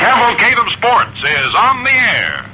Cavalcade of Sports is on the air.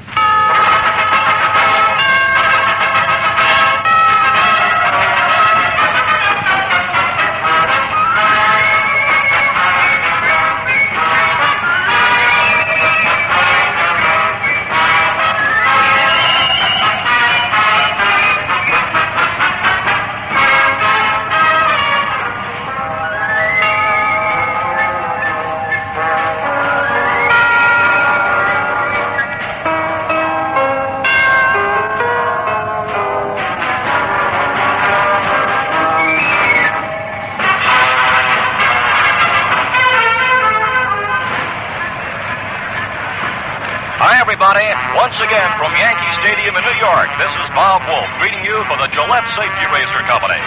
Everybody, once again from Yankee Stadium in New York, this is Bob Wolf greeting you for the Gillette Safety Razor Company.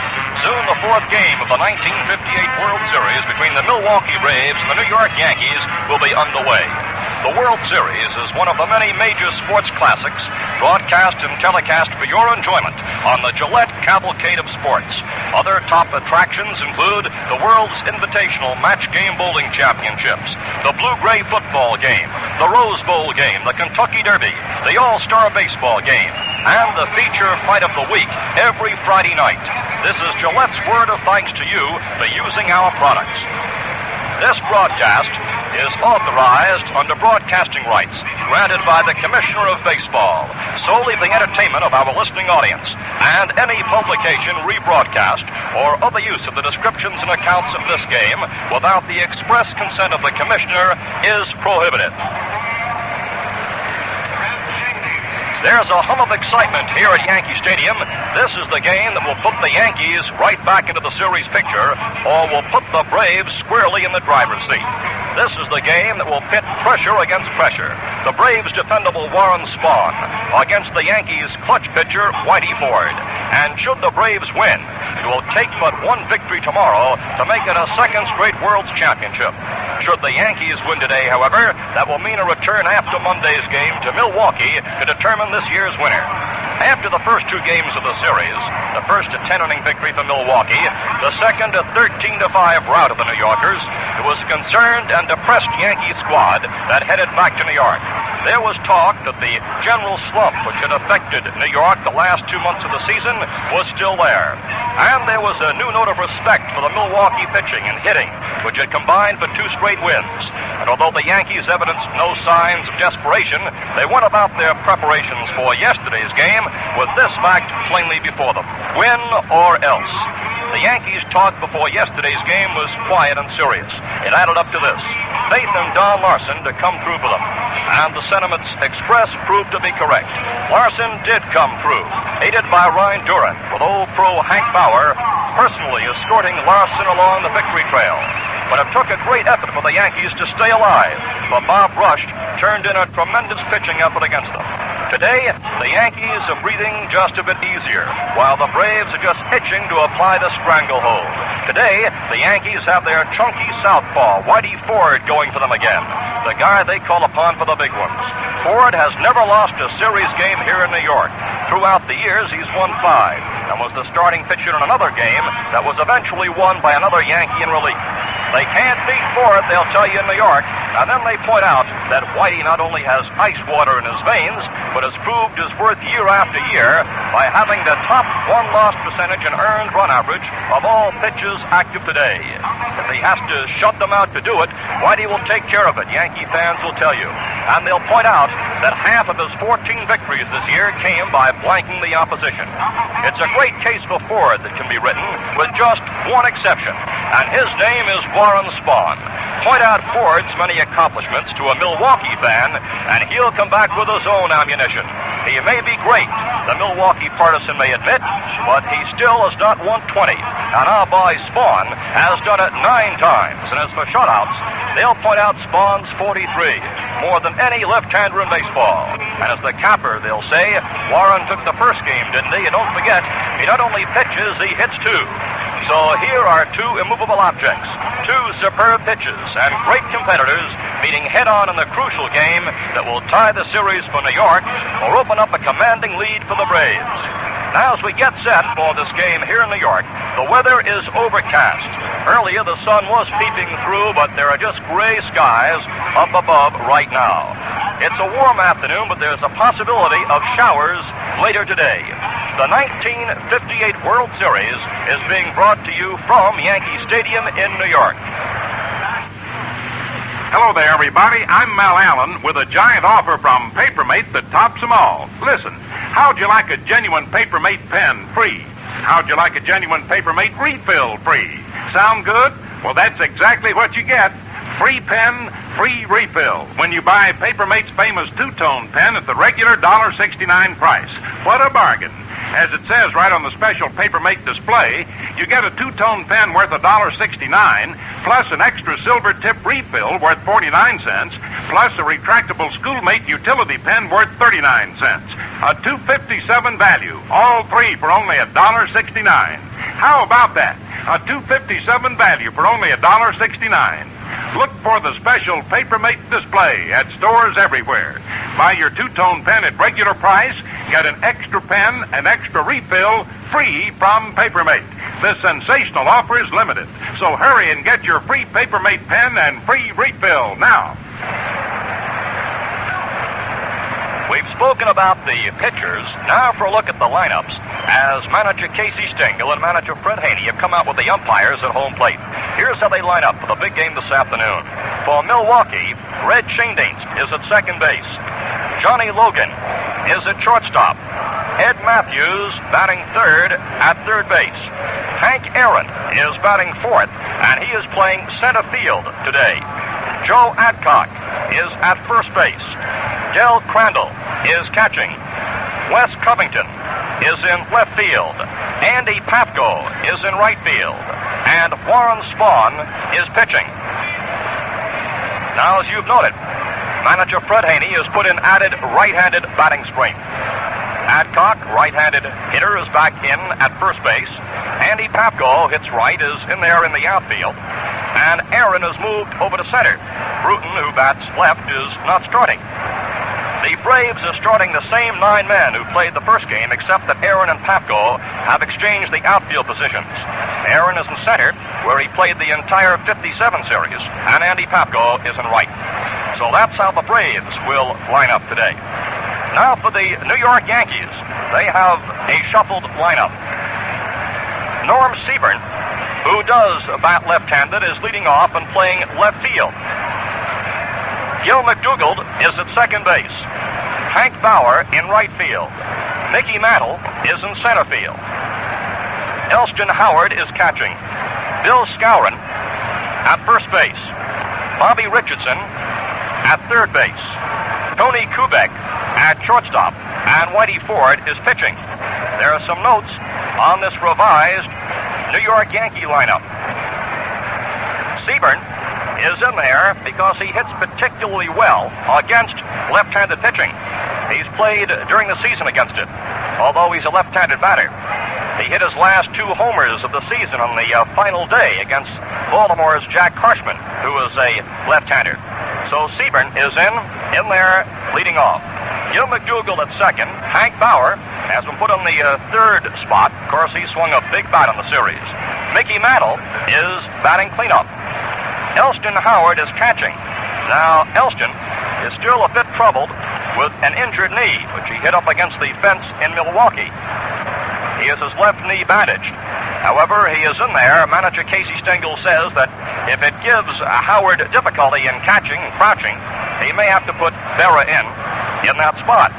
Soon the fourth game of the 1958 World Series between the Milwaukee Braves and the New York Yankees will be underway. The World Series is one of the many major sports classics broadcast and telecast for your enjoyment on the Gillette Cavalcade of Sports. Other top attractions include the World's Invitational Match Game Bowling Championships, the Blue-Gray Football Game, the Rose Bowl Game, the Kentucky Derby, the All-Star Baseball Game, and the feature fight of the week every Friday night. This is Gillette's word of thanks to you for using our products. This broadcast is authorized under broadcasting rights granted by the Commissioner of Baseball, solely for the entertainment of our listening audience, and any publication, rebroadcast, or other use of the descriptions and accounts of this game without the express consent of the Commissioner is prohibited. There's a hum of excitement here at Yankee Stadium. This is the game that will put the Yankees right back into the series picture, or will put the Braves squarely in the driver's seat. This is the game that will pit pressure against pressure. The Braves' dependable Warren Spahn against the Yankees' clutch pitcher, Whitey Ford. And should the Braves win, it will take but one victory tomorrow to make it a second straight World's Championship. Should the Yankees win today, however, that will mean a return after Monday's game to Milwaukee to determine this year's winner. After the first two games of the series, the first a 10-inning victory for Milwaukee, the second a 13-5 rout of the New Yorkers, it was a concerned and depressed Yankee squad that headed back to New York. There was talk that the general slump which had affected New York the last 2 months of the season was still there. And there was a new note of respect for the Milwaukee pitching and hitting, which had combined for 2 straight wins. And although the Yankees evidenced no signs of desperation, they went about their preparations for yesterday's game with this fact plainly before them: win or else. The Yankees' talk before yesterday's game was quiet and serious. It added up to this: faith in Don Larson to come through for them. And the sentiments expressed proved to be correct. Larson did come through, aided by Ryan Duran, with old pro Hank Bauer personally escorting Larson along the victory trail. But it took a great effort for the Yankees to stay alive, for Bob Rush turned in a tremendous pitching effort against them. Today, the Yankees are breathing just a bit easier, while the Braves are just itching to apply the stranglehold. Today, the Yankees have their chunky southpaw, Whitey Ford, going for them again, the guy they call upon for the big ones. Ford has never lost a series game here in New York. Throughout the years, he's won 5, and was the starting pitcher in another game that was eventually won by another Yankee in relief. They can't beat Ford, they'll tell you in New York, and then they point out that Whitey not only has ice water in his veins, but has proved his worth year after year by having the top one-loss percentage and earned run average of all pitchers active today. If he has to shut them out to do it, Whitey will take care of it, Yankee fans will tell you. And they'll point out that half of his 14 victories this year came by blanking the opposition. It's a great case for Ford that can be written, with just one exception, and his name is Warren Spahn. Point out Ford's many accomplishments to a Milwaukee fan, and he'll come back with his own ammunition. He may be great, the Milwaukee partisan may admit, but he still has not won 20. And our boy Spahn has done it 9 times. And as for shutouts, they'll point out Spahn's 43, more than any left-hander in baseball. And as the capper, they'll say, Warren took the first game, didn't he? And don't forget, he not only pitches, he hits too. So here are 2 immovable objects, 2 superb pitches, and great competitors meeting head-on in the crucial game that will tie the series for New York or open up a commanding lead for the Braves. Now, as we get set for this game here in New York, the weather is overcast. Earlier, the sun was peeping through, but there are just gray skies up above right now. It's a warm afternoon, but there's a possibility of showers later today. The 1958 World Series is being brought to you from Yankee Stadium in New York. Hello there, everybody. I'm Mel Allen with a giant offer from Papermate that tops them all. Listen, how'd you like a genuine Papermate pen free? How'd you like a genuine Papermate refill free? Sound good? Well, that's exactly what you get. Free pen, free refill when you buy Papermate's famous two-tone pen at the regular $1.69 price. What a bargain. As it says right on the special Papermate display, you get a two-tone pen worth $1.69, plus an extra silver tip refill worth 49 cents, plus a retractable Schoolmate utility pen worth 39 cents. A $2.57 value, all three for only $1.69. How about that? A $2.57 value for only $1.69. Look for the special Papermate display at stores everywhere. Buy your two-tone pen at regular price, get an extra pen, an extra refill, free from Papermate. This sensational offer is limited, so hurry and get your free Papermate pen and free refill now. We've spoken about the pitchers. Now for a look at the lineups, as manager Casey Stengel and manager Fred Haney have come out with the umpires at home plate. Here's how they line up for the big game this afternoon. For Milwaukee, Red Shane-Daints is at second base. Johnny Logan is at shortstop. Ed Matthews batting third at third base. Hank Aaron is batting fourth, and he is playing center field today. Joe Adcock is at first base. Del Crandall is catching. Wes Covington is in left field. Andy Pafko is in right field. And Warren Spahn is pitching. Now, as you've noted, manager Fred Haney has put in added right-handed batting strength. Adcock, right-handed hitter, is back in at first base. Andy Pafko hits right, is in there in the outfield. And Aaron has moved over to center. Bruton, who bats left, is not starting. The Braves are starting the same 9 men who played the first game, except that Aaron and Pafko have exchanged the outfield positions. Aaron is in center, where he played the entire 57 series, and Andy Pafko is in right. So that's how the Braves will line up today. Now for the New York Yankees. They have a shuffled lineup. Norm Seaborn, who does bat left-handed, is leading off and playing left field. Gill Mcdougall is at second base. Hank Bauer in right field. Mickey Mantle is in center field. Elston Howard is catching. Bill Scower at first base. Bobby Richardson at third base. Tony Kubek at shortstop. And Whitey Ford is pitching. There are some notes on this revised New York Yankee lineup. Seaborn is in there because he hits particularly well against left-handed pitching. He's played during the season against it, although he's a left-handed batter. He hit his last 2 homers of the season on the final day against Baltimore's Jack Harshman, who is a left-hander. So Seaborn is in there leading off. Gill Mcdougall at second. Hank Bauer has been put on the third spot. Of course, he swung a big bat on the series. Mickey Mantle is batting cleanup. Elston Howard is catching. Now, Elston is still a bit troubled with an injured knee, which he hit up against the fence in Milwaukee. He has his left knee bandaged. However, he is in there. Manager Casey Stengel says that if it gives Howard difficulty in catching and crouching, he may have to put Berra in that spot.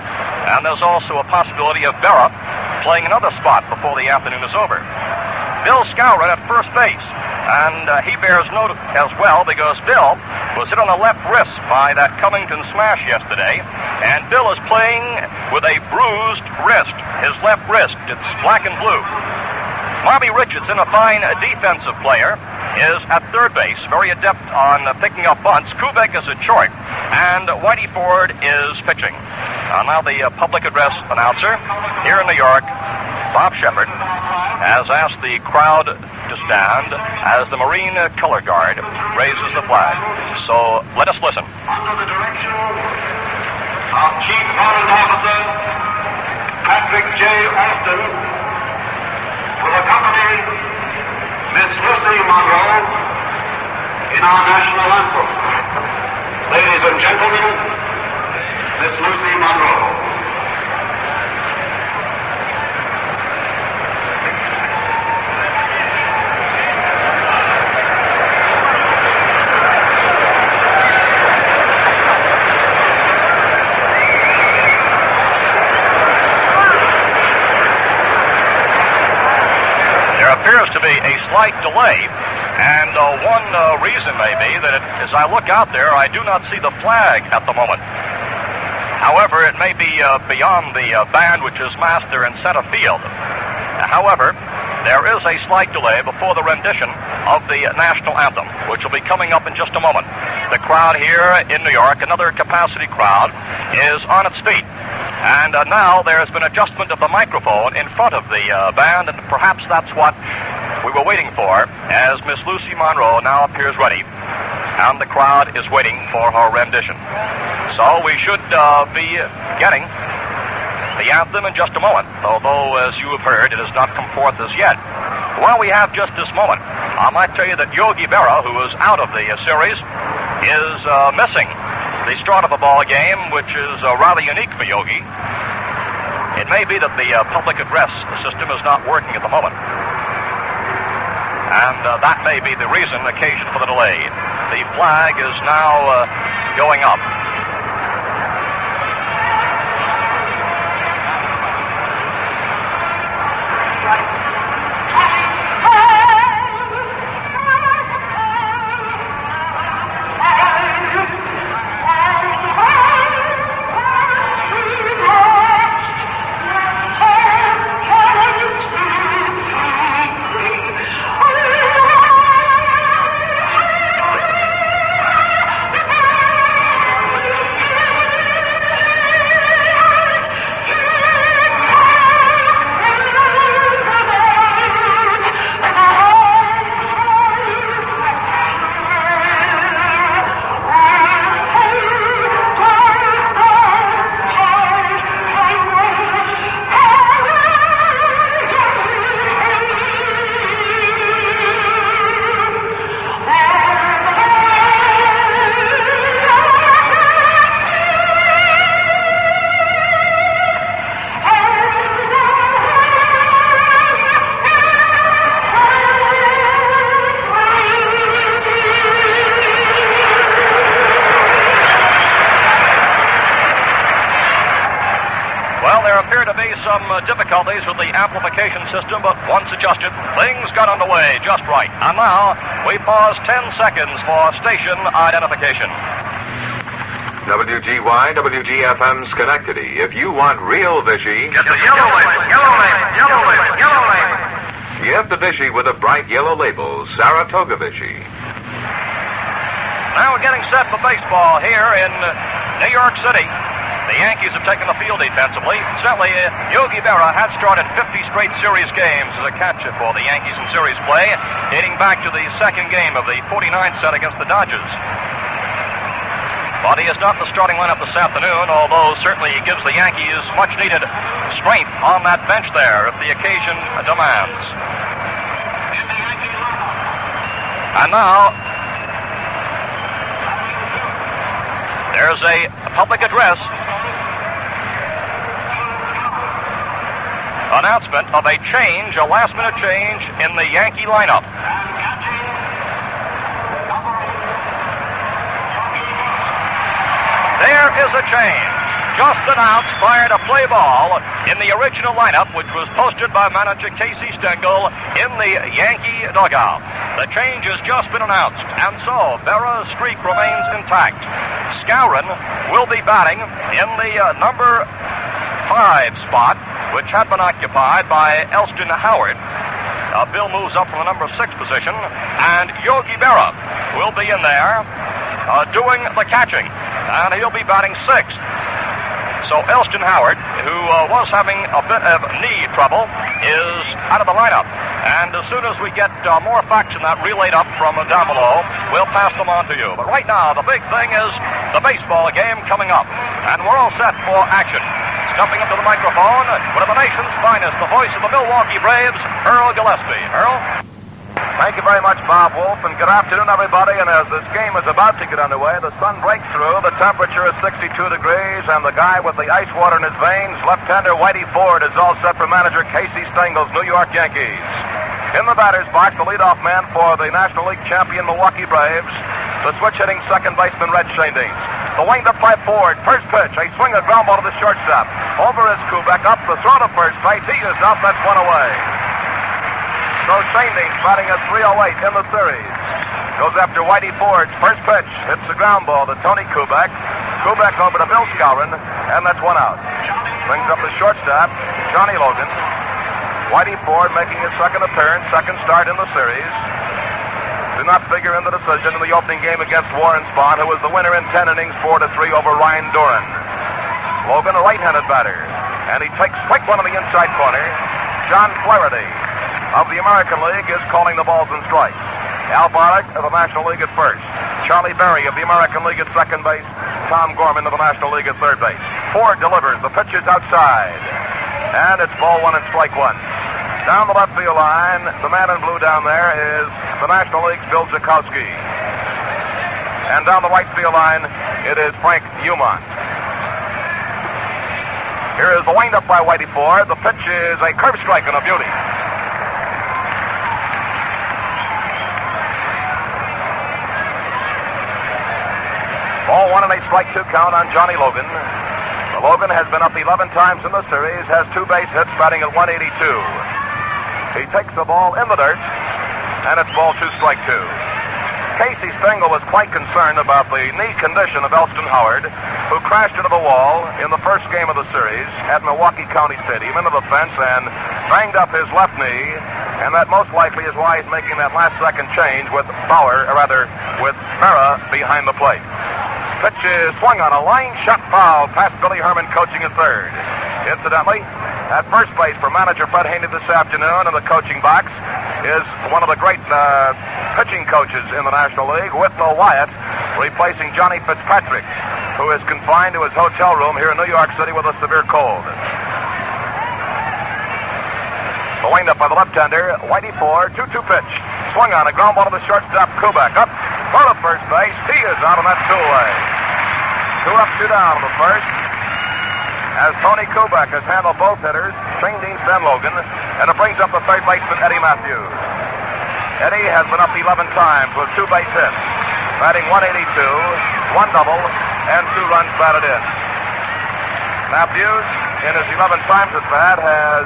And there's also a possibility of Berra playing another spot before the afternoon is over. Bill Scower at first base. And he bears note as well because Bill was hit on the left wrist by that Covington smash yesterday. And Bill is playing with a bruised wrist, his left wrist. It's black and blue. Bobby Richardson, a fine defensive player, is at third base, very adept on picking up bunts. Kubek is at short, and Whitey Ford is pitching. Now the public address announcer here in New York, Bob Shepard, has asked the crowd to stand as the Marine Color Guard raises the flag. So let us listen. Under the direction of Chief Warrant Officer Patrick J. Austin, will accompany Miss Lucy Monroe in our national anthem. Ladies and gentlemen, Miss Lucy Monroe. Appears to be a slight delay, and one reason may be that as I look out there, I do not see the flag at the moment. However, it may be beyond the band which is massed there in center field. However, there is a slight delay before the rendition of the national anthem, which will be coming up in just a moment. The crowd here in New York, another capacity crowd, is on its feet. And now there has been adjustment of the microphone in front of the band, and perhaps that's what we were waiting for, as Miss Lucy Monroe now appears ready, and the crowd is waiting for her rendition. So we should be getting the anthem in just a moment, although, as you have heard, it has not come forth as yet. While we have just this moment, I might tell you that Yogi Berra, who is out of the series, is missing the start of a ball game, which is rather unique for Yogi. It may be that the public address system is not working at the moment, and that may be the occasion for the delay. The flag is now going up. Some difficulties with the amplification system, but once adjusted, things got underway just right. And now, we pause 10 seconds for station identification. WGY, WGFM Schenectady. If you want real Vichy, Get the yellow label, yellow label, yellow label, yellow label. get the Vichy with a bright yellow label, Saratoga Vichy. Now we're getting set for baseball here in New York City. The Yankees have taken the field defensively. Certainly, Yogi Berra had started 50 straight series games as a catcher for the Yankees in series play, dating back to the second game of the 49 set against the Dodgers. But he is not the starting lineup this afternoon, although certainly he gives the Yankees much-needed strength on that bench there if the occasion demands. And now, there's a public address announcement of a change, a last-minute change in the Yankee lineup. There is a change, just announced prior to play ball in the original lineup, which was posted by manager Casey Stengel in the Yankee dugout. The change has just been announced, and so Berra's streak remains intact. Scower will be batting in the number 5 spot, which had been occupied by Elston Howard. Bill moves up from the number 6 position, and Yogi Berra will be in there doing the catching, and he'll be batting 6th. So Elston Howard, who was having a bit of knee trouble, is out of the lineup. And as soon as we get more facts in that relayed up from down below, we'll pass them on to you. But right now, the big thing is the baseball game coming up, and we're all set for action. Jumping up to the microphone, one of the nation's finest, the voice of the Milwaukee Braves, Earl Gillespie. Earl? Thank you very much, Bob Wolf, and good afternoon, everybody. And as this game is about to get underway, the sun breaks through, the temperature is 62 degrees, and the guy with the ice water in his veins, left-hander Whitey Ford, is all set for manager Casey Stengel's New York Yankees. In the batter's box, the leadoff man for the National League champion Milwaukee Braves, the switch-hitting second baseman Red Shaindeans. The wind-up by Ford, first pitch, a swing, a ground ball to the shortstop. Over is Kubek, up the throw to first base, he is out, that's one away. So Shaindeans batting at 308 in the series. Goes after Whitey Ford's first pitch. Hits the ground ball to Tony Kubek. Kubek over to Bill Scower, and that's one out. Brings up the shortstop, Johnny Logan. Whitey Ford making his second appearance, second start in the series. Do not figure in the decision in the opening game against Warren Spahn, who was the winner in 10 innings, 4-3 over Ryan Duran. Logan, a right-handed batter. And he takes strike one in the inside corner. John Flaherty of the American League is calling the balls and strikes. Al Barlick of the National League at first. Charlie Berry of the American League at second base. Tom Gorman of the National League at third base. Ford delivers. The pitch is outside. And it's ball one and strike one. Down the left field line, the man in blue down there is the National League's Bill Zukowski. And down the right field line, it is Frank Umont. Here is the wind-up by Whitey Ford. The pitch is a curve strike and a beauty. Ball one and a strike two count on Johnny Logan. Logan has been up 11 times in the series, has 2 base hits, batting at 182. He takes the ball in the dirt, and it's ball 2, strike 2. Casey Stengel was quite concerned about the knee condition of Elston Howard, who crashed into the wall in the first game of the series at Milwaukee County Stadium into the fence and banged up his left knee, and that most likely is why he's making that last-second change with with Farah behind the plate. Pitch is swung on, a line shot foul past Billy Herman, coaching at third. Incidentally, at first base for manager Fred Haney this afternoon in the coaching box is one of the great pitching coaches in the National League, Whitlow Wyatt, replacing Johnny Fitzpatrick, who is confined to his hotel room here in New York City with a severe cold. The wind-up by the left-hander, Whitey Ford, 2-2 pitch. Swung on, a ground ball to the shortstop, Kubek. Up, throw to first base. He is out, and that's 2 away. 2 up, 2 down on the first. As Tony Kubek has handled both hitters, Shaindeans and Logan, and it brings up the third baseman, Eddie Matthews. Eddie has been up 11 times with 2 base hits, batting 182, 1 double, and 2 runs batted in. Matthews, in his 11 times at bat, has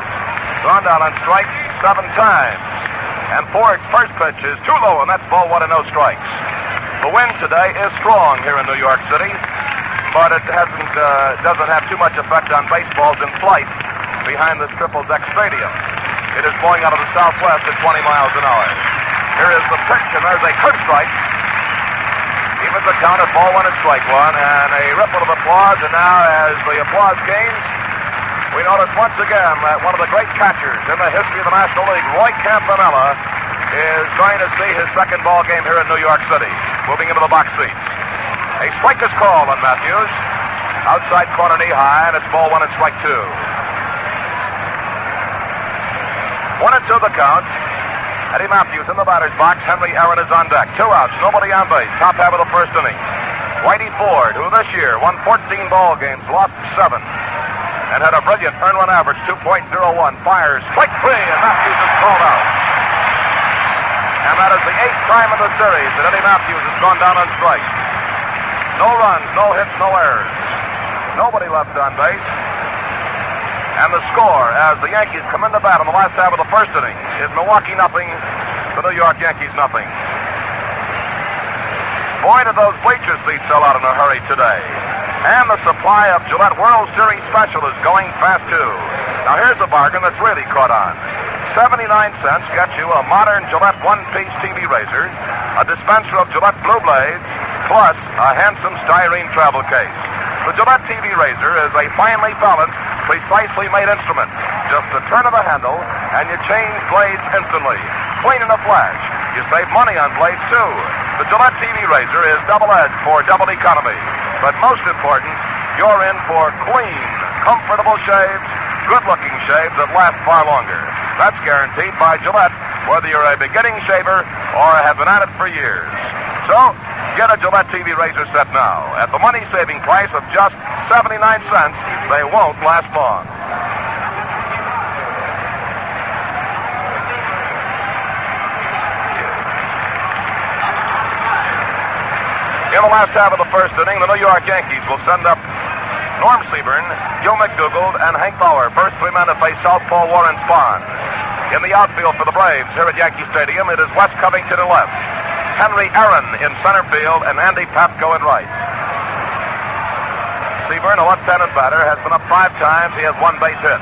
gone down on strikes 7 times. And Ford's first pitch is too low, and that's ball 1 and no strikes. The wind today is strong here in New York City, but it doesn't have too much effect on baseballs in flight behind this triple-deck stadium. It is blowing out of the southwest at 20 miles an hour. Here is the pitch, and there's a curve strike. Evens the count at ball 1 and strike 1, and a ripple of applause. And now, as the applause gains, we notice once again that one of the great catchers in the history of the National League, Roy Campanella, is going to see his second ball game here in New York City, moving into the box seats. A strike is called on Matthews. Outside corner knee high, and it's ball 1 and strike 2. 1 and 2 the count. Eddie Matthews in the batter's box. Henry Aaron is on deck. 2 outs, nobody on base. Top half of the first inning. Whitey Ford, who this year won 14 ball games, lost 7. And had a brilliant earned run average, 2.01. Fires, strike 3, and Matthews is called out. And that is the 8th time in the series that Eddie Matthews has gone down on strikes. No runs, no hits, no errors. Nobody left on base. And the score, as the Yankees come into bat in the last half of the first inning, is Milwaukee nothing, the New York Yankees nothing. Boy, did those bleacher seats sell out in a hurry today. And the supply of Gillette World Series Special is going fast, too. Now, here's a bargain that's really caught on. 79 cents gets you a modern Gillette one-piece TV razor, a dispenser of Gillette Blue Blades, plus a handsome styrene travel case. The Gillette TV razor is a finely balanced, precisely made instrument. Just a turn of the handle, and you change blades instantly. Clean in a flash. You save money on blades, too. The Gillette TV razor is double-edged for double economy. But most important, you're in for clean, comfortable shaves, good-looking shaves that last far longer. That's guaranteed by Gillette whether you're a beginning shaver or have been at it for years. So, get a Gillette TV razor set now. At the money-saving price of just 79 cents, they won't last long. In the last half of the first inning, the New York Yankees will send up Norm Seaborn, Gill Mcdougall, and Hank Fowler. First three men to face Southpaw Warren Spahn. In the outfield for the Braves here at Yankee Stadium, it is Wes Covington in left, Henry Aaron in center field, and Andy Papko in right. Seaborn, a left-handed batter, has been up 5 times. He has 1 base hit,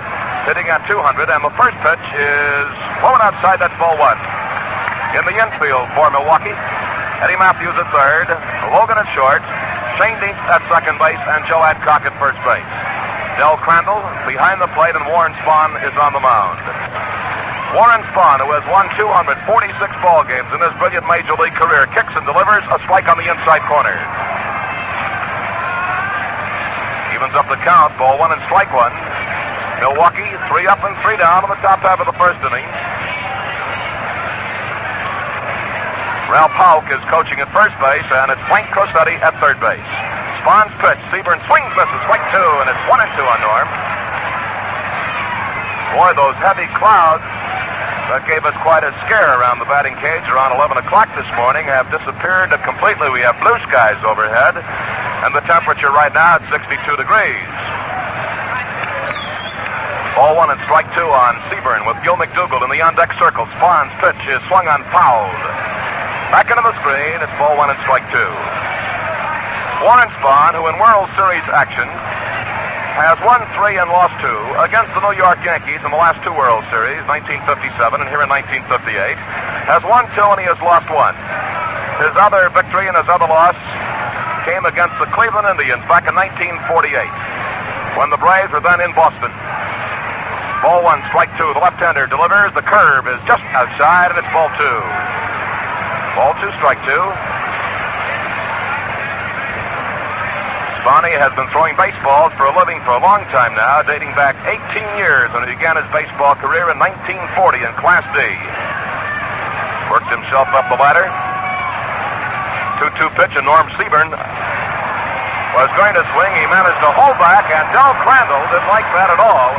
hitting at 200, and the first pitch is blown outside. That's ball 1. In the infield for Milwaukee, Eddie Matthews at third, Logan at short, Shane Dietz at second base, and Joe Adcock at first base. Del Crandall behind the plate, and Warren Spahn is on the mound. Warren Spahn, who has won 246 ball games in his brilliant major league career, kicks and delivers a strike on the inside corner. Evens up the count, ball 1 and strike 1. Milwaukee 3 up and 3 down in the top half of the first inning. Ralph Houck is coaching at first base, and it's Frank Cossetti at third base. Spahn's pitch, Seaborn swings, misses, strike 2, and it's 1 and 2 on Norm. Boy, those heavy clouds that gave us quite a scare around the batting cage around 11 o'clock this morning have disappeared completely. We have blue skies overhead, and the temperature right now at 62 degrees. Ball 1 and strike 2 on Seaborn with Gill Mcdougall in the on-deck circle. Spahn's pitch is swung on, fouled. Back into the screen, it's ball 1 and strike 2. Warren Spahn, who in World Series action has won 3 and lost 2 against the New York Yankees in the last 2 World Series, 1957 and here in 1958, has won 2 and he has lost 1. His other victory and his other loss came against the Cleveland Indians back in 1948 when the Braves were then in Boston. Ball 1, strike 2. The left-hander delivers. The curve is just outside, and it's ball 2. Ball 2, strike 2. Spahn has been throwing baseballs for a living for a long time now, dating back 18 years when he began his baseball career in 1940 in Class D. Worked himself up the ladder. 2-2 pitch, and Norm Seaborn was going to swing. He managed to hold back, and Del Crandall didn't like that at all.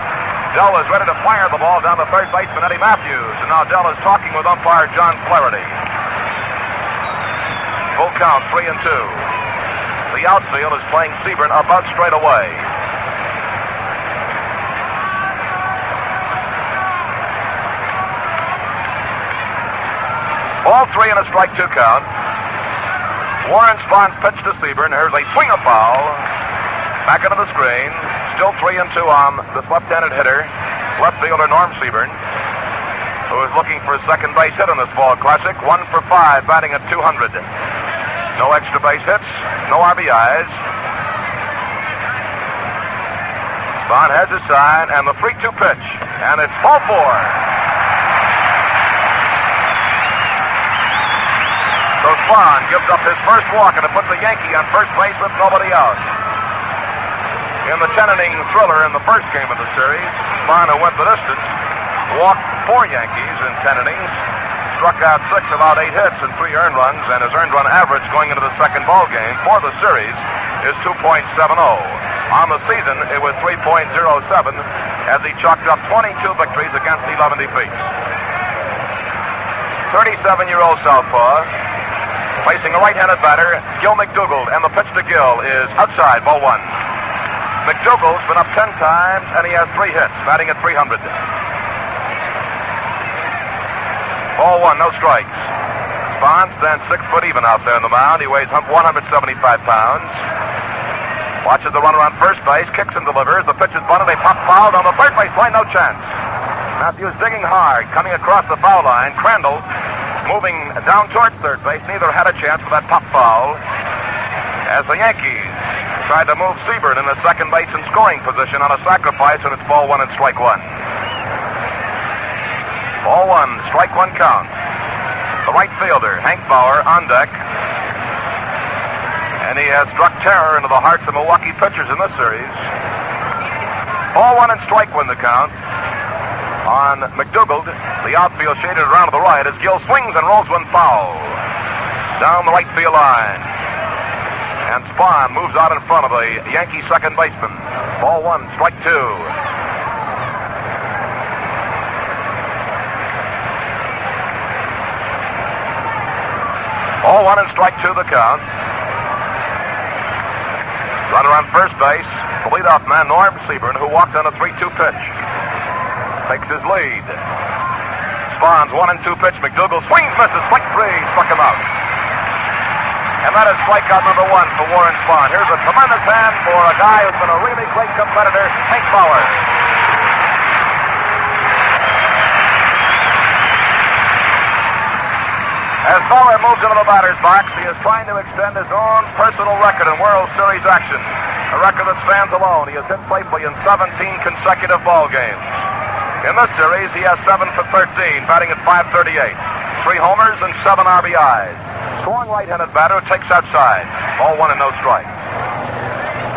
Del is ready to fire the ball down to third baseman Eddie Matthews, and now Del is talking with umpire John Flaherty. Full count, 3 and 2. The outfield is playing Seaborn about straight away. Ball 3 and a strike 2 count. Warren Spahn's pitch to Seaborn. Here's a swing of foul. Back into the screen. Still 3 and 2 on this left-handed hitter, left fielder Norm Seaborn, who is looking for a second base hit in this fall classic. 1 for 5, batting at 200. No extra base hits, no RBIs. Spahn has his sign, and the 3-2 pitch, and it's ball 4. So Spahn gives up his first walk, and it puts a Yankee on first base with nobody out. In the 10-inning thriller in the first game of the series, Spahn, who went the distance, walked 4 Yankees in 10 innings, struck out 6, allowed 8 hits and 3 earned runs, and his earned run average going into the second ball game for the series is 2.70. On the season, it was 3.07 as he chalked up 22 victories against 11 defeats. 37-year-old southpaw facing a right-handed batter, Gill Mcdougall, and the pitch to Gill is outside, ball 1. McDougall's been up 10 times, and he has 3 hits, batting at 300. Ball 1, no strikes. Spahn stands 6 foot even out there on the mound. He weighs 175 pounds. Watches the runner on first base, kicks and delivers. The pitch is bunted, a pop fouled on the third base line, no chance. Matthews digging hard, coming across the foul line. Crandall moving down towards third base. Neither had a chance for that pop foul as the Yankees tried to move Seaborn in the second base and scoring position on a sacrifice, and it's ball 1 and strike 1. Ball 1, strike 1 count. The right fielder, Hank Fowler, on deck. And he has struck terror into the hearts of Milwaukee pitchers in this series. Ball 1 and strike 1 the count. on McDougall. The outfield shaded around to the right as Gill swings and rolls one foul down the right field line. And Spahn moves out in front of the Yankee second baseman. Ball one, strike two. Ball one and strike two the count. Runner on first base, the leadoff man, Norm Seaburn, who walked on a 3-2 pitch. Takes his lead. Spahn's 1-2 pitch. McDougall swings, misses, strike three, struck him out. And that is strikeout number one for Warren Spahn. Here's a tremendous hand for a guy who's been a really great competitor, Hank Fowler. As Fowler moves into the batter's box, he is trying to extend his own personal record in World Series action. A record that stands alone. He has hit safely in 17 consecutive ball games. In this series, he has 7 for 13, batting at .538. 3 homers and 7 RBIs. Strong right-handed batter who takes outside. Ball one and no strike.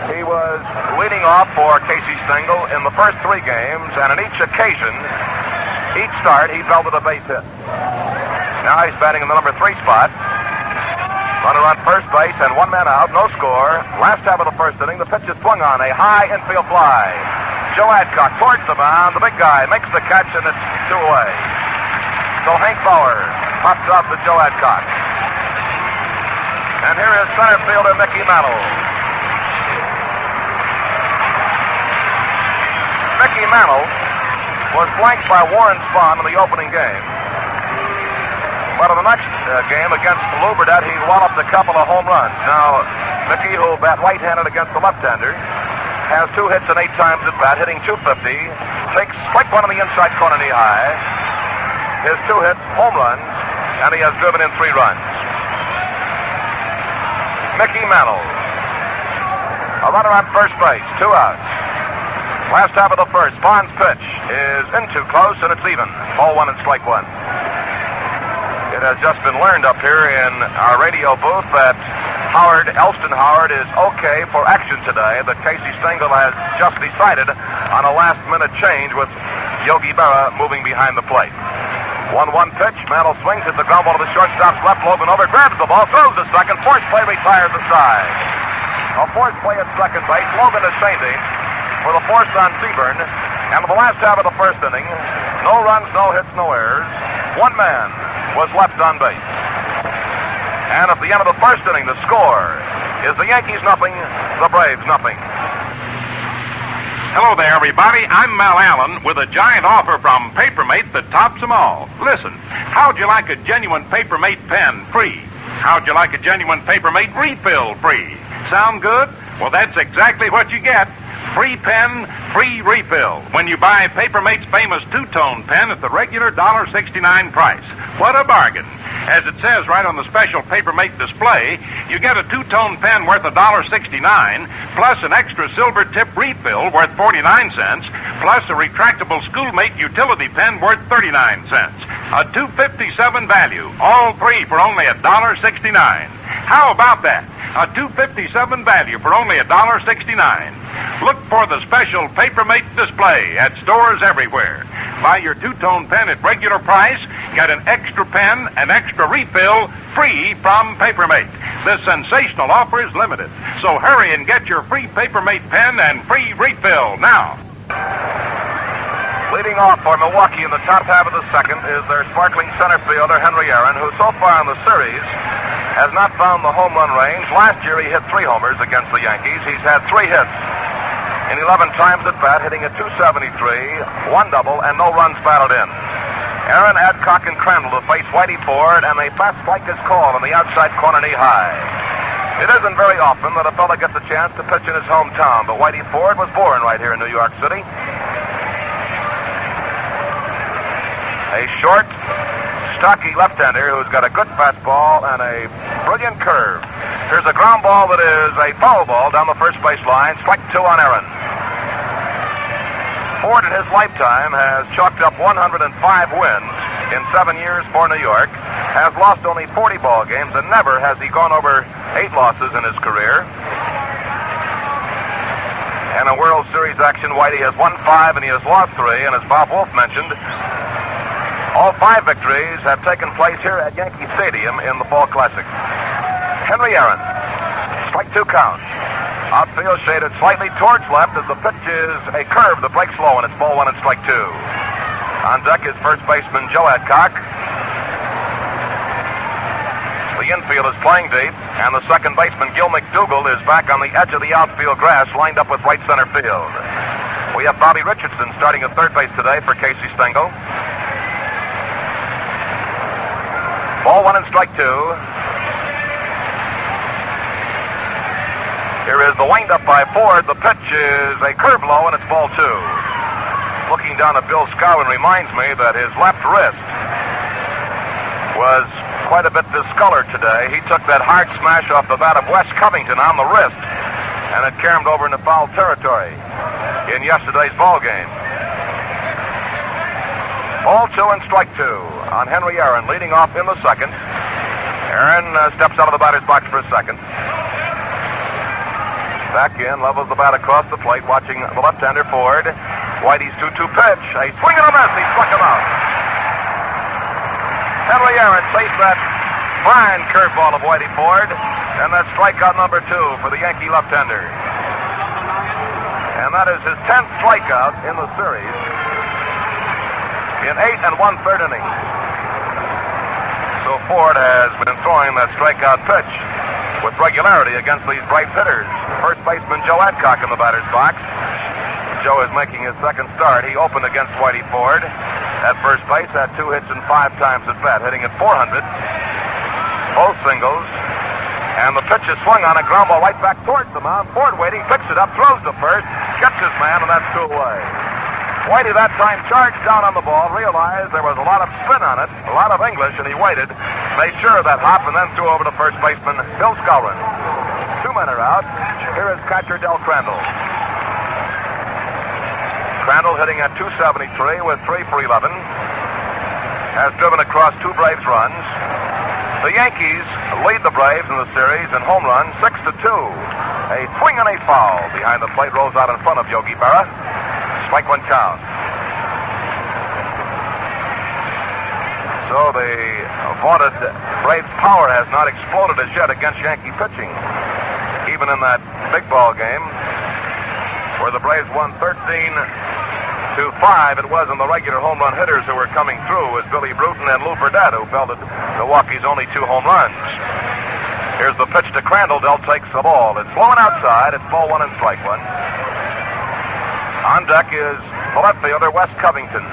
He was leading off for Casey Stengel in the first 3 games, and in each occasion, each start, he belted a base hit. Now he's batting in the number 3 spot. Runner on first base and 1 man out, no score. Last half of the first inning, the pitch is swung on, a high infield fly. Joe Adcock towards the mound. The big guy makes the catch, and it's 2 away. So Hank Fowler pops off to Joe Adcock. And here is center fielder Mickey Mantle. Mickey Mantle was flanked by Warren Spahn in the opening game. But in the next game against Lou Burdett, he walloped a couple of home runs. Now, Mickey, who bat right-handed against the left-hander, has 2 hits and 8 times at bat, hitting .250. Takes strike one on the inside corner knee high. His 2 hits, home runs, and he has driven in 3 runs. Mickey Mantle. A runner on first base, 2 outs. Last half of the first, Spahn's pitch is in too close, and it's even. Ball one and strike one. It has just been learned up here in our radio booth that Elston Howard is okay for action today, that Casey Stengel has just decided on a last-minute change with Yogi Berra moving behind the plate. 1-1 pitch. Mantle swings at the ground ball to the shortstop's left. Logan over, grabs the ball, throws to second. Force play, retires the side. A force play at second base. Logan is changing for the force on Seaburn. And in the last half of the first inning, no runs, no hits, no errors. 1 man was left on base. And at the end of the first inning, the score is the Yankees nothing, the Braves nothing. Hello there, everybody. I'm Mel Allen with a giant offer from Papermate that tops them all. Listen, how'd you like a genuine Papermate pen free? How'd you like a genuine Papermate refill free? Sound good? Well, that's exactly what you get. Free pen, free refill when you buy Papermate's famous 2-tone pen at the regular $1.69 price. What a bargain. As it says right on the special Papermate display, you get a 2-tone pen worth $1.69, plus an extra silver tip refill worth 49 cents, plus a retractable Schoolmate utility pen worth 39 cents. A $2.57 value, all 3 for only $1.69. How about that? A $2.57 value for only $1.69. Look for the special Papermate display at stores everywhere. Buy your 2-tone pen at regular price, get an extra pen, an extra refill, free from Papermate. This sensational offer is limited, so hurry and get your free Papermate pen and free refill now. Leading off for Milwaukee in the top half of the second is their sparkling center fielder, Henry Aaron, who so far in the series has not found the home run range. Last year he hit 3 homers against the Yankees. He's had 3 hits in 11 times at bat, hitting at .273, 1 double, and no runs batted in. Aaron, Adcock, and Crandall to face Whitey Ford, and a fast strike is called on the outside corner knee high. It isn't very often that a fella gets a chance to pitch in his hometown, but Whitey Ford was born right here in New York City. A short, stocky left-hander who's got a good fastball and a brilliant curve. Here's a ground ball that is a foul ball down the first base line. Strike 2 on Aaron. Ford in his lifetime has chalked up 105 wins in 7 years for New York, has lost only 40 ball games, and never has he gone over 8 losses in his career. And And in World Series action, Whitey has won 5 and he has lost 3. And as Bob Wolf mentioned, all 5 victories have taken place here at Yankee Stadium in the Fall Classic. Henry Aaron, strike 2 count. Outfield shaded slightly towards left as the pitch is a curve that breaks low, and it's ball 1 and strike 2. On deck is first baseman Joe Adcock. The infield is playing deep, and the second baseman Gill Mcdougall is back on the edge of the outfield grass, lined up with right center field. We have Bobby Richardson starting at third base today for Casey Stengel. Ball 1 and strike 2. Here is the windup by Ford. The pitch is a curve low, and it's ball 2. Looking down at Bill Scower reminds me that his left wrist was quite a bit discolored today. He took that hard smash off the bat of Wes Covington on the wrist, and it caromed over into foul territory in yesterday's ball game. Ball 2 and strike 2 on Henry Aaron, leading off in the second. Aaron steps out of the batter's box for a second. Back in, levels the bat across the plate, watching the left-hander Ford. Whitey's 2-2 pitch. A swing and a miss. He struck him out. Henry Aaron faced that fine curveball of Whitey Ford, and that's strikeout number 2 for the Yankee left-hander. And that is his 10th strikeout in the series in 8 1/3 innings. So Ford has been throwing that strikeout pitch with regularity against these Braves hitters. First baseman Joe Adcock in the batter's box. Joe is making his second start. He opened against Whitey Ford at first base, had 2 hits and 5 times at bat, hitting at .400. Both singles. And the pitch is swung on a ground ball right back towards the mound. Ford waiting, picks it up, throws to first, gets his man, and that's 2 away. Whitey that time charged down on the ball, realized there was a lot of spin on it, a lot of English, and he waited, made sure of that hop, and then threw over to first baseman Bill Scower. 2 men are out. Here is catcher Del Crandall. Crandall hitting at .273 with 3 for 11. Has driven across 2 Braves runs. The Yankees lead the Braves in the series in home runs 6-2. A swing and a foul behind the plate rolls out in front of Yogi Berra. Strike 1 count. So the vaunted Braves power has not exploded as yet against Yankee pitching. Even in that big ball game where the Braves won 13-5, it was in the regular home run hitters who were coming through was Billy Bruton and Lou Burdett, who fell to Milwaukee's only 2 home runs. Here's the pitch to Crandall. Del takes the ball. It's low and outside. It's ball 1 and strike 1. On deck is the left fielder, Wes Covington.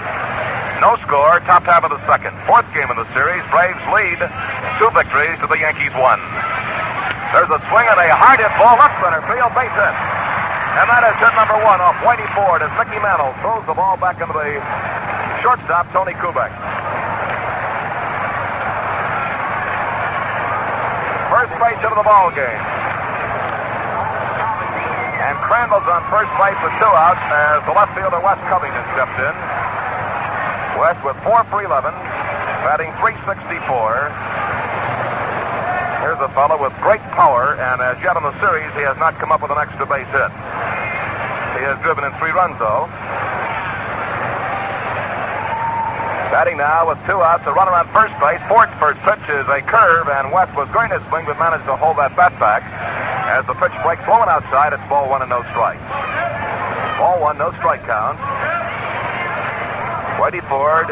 No score, top half of the second. 4th game of the series. Braves lead 2 victories to the Yankees 1. There's a swing and a hard hit ball left center field, base hit. And that is hit number 1 off Whitey Ford as Mickey Mantle throws the ball back into the shortstop, Tony Kubek. First base hit of the ball game. And Crandall's on first base with 2 outs as the left fielder Wes Covington steps in. Wes with 4 for 11, batting .364. Here's a fellow with great power, and as yet in the series, he has not come up with an extra base hit. He has driven in 3 runs, though. Batting now with 2 outs, a runner on first base. Ford's first pitch is a curve, and West was going to swing, but managed to hold that bat back. As the pitch breaks low and outside, it's ball 1 and no strike. Ball 1, no strike count. Whitey Ford,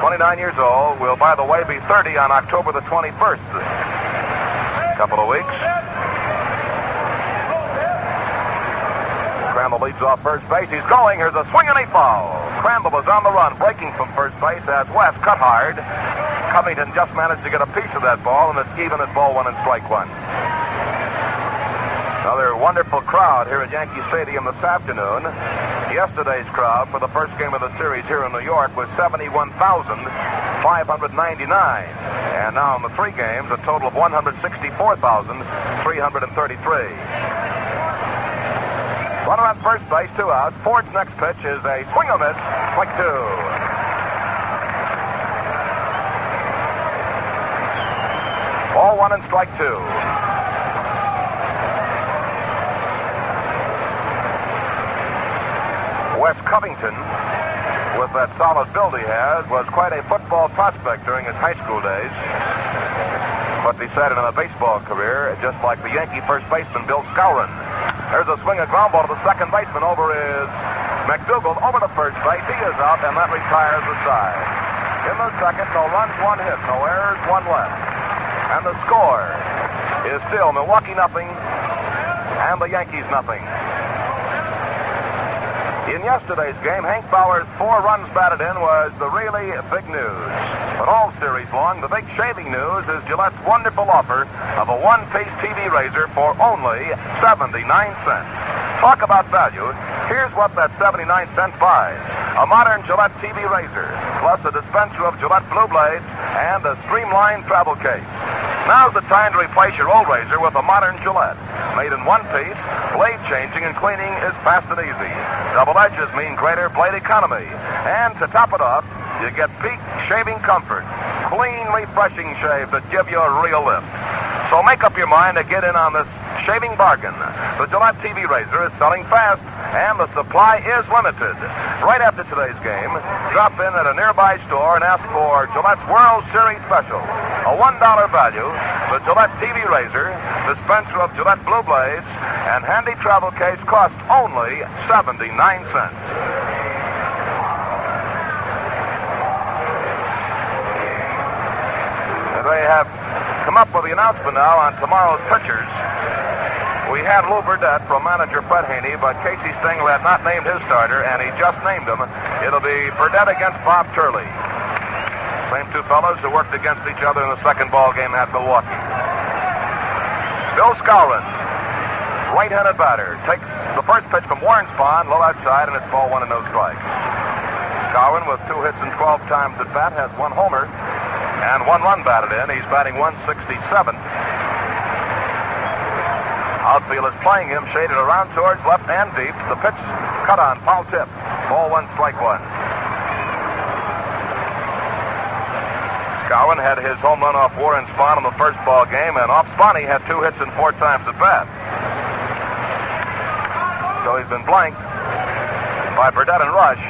29 years old, will, by the way, be 30 on October the 21st. Couple of weeks. Crandall leads off first base. He's going. Here's a swing and a foul. Crandall was on the run, breaking from first base as West cut hard. Covington just managed to get a piece of that ball, and it's even at ball 1 and strike 1. Another wonderful crowd here at Yankee Stadium this afternoon. Yesterday's crowd for the first game of the series here in New York was 71,599. And now in the 3 games, a total of 164,333. Runner on first base, 2 outs. Ford's next pitch is a swing and miss, strike 2. Ball 1 and strike 2. Wes Covington, with that solid build he has, was quite a football prospect during his high school days. But decided on a baseball career, just like the Yankee first baseman Bill Scower. There's a swing of ground ball to the second baseman. Over is McDougall over to first base. He is out, and that retires the side. In the second, no runs, one hit, no errors, one left. And the score is still Milwaukee nothing and the Yankees nothing. In yesterday's game, Hank Fowler's 4 runs batted in was the really big news. But all series long, the big shaving news is Gillette's wonderful offer of a one-piece TV razor for only 79 cents. Talk about value. Here's what that 79 cents buys. A modern Gillette TV razor, plus a dispenser of Gillette Blue Blades and a streamlined travel case. Now's the time to replace your old razor with a modern Gillette. Made in one piece, blade changing and cleaning is fast and easy. Double edges mean greater blade economy. And to top it off, you get peak shaving comfort. Clean, refreshing shaves that give you a real lift. So make up your mind to get in on this shaving bargain. The Gillette TV razor is selling fast, and the supply is limited. Right after today's game, drop in at a nearby store and ask for Gillette's World Series Special. A $1 value, the Gillette TV razor, dispenser of Gillette Blue Blades, and handy travel case cost only 79 cents. They have come up with the announcement now on tomorrow's pitchers. We had Lou Burdett from manager Fred Haney, but Casey Stengel had not named his starter, and he just named him. It'll be Burdett against Bob Turley. Same two fellows who worked against each other in the second ball game at Milwaukee. Bill Scower, right-handed batter, takes the first pitch from Warren Spahn, low outside, and it's ball 1 and no strike. Scower, with 2 hits and 12 times at bat, has 1 homer and 1 run batted in. He's batting 167. Outfield is playing him, shaded around towards left and deep. The pitch cut on, foul tip. Ball 1, strike 1. Scower had his home run off Warren Spahn in the first ball game, and off Spahn he had 2 hits and 4 times at bat. So he's been blanked by Burdett and Rush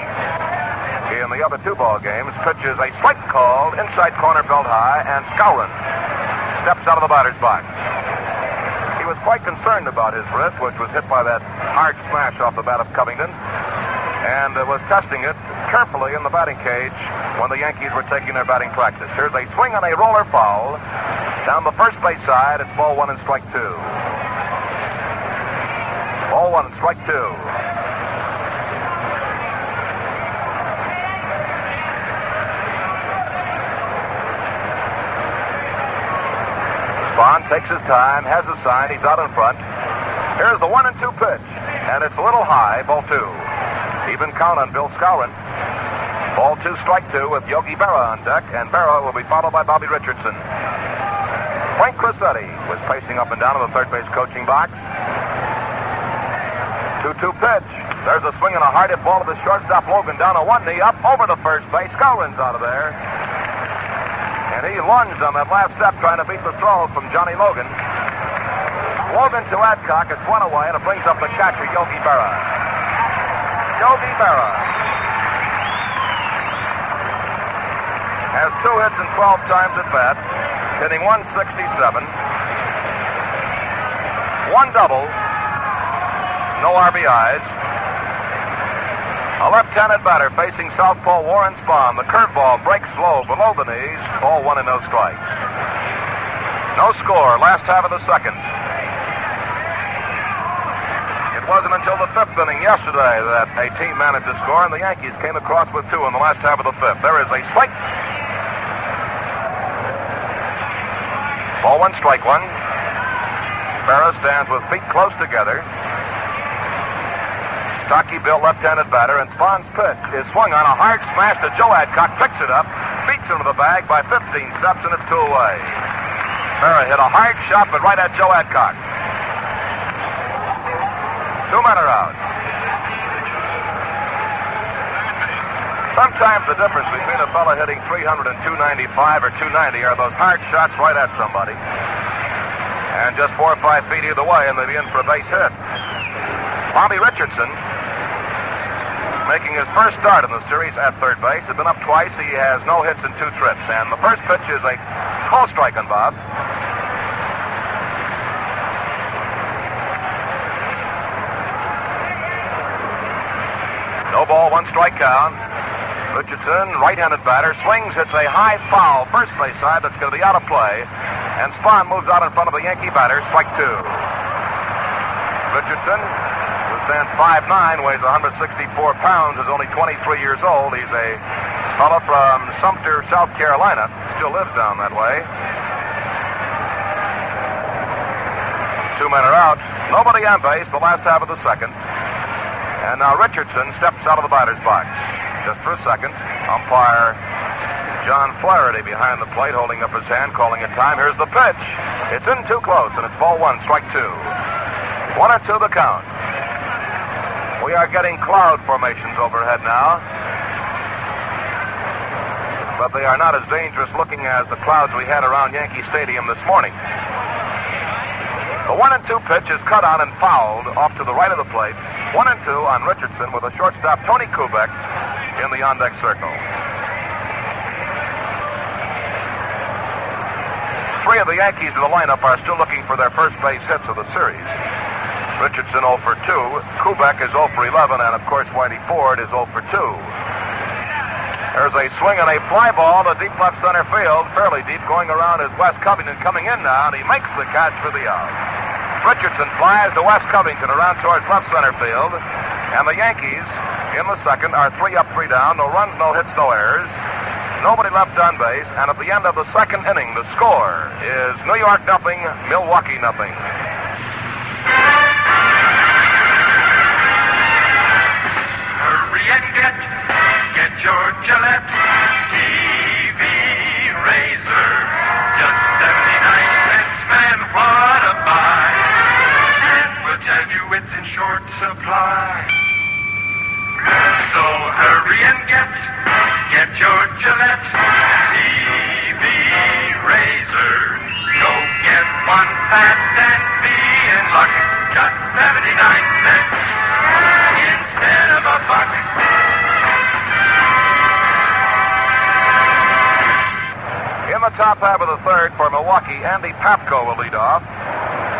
in the other 2 ball games. Pitch is a strike called inside corner, belt high, and Scower steps out of the batter's box. He was quite concerned about his wrist, which was hit by that hard smash off the bat of Covington, and was testing it carefully in the batting cage when the Yankees were taking their batting practice. Here's a swing on a roller foul down the first base side. It's ball 1 and strike 2. Ball 1 and strike 2. Spahn takes his time, has a sign, he's out in front. Here's the 1 and 2 pitch, and it's a little high, ball 2. Even count on Bill Scower. Ball 2, strike 2 with Yogi Berra on deck, and Berra will be followed by Bobby Richardson. Frank Crissetti was pacing up and down in the third base coaching box. 2-2 pitch. There's a swing and a hard hit ball to the shortstop Logan down on one knee, up over to first base. Scower's out of there. And he lunged on that last step trying to beat the throw from Johnny Logan. Logan to Adcock. It's 1 away, and it brings up the catcher, Yogi Berra. Yogi Berra has 2 hits and 12 times at bat, hitting 167. 1 double, no RBIs. A left-handed batter facing southpaw Warren Spahn. The curveball breaks low below the knees. Ball 1 and no strikes. No score. Last half of the second. It wasn't until the 5th inning yesterday that a team managed to score, and the Yankees came across with 2 in the last half of the 5th. There is a strike. Ball 1, strike 1. Berra stands with feet close together. Stocky-built left-handed batter, and Spahn's pitch is swung on. A hard smash to Joe Adcock, picks it up, beats him to the bag by 15 steps, and it's 2 away. Berra hit a hard shot, but right at Joe Adcock. 2 men are out. Sometimes the difference between a fellow hitting 300 and 295 or 290 are those hard shots right at somebody. And just 4 or 5 feet either way, and they'll be in for a base hit. Bobby Richardson making his first start in the series at third base. Has been up twice. He has no hits in 2 trips. And the first pitch is a call strike on Bob. No ball, 1 strike count. Richardson, right-handed batter, swings, hits a high foul first base side that's going to be out of play. And Spahn moves out in front of the Yankee batter, strike 2. Richardson, who stands 5'9", weighs 164 pounds, is only 23 years old. He's a fellow from Sumter, South Carolina. Still lives down that way. 2 men are out. Nobody on base the last half of the second. And now Richardson steps out of the batter's box. Just for a second, umpire John Flaherty behind the plate holding up his hand, calling it time. Here's the pitch. It's in too close, and it's ball 1, strike 2. 1-2 the count. We are getting cloud formations overhead now. But they are not as dangerous looking as the clouds we had around Yankee Stadium this morning. The 1-2 pitch is cut on and fouled off to the right of the plate. 1-2 on Richardson with a shortstop, Tony Kubek, in the on-deck circle. 3 of the Yankees in the lineup are still looking for their first base hits of the series. Richardson 0 for 2, Kubek is 0 for 11, and of course Whitey Ford is 0 for 2. There's a swing and a fly ball to deep left center field, fairly deep, going around is Wes Covington coming in now, and he makes the catch for the out. Richardson flies to Wes Covington around towards left center field, and the Yankees in the second are 3 up, 3 down, no runs, no hits, no errors. Nobody left on base, and at the end of the second inning, the score is New York 0, Milwaukee 0. Hurry and get your Gillette TV razor. Just 79 cents, man, what a buy. And we'll tell you it's in short supply. So hurry and get your Gillette TV razor. Go get one fast and be in luck. Just 79 cents instead of a buck. In the top half of the third for Milwaukee, Andy Papko will lead off.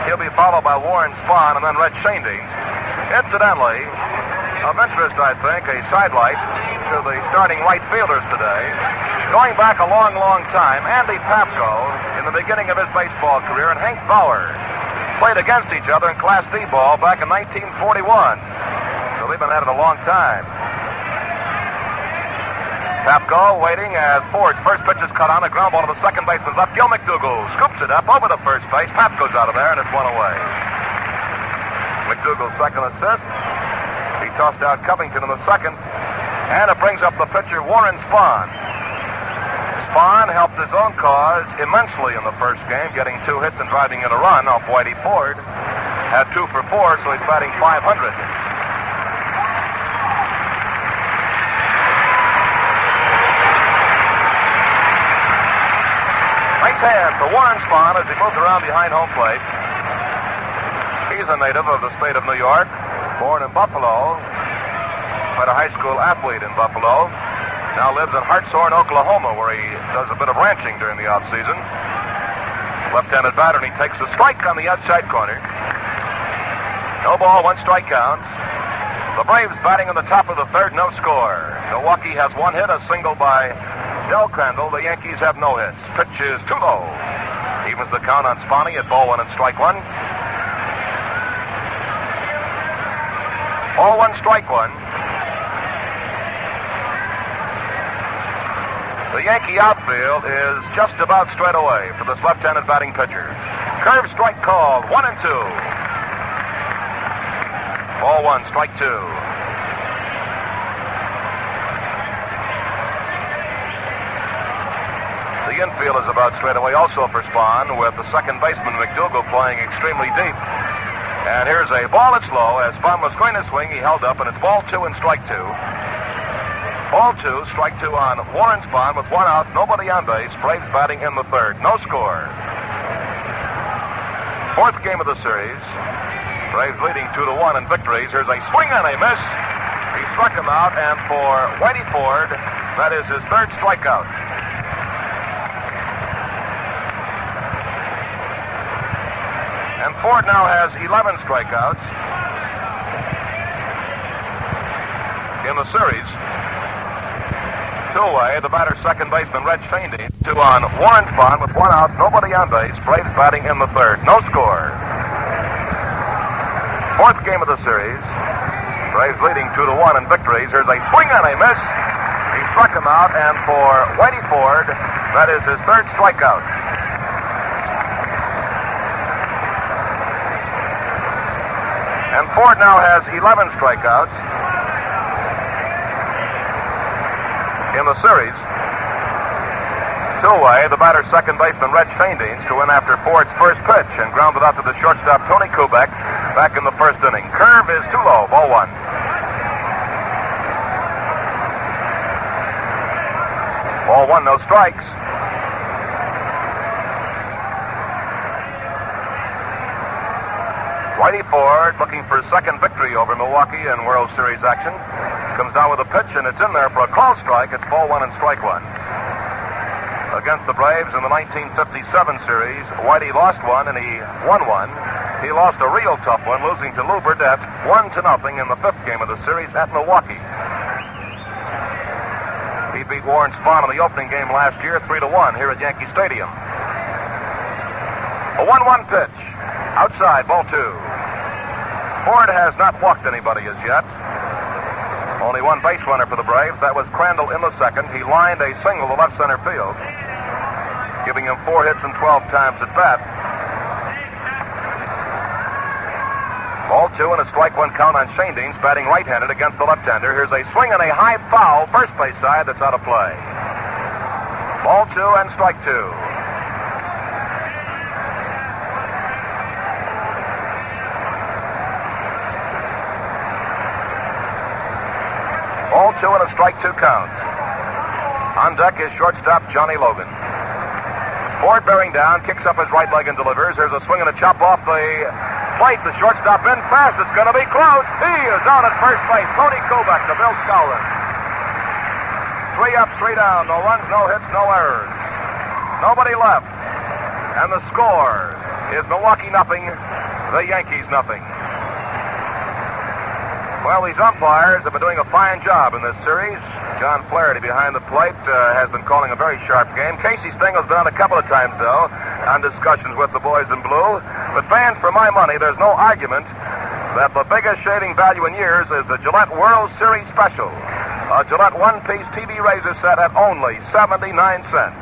He'll be followed by Warren Spahn and then Red Schoendienst. Incidentally, of interest, I think, a sidelight to the starting right fielders today. Going back a long, long time, Andy Papko, in the beginning of his baseball career, and Hank Bauer played against each other in Class D ball back in 1941. So they've been at it a long time. Papko waiting as Ford's first pitch is cut on. A ground ball to the second baseman's left. Gill Mcdougall scoops it up over the first base. Papko's out of there, and it's 1 away. Mcdougall's second assist. He tossed out Covington in the second, and it brings up the pitcher Warren Spahn. Spahn helped his own cause immensely in the first game, getting 2 hits and driving in a run off Whitey Ford. Had 2 for 4, so he's batting .500. Right hand for Warren Spahn as he moves around behind home plate. He's a native of the state of New York. Born in Buffalo, quite a high school athlete in Buffalo. Now lives in Hartshorn, Oklahoma, where he does a bit of ranching during the off-season. Left-handed batter, and he takes a strike on the outside corner. No ball, 1 strike count. The Braves batting in the top of the third, no score. Milwaukee has 1 hit, a single by Del Crandall. The Yankees have no hits. Pitch is too low. Evens the count on Spahn at ball 1 and strike 1. Ball 1, strike 1. The Yankee outfield is just about straight away for this left-handed batting pitcher. Curve strike called, 1 and 2. Ball 1, strike 2. The infield is about straight away also for Spahn, with the second baseman McDougall playing extremely deep. And here's a ball that's low. As Spahn was going to swing, he held up, and it's ball 2 and strike 2. Ball 2, strike 2 on Warren Spahn with 1 out, nobody on base. Braves batting in the third, no score. 4th game of the series. Braves leading 2-1 in victories. Here's a swing and a miss. He struck him out, and for Whitey Ford, that is his third strikeout. And Ford now has 11 strikeouts in the series. Two away, the batter, second baseman Reg Feinstein. Two on Warren Spahn with one out, nobody on base. Braves batting in the third. No score. Fourth game of the series. Braves leading 2-1 in victories. Here's a swing and a miss. He struck him out, and for Whitey Ford, that is his third strikeout. And Ford now has 11 strikeouts in the series. Two away, the batter, second baseman Reg Feinstein to in after Ford's first pitch and grounded out to the shortstop Tony Kubek back in the first inning. Curve is too low, ball one. Ball one, no strikes. Whitey Ford looking for his second victory over Milwaukee in World Series action. Comes down with a pitch, and it's in there for a called strike. It's ball one and strike one. Against the Braves in the 1957 series, Whitey lost one, and he won one. He lost a real tough one, losing to Lou Burdett 1-0 in the fifth game of the series at Milwaukee. He beat Warren Spahn in the opening game last year 3-1 here at Yankee Stadium. A 1-1 pitch. Outside, ball two. Ford has not walked anybody as yet. Only one base runner for the Braves. That was Crandall in the second. He lined a single to left center field, giving him 4 hits and 12 times at bat. Ball two and a strike one count on Feinstein's batting right-handed against the left-hander. Here's a swing and a high foul first base side that's out of play. Ball two and strike two. Ball two and a strike two count. On deck is shortstop Johnny Logan. Ford bearing down, kicks up his right leg and delivers. There's a swing and a chop off the plate. The shortstop in fast. It's going to be close. He is out at first base. Tony Kubek to Bill Scower. 3 up, 3 down. No runs, no hits, no errors. Nobody left. And the score is Milwaukee nothing, the Yankees nothing. Well, these umpires have been doing a fine job in this series. John Flaherty behind the plate has been calling a very sharp game. Casey Stengel's been on a couple of times, though, on discussions with the boys in blue. But fans, for my money, there's no argument that the biggest shading value in years is the Gillette World Series Special. A Gillette one-piece TV razor set at only 79 cents.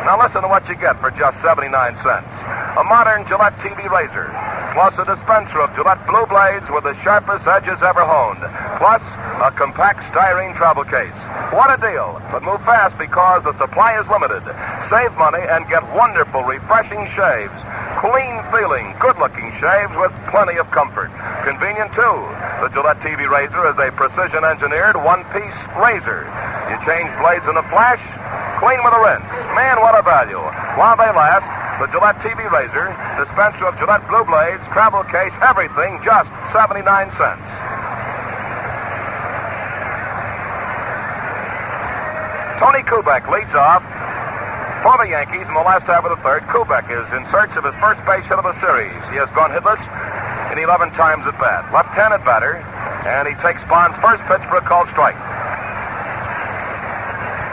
Now listen to what you get for just 79 cents. A modern Gillette TV razor, plus a dispenser of Gillette Blue Blades with the sharpest edges ever honed, plus a compact styrene travel case. What a deal! But move fast because the supply is limited. Save money and get wonderful, refreshing shaves. Clean-feeling, good-looking shaves with plenty of comfort. Convenient, too. The Gillette TV razor is a precision-engineered one-piece razor. You change blades in a flash, clean with a rinse. Man, what a value. While they last, the Gillette TV razor, dispenser of Gillette Blue Blades, travel case, everything, just 79 cents. Tony Kubek leads off for the Yankees in the last half of the third. Kubek is in search of his first base hit of the series. He has gone hitless in 11 times at bat. Left-handed batter, and he takes Spahn's first pitch for a called strike.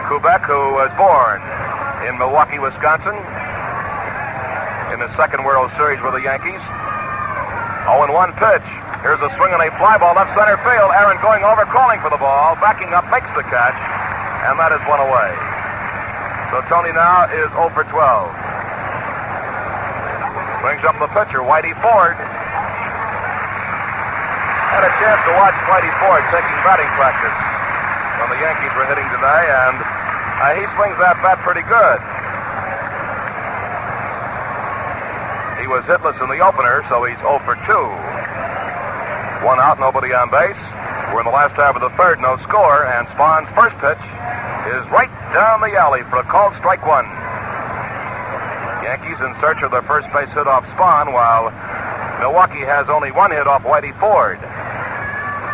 Kubek, who was born in Milwaukee, Wisconsin, in his second World Series with the Yankees. 0-1 pitch. Here's a swing and a fly ball left center field. Aaron going over, calling for the ball, backing up, makes the catch, and that is one away. So Tony now is 0 for 12. Brings up the pitcher, Whitey Ford. Had a chance to watch Whitey Ford taking batting practice when the Yankees were hitting today, and he swings that bat pretty good. He was hitless in the opener, so he's 0 for 2. 1 out, nobody on base. We're in the last half of the third, no score, and Spahn's first pitch is right down the alley for a called strike one. Yankees in search of their first base hit off Spahn, while Milwaukee has only one hit off Whitey Ford.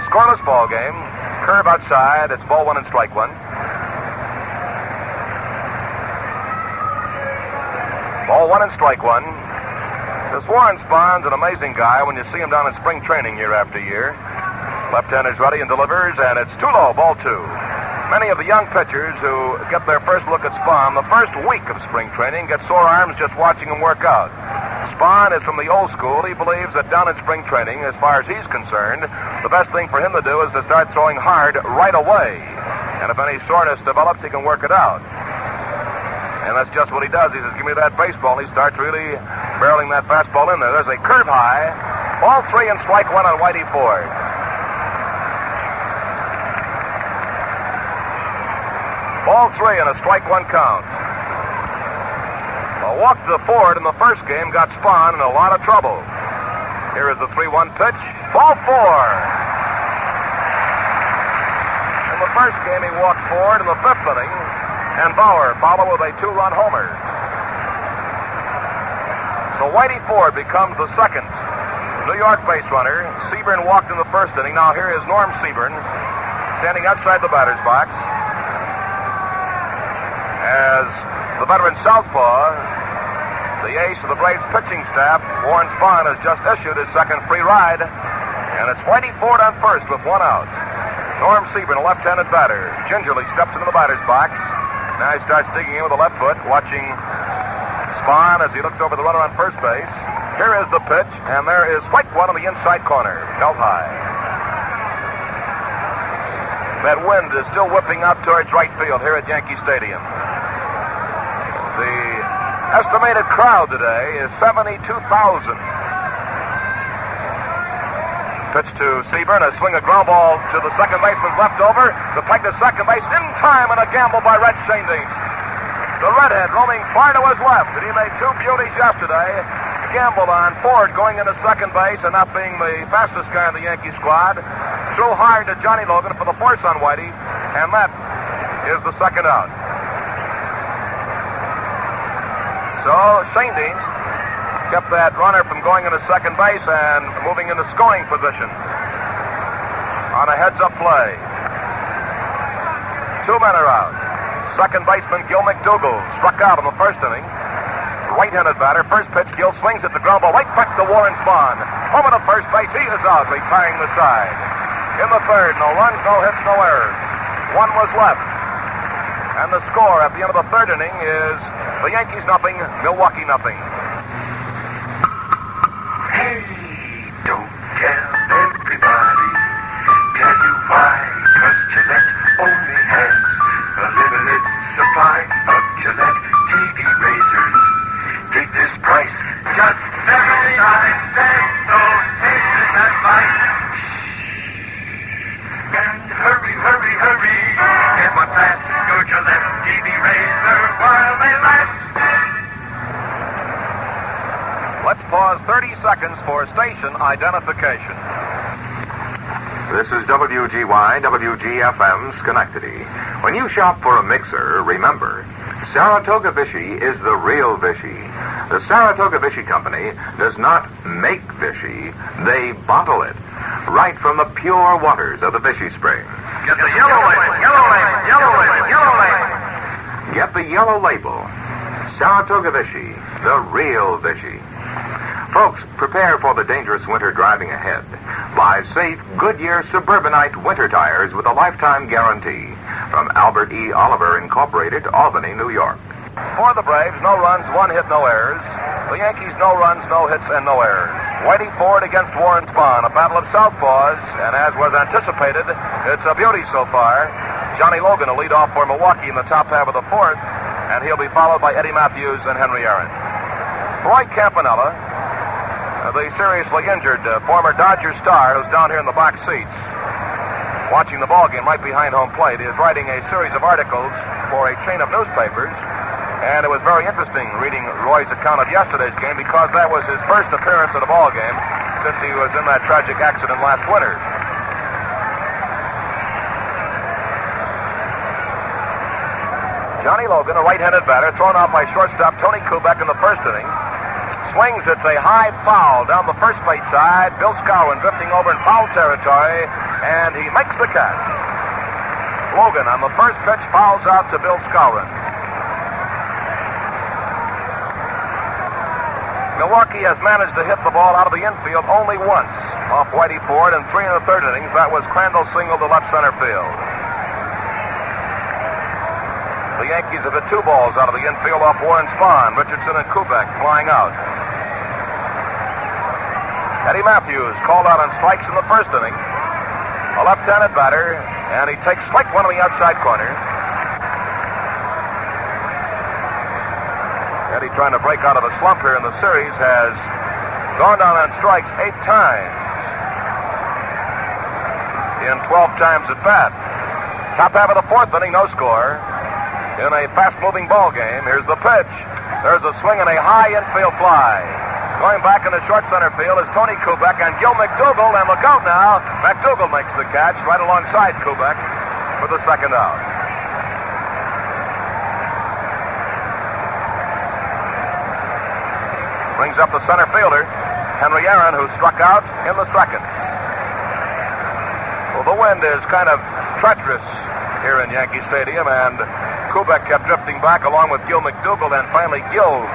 Scoreless ball game. Curve outside. It's ball one and strike one. Ball one and strike one. This Warren Spahn's an amazing guy when you see him down in spring training year after year. Left-hander's ready and delivers, and it's too low, ball two. Many of the young pitchers who get their first look at Spahn the first week of spring training get sore arms just watching him work out. Spahn is from the old school. He believes that down in spring training, as far as he's concerned, the best thing for him to do is to start throwing hard right away. And if any soreness develops, he can work it out. And that's just what he does. He says, give me that baseball. He starts really barreling that fastball in there. There's a curve high. Ball three and strike one on Whitey Ford. Ball three and a strike one count. A walk to Ford in the first game got Spahn in a lot of trouble. Here is the 3-1 pitch. Ball four. In the first game, he walked Ford in the fifth inning, and Fowler followed with a 2-run homer. So Whitey Ford becomes the second New York base runner. Seaburn walked in the first inning. Now here is Norm Seaburn standing outside the batter's box as the veteran southpaw, the ace of the Braves pitching staff, Warren Spahn, has just issued his second free ride, and it's Whitey Ford on first with one out. Norm Seaburn, a left-handed batter, gingerly steps into the batter's box. Now he starts digging in with the left foot, watching Spahn as he looks over the runner on first base. Here is the pitch, and there is strike one on the inside corner, held high. That wind is still whipping out towards right field here at Yankee Stadium. The estimated crowd today is 72,000. Pitch to Seaburn, a swing, a ground ball to the second baseman's left over. The peg to second base in time, and a gamble by Red Saindies. The redhead roaming far to his left, and he made two beauties yesterday. Gambled on Ford going into second base and not being the fastest guy in the Yankee squad. Threw hard to Johnny Logan for the force on Whitey, and that is the second out. So Saindies kept that runner from going into second base and moving into scoring position on a heads-up play. Two men are out. Second baseman Gill Mcdougall struck out in the first inning. Right-handed batter. First pitch, Gill swings at the ground ball right back to Warren Spahn. Home to first base. He is out, retiring the side. In the third, no runs, no hits, no errors. One was left. And the score at the end of the third inning is the Yankees nothing, Milwaukee nothing. Hey, don't tell everybody. Tell you why? 'Cause Gillette only has a limited supply of Gillette TV razors. Take this price, just 79 cents. So take this advice. And hurry, hurry, hurry. Get one fast, your Gillette TV razor while they last. Let's pause 30 seconds for station identification. This is WGY, WGFM, Schenectady. When you shop for a mixer, remember, Saratoga Vichy is the real Vichy. The Saratoga Vichy Company does not make Vichy, they bottle it. Right from the pure waters of the Vichy Spring. Get the yellow label, yellow label, yellow label, yellow label. Get the yellow label. Saratoga Vichy, the real Vichy. Folks, prepare for the dangerous winter driving ahead. Buy safe Goodyear Suburbanite winter tires with a lifetime guarantee. From Albert E. Oliver Incorporated, Albany, New York. For the Braves, no runs, one hit, no errors. The Yankees, no runs, no hits, and no errors. Whitey Ford against Warren Spahn, a battle of southpaws, and as was anticipated, it's a beauty so far. Johnny Logan will lead off for Milwaukee in the top half of the fourth, and he'll be followed by Eddie Matthews and Henry Aaron. Roy Campanella, the seriously injured former Dodger star who's down here in the box seats, watching the ball game right behind home plate, is writing a series of articles for a chain of newspapers. And it was very interesting reading Roy's account of yesterday's game because that was his first appearance at a ball game since he was in that tragic accident last winter. Johnny Logan, a right-handed batter, thrown out by shortstop Tony Kubek in the first inning. Swings, it's a high foul down the first base side. Bill Scower drifting over in foul territory, and he makes the catch. Logan on the first pitch fouls out to Bill Scower. Milwaukee has managed to hit the ball out of the infield only once off Whitey Ford in 3 1/3 innings. That was Crandall's single to left center field. The Yankees have hit 2 balls out of the infield off Warren Spahn, Richardson, and Kubek flying out. Eddie Matthews called out on strikes in the first inning. A left-handed batter, and he takes strike one on the outside corner. Eddie, trying to break out of a slump here in the series, has gone down on strikes 8 times in 12 times at bat. Top half of the 4th inning, no score. In a fast-moving ball game, here's the pitch. There's a swing and a high infield fly. Going back in the short center field is Tony Kubek and Gill Mcdougall, and look out now. Mcdougall makes the catch right alongside Kubek for the second out. Brings up the center fielder, Henry Aaron, who struck out in the second. Well, the wind is kind of treacherous here in Yankee Stadium, and Kubek kept drifting back along with Gill Mcdougall, and finally Gill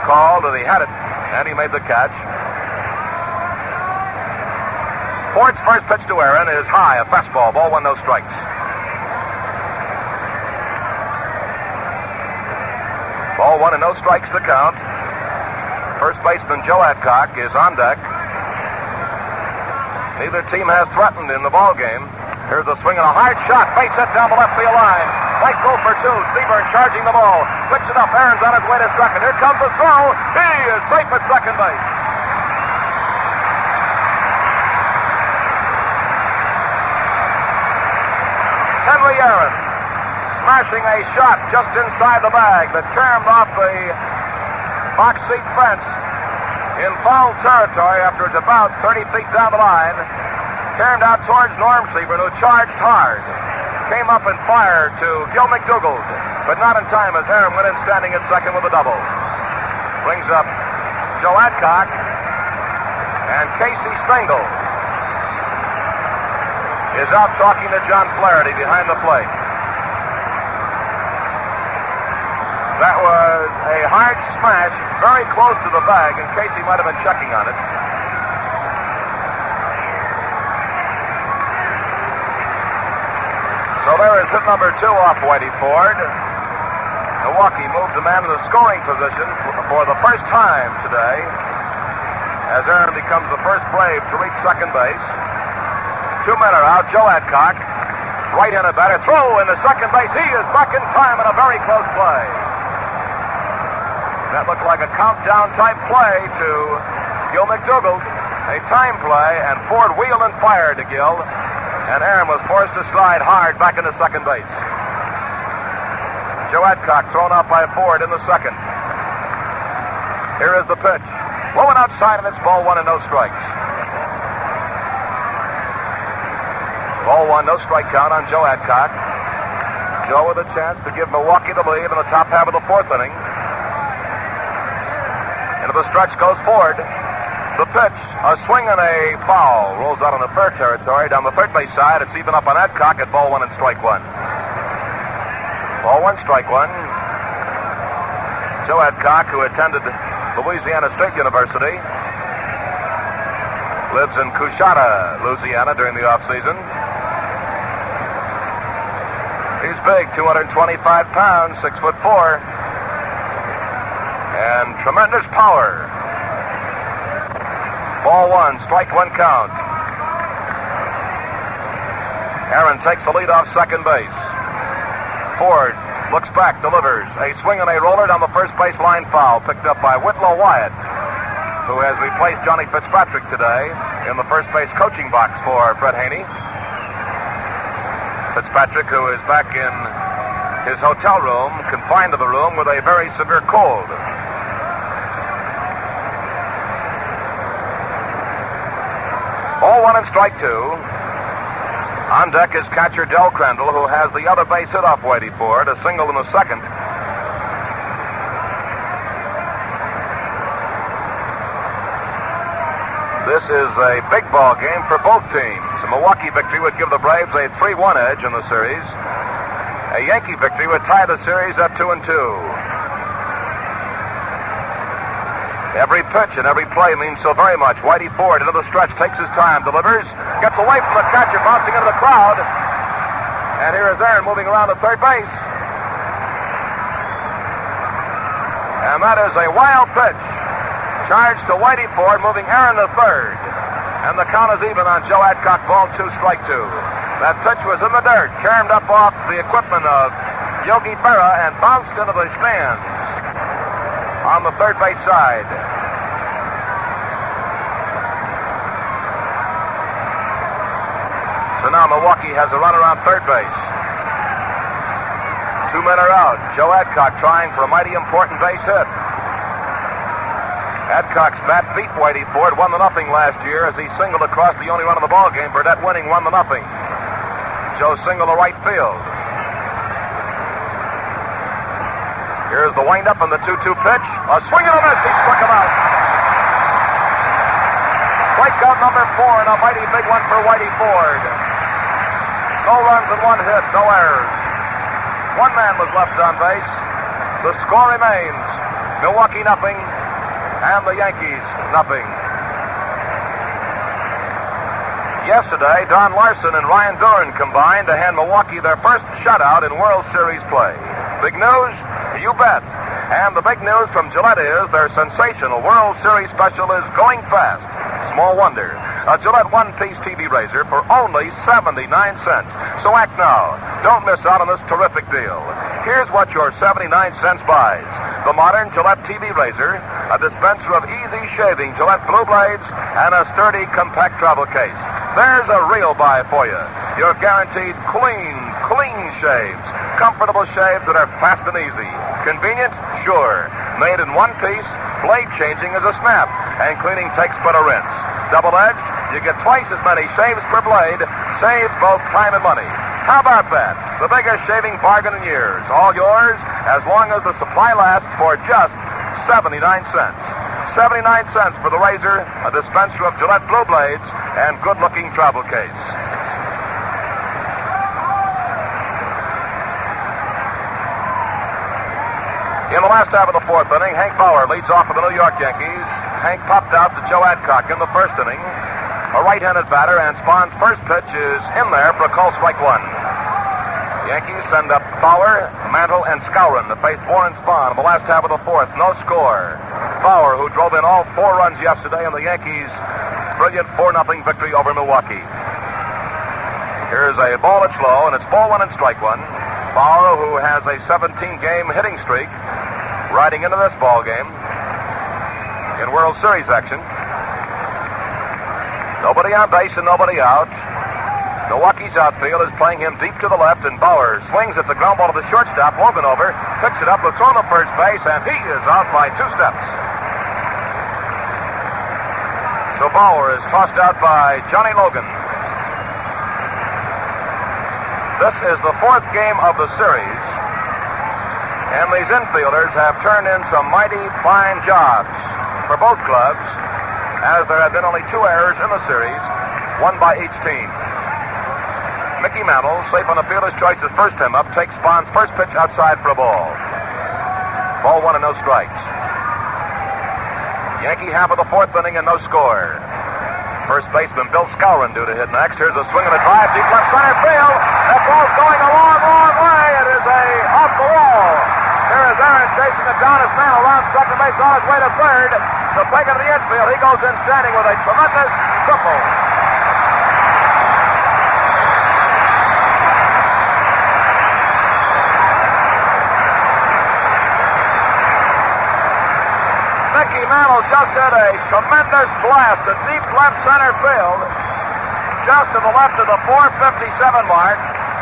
called that he had it, and he made the catch. Ford's first pitch to Aaron is high, a fastball, ball 1, no strikes. Ball 1 and no strikes to count. First baseman Joe Adcock is on deck. Neither team has threatened in the ball game. Here's a swing and a hard shot. Base hit down the left field line. Right goal for 2. Seaburn charging the ball. Picks it up. Aaron's on his way to second. Here comes the throw. He is safe at second base. Henry Aaron smashing a shot just inside the bag that caromed off the box seat fence in foul territory after it's about 30 feet down the line. Turned out towards Norm Seaburn, who charged hard. Came up and fired to Gill Mcdougall, but not in time as Aaron went in standing at second with a double. Brings up Joe Adcock and Casey Stengel is out talking to John Flaherty behind the plate. That was a hard smash, very close to the bag, and Casey might have been checking on it. So there is hit number 2 off Whitey Ford. Milwaukee moved the man in the scoring position for the first time today, as Aaron becomes the first Brave to reach second base. 2 men are out. Joe Adcock, right-handed batter, throw in the second base. He is back in time in a very close play. That looked like a countdown-type play to Gill Mcdougall. A time play, and Ford wheeled and fired to Gill, and Aaron was forced to slide hard back into second base. Joe Adcock thrown out by Ford in the second. Here is the pitch. Low and outside, and it's ball 1 and no strikes. Ball 1, no strike count on Joe Adcock. Joe with a chance to give Milwaukee the lead in the top half of the 4th inning. Into the stretch goes Ford. The pitch, a swing and a foul. Rolls out on the fair territory. Down the third base side, it's even up on Adcock at ball 1 and strike 1. Ball 1, strike 1. Joe Adcock, who attended Louisiana State University, lives in Coushatta, Louisiana during the offseason. He's big, 225 pounds, 6'4", and tremendous power. Ball 1, strike 1 count. Aaron takes the lead off second base. Ford looks back, delivers a swing and a roller down the first base line, foul, picked up by Whitlow Wyatt, who has replaced Johnny Fitzpatrick today in the first base coaching box for Fred Haney. Fitzpatrick, who is back in his hotel room, confined to the room with a very severe cold. Ball 1 and strike 2. On deck is catcher Del Crandall, who has the other base hit off Whitey Ford, a single in the second. This is a big ball game for both teams. A Milwaukee victory would give the Braves a 3-1 edge in the series. A Yankee victory would tie the series at 2-2. Every pitch and every play means so very much. Whitey Ford into the stretch, takes his time, delivers, gets away from the catcher, bouncing into the crowd. And here is Aaron moving around to third base. And that is a wild pitch. Charge to Whitey Ford, moving Aaron to third. And the count is even on Joe Adcock, ball 2, strike 2. That pitch was in the dirt, caromed up off the equipment of Yogi Berra and bounced into the stands on the third base side. So now Milwaukee has a runner on third base. 2 men are out. Joe Adcock trying for a mighty important base hit. Adcock's bat beat Whitey Ford 1-0 last year as he singled across the only run of the ball game. Burdette winning 1-0. Joe singled to right field. Here's the windup on the 2-2 pitch. A swing and a miss. He struck him out. Strikeout number 4 and a mighty big one for Whitey Ford. No runs and 1 hit, no errors. 1 man was left on base. The score remains Milwaukee 0 and the Yankees 0. Yesterday, Don Larson and Ryan Doran combined to hand Milwaukee their first shutout in World Series play. Big news? You bet. And the big news from Gillette is their sensational World Series special is going fast. Small wonder. A Gillette one-piece TV razor for only 79 cents. So act now. Don't miss out on this terrific deal. Here's what your 79 cents buys. The modern Gillette TV razor, a dispenser of easy shaving Gillette blue blades, and a sturdy compact travel case. There's a real buy for you. You're guaranteed clean shaves. Comfortable shaves that are fast and easy. Convenient? Sure. Made in one piece, blade changing is a snap, and cleaning takes but a rinse. Double-edged, you get twice as many shaves per blade, save both time and money. How about that? The biggest shaving bargain in years. All yours as long as the supply lasts for just 79 cents. 79 cents for the razor, a dispenser of Gillette blue blades, and good-looking travel case. In the last half of the 4th inning, Hank Fowler leads off for the New York Yankees. Hank popped out to Joe Adcock in the 1st inning. A right-handed batter, and Spahn's first pitch is in there for a call strike 1. The Yankees send up Fowler, Mantle, and Scower to face Moore and Spahn in the last half of the 4th. No score. Fowler, who drove in all 4 runs yesterday in the Yankees' brilliant 4-0 victory over Milwaukee. Here's a ball that's low, and it's ball 1 and strike 1. Fowler, who has a 17-game hitting streak, riding into this ball game in World Series action. Nobody on base and nobody out. Milwaukee's outfield is playing him deep to the left, and Bauer swings at the ground ball to the shortstop. Logan over, picks it up, looks on the first base, and he is out by 2 steps. So Bauer is tossed out by Johnny Logan. This is the 4th game of the series, and these infielders have turned in some mighty fine jobs for both clubs, as there have been only 2 errors in the series, 1 by each team. Mickey Mantle, safe on the fielder's choice as first time up, takes Spahn's first pitch outside for a ball. Ball 1 and no strikes. Yankee half of the 4th inning and no score. First baseman Bill Scower due to hit next. Here's a swing and a drive deep left center field. That ball's going a long way. It is off the wall. Here is Aaron chasing it down. His man around second base on his way to third. The play to the infield. He goes in standing with a tremendous triple. Mickey Mantle just hit a tremendous blast to deep left center field, just to the left of the 457 mark,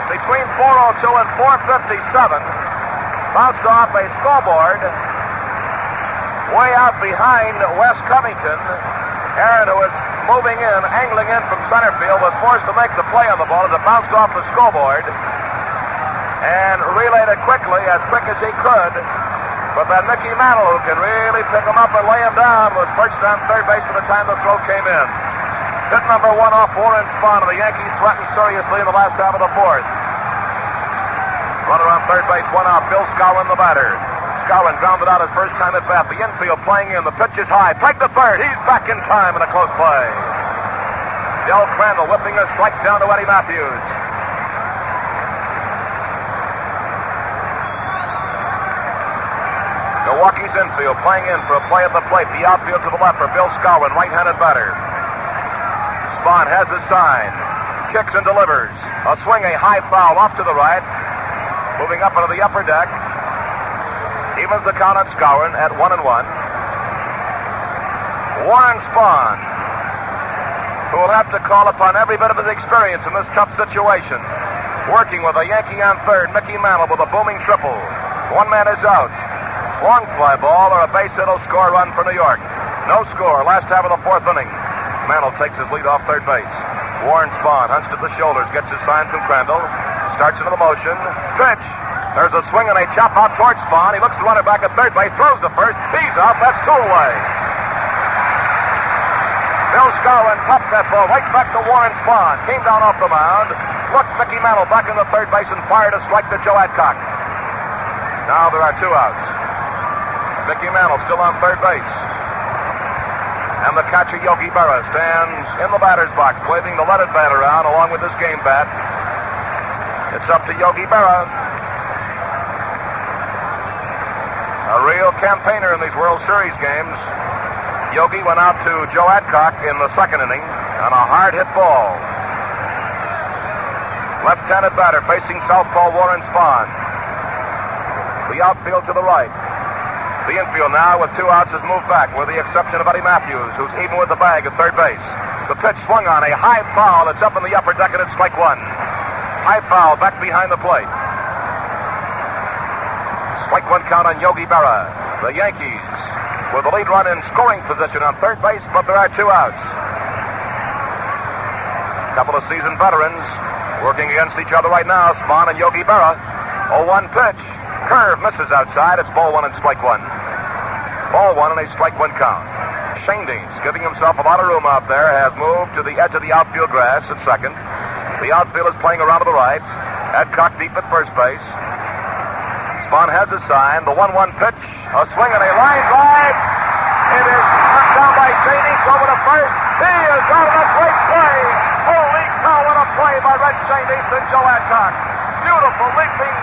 between 402 and 457. Bounced off a scoreboard way out behind Wes Covington. Aaron, who was moving in, angling in from center field, was forced to make the play on the ball as it bounced off the scoreboard and relayed it quick as he could, But then Mickey Mantle, who can really pick him up and lay him down, was perched on third base by the time the throw came in. Hit number 1 off Warren Spahn, and the Yankees threatened seriously in the last half of the fourth. Runner on third base, 1 out. Bill Scower, the batter. Scower grounded out his first time at bat. The infield playing in. The pitch is high. Peg to third. He's back in time in a close play. Del Crandall whipping a strike down to Eddie Matthews. Milwaukee's infield playing in for a play at the plate. The outfield to the left for Bill Scower, right-handed batter. Spahn has his sign. Kicks and delivers. A swing, a high foul off to the right. Moving up into the upper deck. Evens the count on Scower at 1-1. Warren Spahn, who will have to call upon every bit of his experience in this tough situation. Working with a Yankee on third, Mickey Mantle with a booming triple. One man is out. Long fly ball or a base hit will score a run for New York. No score. Last half of the fourth inning. Mantle takes his lead off third base. Warren Spahn hunts to the shoulders, gets his sign from Crandall. Starts into the motion. Pitch. There's a swing and a chop out towards Spahn. He looks the runner back at third base, throws the first. He's out. That's two away. Bill Scower popped that ball right back to Warren Spahn. Came down off the mound. Looked Mickey Mantle back in the third base and fired a strike to Joe Adcock. Now there are 2 outs. Mickey Mantle still on third base. And the catcher, Yogi Berra, stands in the batter's box, waving the leaded bat around along with his game bat. It's up to Yogi Berra. A real campaigner in these World Series games. Yogi went out to Joe Adcock in the second inning on a hard hit ball. Left-handed batter facing southpaw Warren Spahn. The outfield to the right. The infield now with 2 outs has moved back with the exception of Eddie Matthews, who's even with the bag at third base. The pitch swung on a high foul. It's up in the upper deck and it's strike 1. High foul back behind the plate. Strike 1 count on Yogi Berra. The Yankees with the lead run in scoring position on third base, but there are 2 outs. A couple of seasoned veterans working against each other right now, Spahn and Yogi Berra. 0-1 pitch. Curve misses outside. It's ball 1 and strike 1. Ball 1 and a strike 1 count. Shane's giving himself a lot of room out there, has moved to the edge of the outfield grass at second. The outfield is playing around to the right. Adcock deep at first base. Spahn has his sign. The 1-1 pitch. A swing and a line drive. It is knocked down by Shane's over to first. He is out of a great play. Holy cow, what a play by Red Shane's and Joe Adcock. Beautiful leaping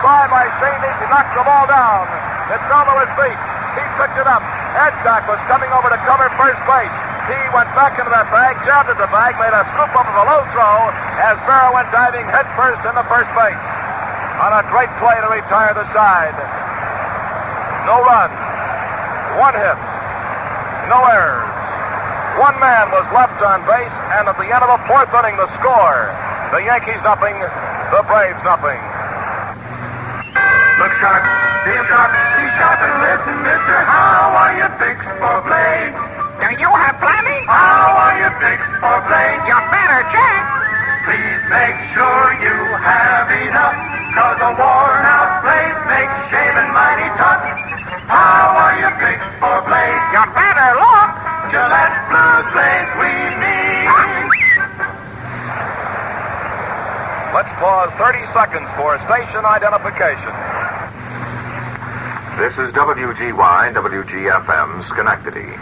try by Shane's. He knocked the ball down. It fell to his feet. He picked it up. Adcock was coming over to cover first base. He went back into that bag, jabbed at the bag, made a scoop up of a low throw as Berra went diving head first into first base. On a great play to retire the side. No run. 1 hit. No errors. 1 man was left on base, and at the end of the fourth inning, the score. The Yankees nothing, the Braves nothing. Look sharp, feel sharp, be sharp and listen, mister. How are you fixed for blades? Do you have plenty? How are you fixed for blades? You better check. Please make sure you have enough, 'cause a worn-out blade makes shaving mighty tough. How are you fixed for blades? You better look. Gillette Blue Blades we need. Let's pause 30 seconds for station identification. This is WGY, WGFM, Schenectady.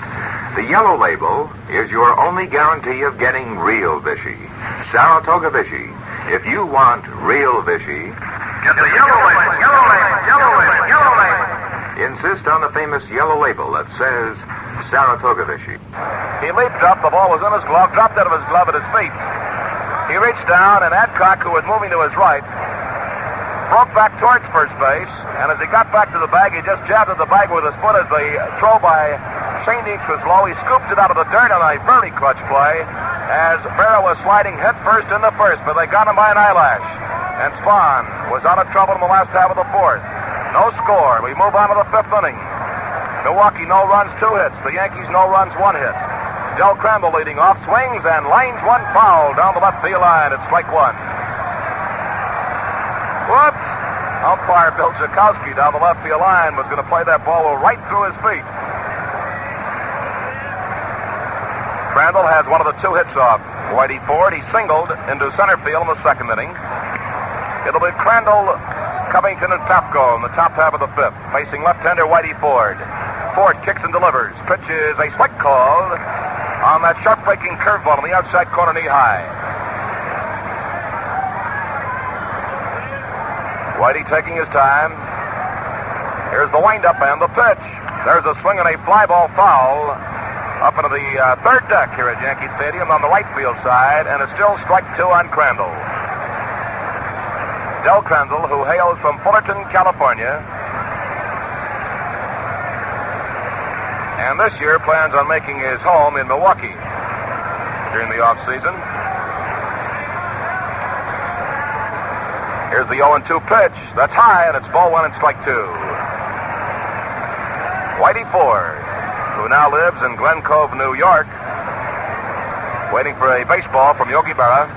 The yellow label is your only guarantee of getting real Vichy. Saratoga Vichy. If you want real Vichy, Get the yellow label, yellow label, yellow label, yellow label. insist on the famous yellow label that says Saratoga Vichy. He leaped up, the ball was in his glove, dropped out of his glove at his feet. He reached down, and Adcock, who was moving to his right, broke back towards first base, and as he got back to the bag, he just jabbed at the bag with his foot as the throw by Shane Deeks was low. He scooped it out of the dirt on a very clutch play as Berra was sliding head first into first, but they got him by an eyelash. And Spahn was out of trouble in the last half of the fourth. No score. We move on to the fifth inning. Milwaukee, no runs, 2 hits. The Yankees, no runs, 1 hit. Del Crandall leading off, swings and lines 1 foul down the left field line. It's strike 1. Whoops! Umpire Bill Jakowski down the left field line was going to play that ball right through his feet. Crandall has one of the 2 hits off Whitey Ford. He singled into center field in the 2nd inning. It'll be Crandall, Covington, and Papko in the top half of the 5th, facing left-hander Whitey Ford. Ford kicks and delivers. Pitch is a strike call on that sharp-breaking curveball on the outside corner, knee high. Whitey taking his time. Here's the windup and the pitch. There's a swing and a fly ball foul up into the 3rd deck here at Yankee Stadium on the right field side, and it's still strike 2 on Crandall. Del Crandall, who hails from Fullerton, California, and this year plans on making his home in Milwaukee during the off-season. Here's the 0-2 pitch. That's high, and it's ball 1 and strike 2. Whitey Ford, who now lives in Glen Cove, New York, waiting for a baseball from Yogi Berra.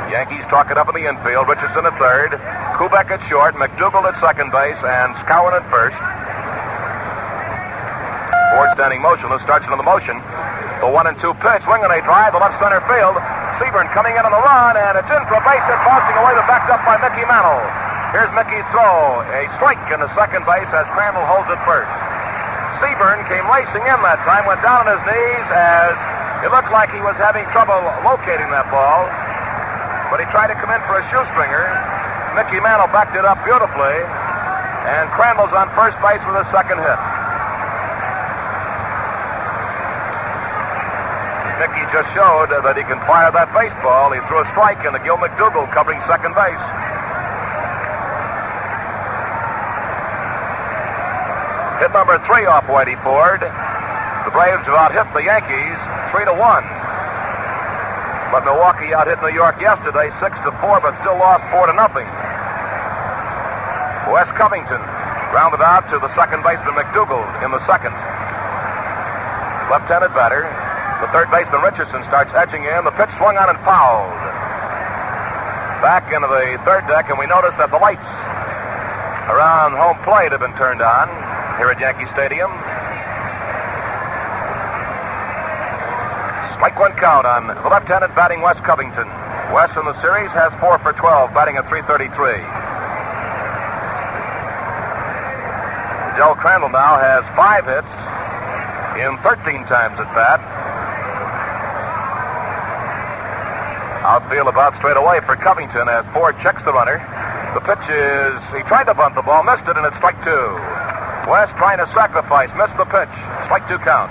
Yankees talk it up in the infield. Richardson at 3rd, Kubek at short, McDougall at 2nd base, and Scower at 1st. Ford standing motionless, starts into the motion. The 1-2 pitch, swing and a drive to left center field. Seaborn coming in on the run, and it's in for a base hit, bouncing away, but backed up by Mickey Mantle. Here's Mickey's throw. A strike in the 2nd base as Crandall holds it 1st. Seaborn came racing in that time, went down on his knees as it looked like he was having trouble locating that ball. But he tried to come in for a shoestringer. Mickey Mantle backed it up beautifully, and Crandall's on 1st base with his 2nd hit. Mickey just showed that he can fire that baseball. He threw a strike into Gill Mcdougall covering 2nd base. Hit number 3 off Whitey Ford. The Braves have out-hit the Yankees 3-1. But Milwaukee out-hit New York yesterday 6-4, but still lost 4-0. Wes Covington grounded out to the 2nd baseman McDougall in the 2nd. Left-handed batter. The 3rd baseman Richardson starts edging in. The pitch swung on and fouled. Back into the 3rd deck, and we notice that the lights around home plate have been turned on here at Yankee Stadium. Strike 1 count on the left-handed batting Wes Covington. Wes in the series has 4 for 12, batting at .333. Del Crandall now has 5 hits in 13 times at bat. Outfield about straight away for Covington as Ford checks the runner. The pitch is, he tried to bunt the ball, missed it, and it's strike 2. West trying to sacrifice, missed the pitch. Strike 2 count.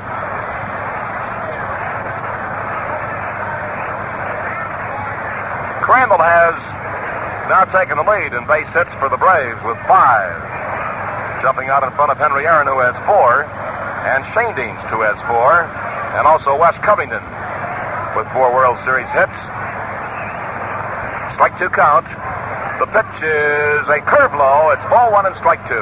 Crandall has now taken the lead in base hits for the Braves with 5. Jumping out in front of Henry Aaron, who has 4, and Shane Deans, who has 4, and also Wes Covington with 4 World Series hits. Strike 2 count. The pitch is a curve low. It's ball 1 and strike 2.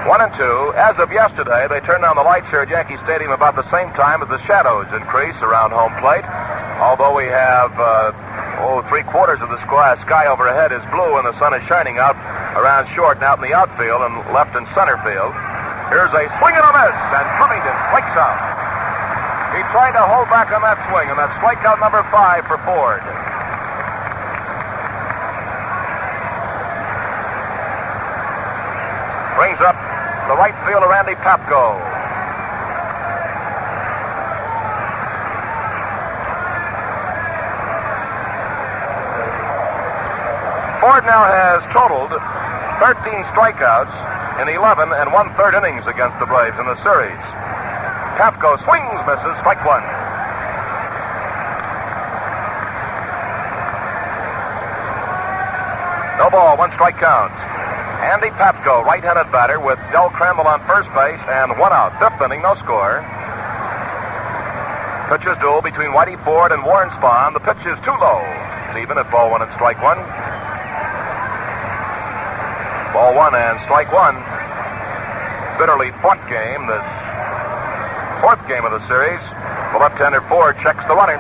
One and two. As of yesterday, they turned on the lights here at Yankee Stadium about the same time as the shadows increase around home plate. Although we have, 3/4 of the sky overhead is blue and the sun is shining out around short and out in the outfield and left and center field. Here's a swing and a miss, and Covington strikes out. He tried to hold back on that swing, and that's strikeout number 5 for Ford. Brings up the right fielder, Randy Papko. Ford now has totaled 13 strikeouts in 11 and 1/3 innings against the Braves in the series. Papko swings, misses, strike 1. No ball, 1 strike count. Andy Papko, right-handed batter, with Del Crandall on first base and 1 out. 5th inning, no score. Pitcher's duel between Whitey Ford and Warren Spahn. The pitch is too low. It's even at ball 1 and strike 1. Ball 1 and strike 1. Bitterly fought game, this fourth game of the series. The left-hander Ford checks the runner.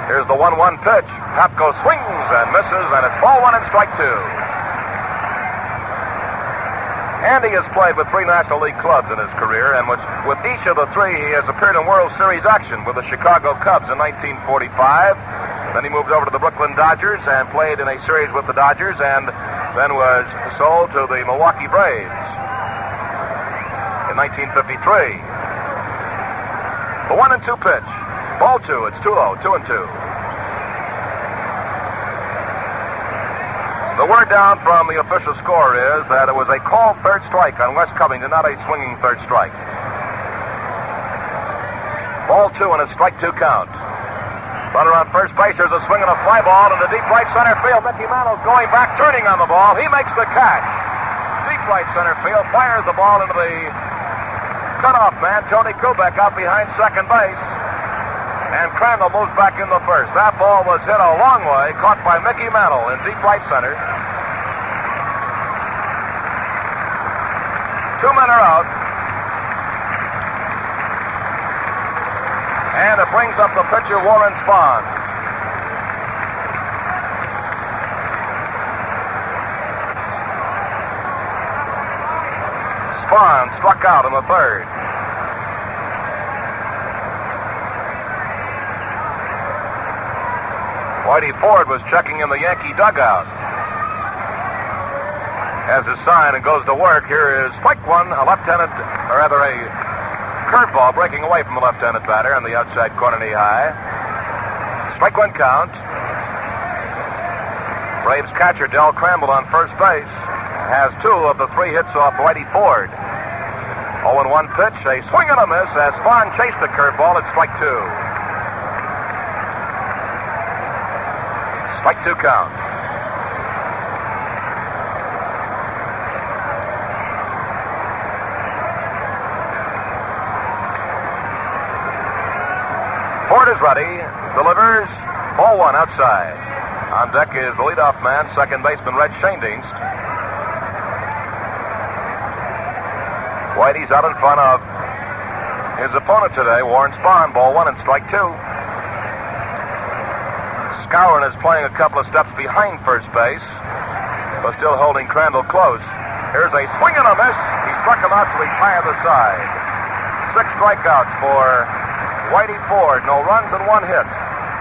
Here's the 1-1 pitch. Papko swings and misses, and it's ball one and strike two. Andy has played with 3 National League clubs in his career, and with each of the 3, he has appeared in World Series action with the Chicago Cubs in 1945. Then he moved over to the Brooklyn Dodgers and played in a series with the Dodgers, and then was sold to the Milwaukee Braves in 1953. The 1-2 pitch. Ball two. It's 2-0. 2-2. The word down from the official score is that it was a called third strike on Wes Covington, not a swinging third strike. Ball two and a strike two count. Runner on first base. There's a swing and a fly ball into deep right center field. Mickey Mantle's going back, turning on the ball. He makes the catch. Deep right center field, fires the ball into the cutoff man, Tony Kubek, out behind second base. And Crandall moves back in the first. That ball was hit a long way, caught by Mickey Mantle in deep right center. 2 men are out. And it brings up the pitcher, Warren Spahn. Spahn struck out in the third. Whitey Ford was checking in the Yankee dugout. Has his sign and goes to work. Here is strike one, a left-handed, or rather a curveball breaking away from the left-handed batter on the outside corner knee high. Strike one count. Braves catcher Del Crandall on first base has 2 of the 3 hits off Whitey Ford. 0-1 pitch, a swing and a miss as Spahn chased the curveball at strike two. Strike two count. Ford is ready. Delivers. Ball one outside. On deck is the leadoff man, second baseman Red Schoendienst. Whitey's out in front of his opponent today, Warren Spahn. Ball one and strike two. Scower is playing a couple of steps behind first base, but still holding Crandall close. Here's a swing and a miss. He struck him out to the high of the side. 6 strikeouts for Whitey Ford. No runs and 1 hit.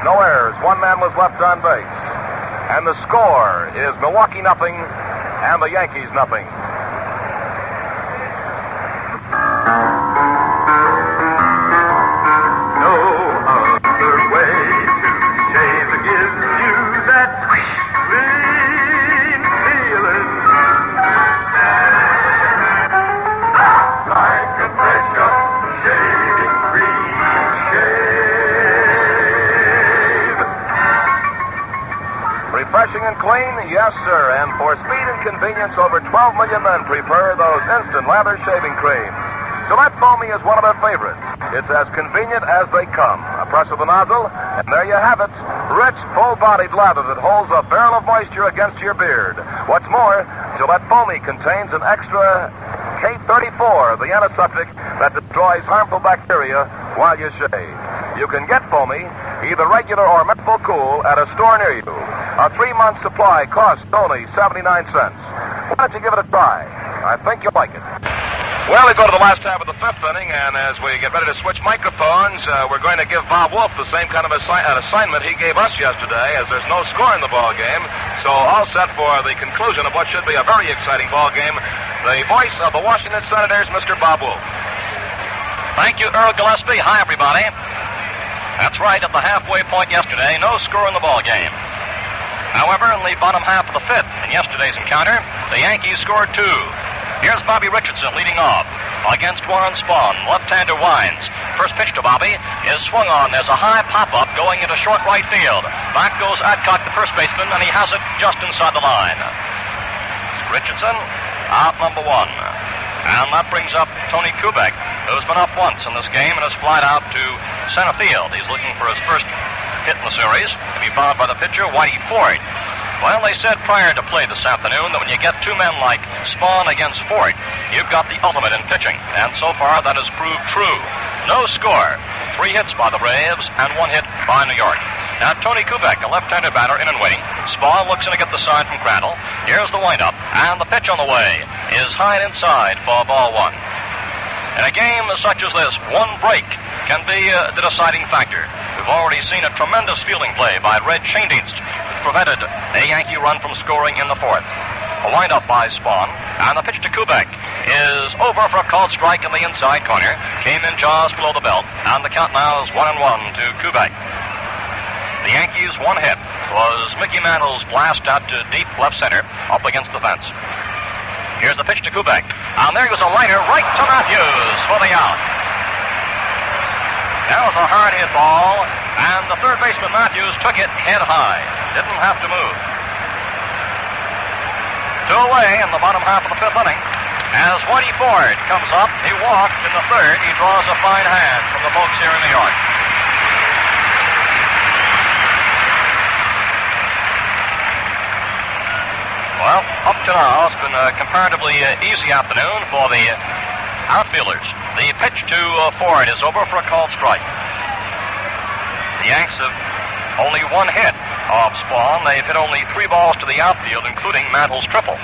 No errors. 1 man was left on base. And the score is Milwaukee nothing and the Yankees nothing. No other way to shave gives you that clean feeling. Like a fresh up shaving cream shave. Refreshing and clean? Yes, sir. And for speed and convenience, over 12 million men prefer those instant lather shaving creams. Gillette Foamy is one of their favorites. It's as convenient as they come. A press of the nozzle, and there you have it. Rich, full-bodied lather that holds a barrel of moisture against your beard. What's more, Gillette Foamy contains an extra K34, the antiseptic that destroys harmful bacteria while you shave. You can get Foamy, either regular or menthol cool, at a store near you. A 3-month supply costs only 79 cents. Why don't you give it a try? I think you'll like it. Well, we go to the last half of the 5th inning, and as we get ready to switch microphones, we're going to give Bob Wolf the same kind of assignment he gave us yesterday, as there's no score in the ball game. So all set for the conclusion of what should be a very exciting ball game. The voice of the Washington Senators, Mr. Bob Wolf. Thank you, Earl Gillespie. Hi, everybody. That's right, at the halfway point yesterday, no score in the ball game. However, in the bottom half of the 5th, in yesterday's encounter, the Yankees scored 2. Here's Bobby Richardson leading off against Warren Spahn. Left-hander winds. First pitch to Bobby is swung on. There's a high pop-up going into short right field. Back goes Adcock, the first baseman, and he has it just inside the line. Richardson, out number 1. And that brings up Tony Kubek, who's been up once in this game and has flied out to center field. He's looking for his first hit in the series, to be followed by the pitcher, Whitey Ford. Well, they said prior to play this afternoon that when you get two men like Spahn against Ford, you've got the ultimate in pitching. And so far, that has proved true. No score. 3 hits by the Braves and 1 hit by New York. Now, Tony Kubek, a left-hander batter, in and waiting. Spahn looks in to get the sign from Crandall. Here's the windup, and the pitch on the way is high and inside for ball 1. In a game such as this, one break can be the deciding factor. We've already seen a tremendous fielding play by Red Schoendienst, which prevented a Yankee run from scoring in the 4th. A windup by Spahn, and the pitch to Kubek is over for a called strike in the inside corner. Came in just below the belt, and the count now is 1-1 to Kubek. The Yankees' 1 hit was Mickey Mantle's blast out to deep left center, up against the fence. Here's the pitch to Kubek, and there goes a liner right to Matthews for the out. That was a hard hit ball, and the third baseman Matthews took it head high. Didn't have to move. 2 away in the bottom half of the 5th inning. As Whitey Ford comes up, he walked in the 3rd. He draws a fine hand from the folks here in New York. Well, up to now, it's been a comparatively easy afternoon for the outfielders. The pitch to Ford is over for a called strike. The Yanks have only 1 hit of Spahn. They've hit only 3 balls to the outfield, including Mantle's triple.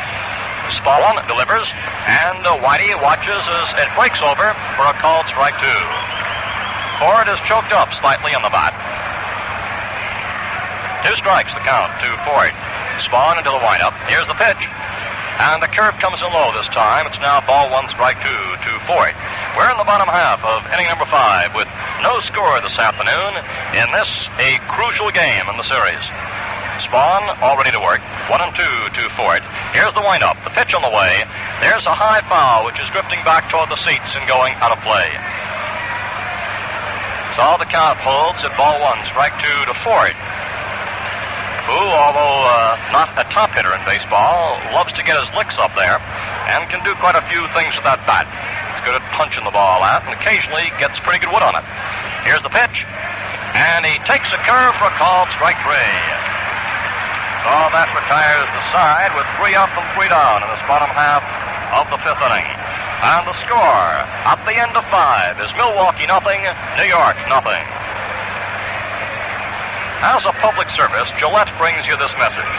Spahn delivers, and Whitey watches as it breaks over for a called strike 2. Ford is choked up slightly on the bat. 2 strikes the count to Ford. Spahn into the windup. Here's the pitch. And the curve comes in low this time. It's now ball 1, strike 2 to Ford. We're in the bottom half of inning number 5 with no score this afternoon. In this, a crucial game in the series. Spahn all ready to work. 1-2 to Ford. Here's the windup. The pitch on the way. There's a high foul which is drifting back toward the seats and going out of play. So the count holds at ball 1, strike 2 to Ford, who, although not a top hitter in baseball, loves to get his licks up there and can do quite a few things with that bat. He's good at punching the ball out and occasionally gets pretty good wood on it. Here's the pitch, and he takes a curve for a called strike 3. So that retires the side with 3 up and 3 down in this bottom half of the 5th inning. And the score at the end of 5 is Milwaukee 0, New York 0. As a public service, Gillette brings you this message.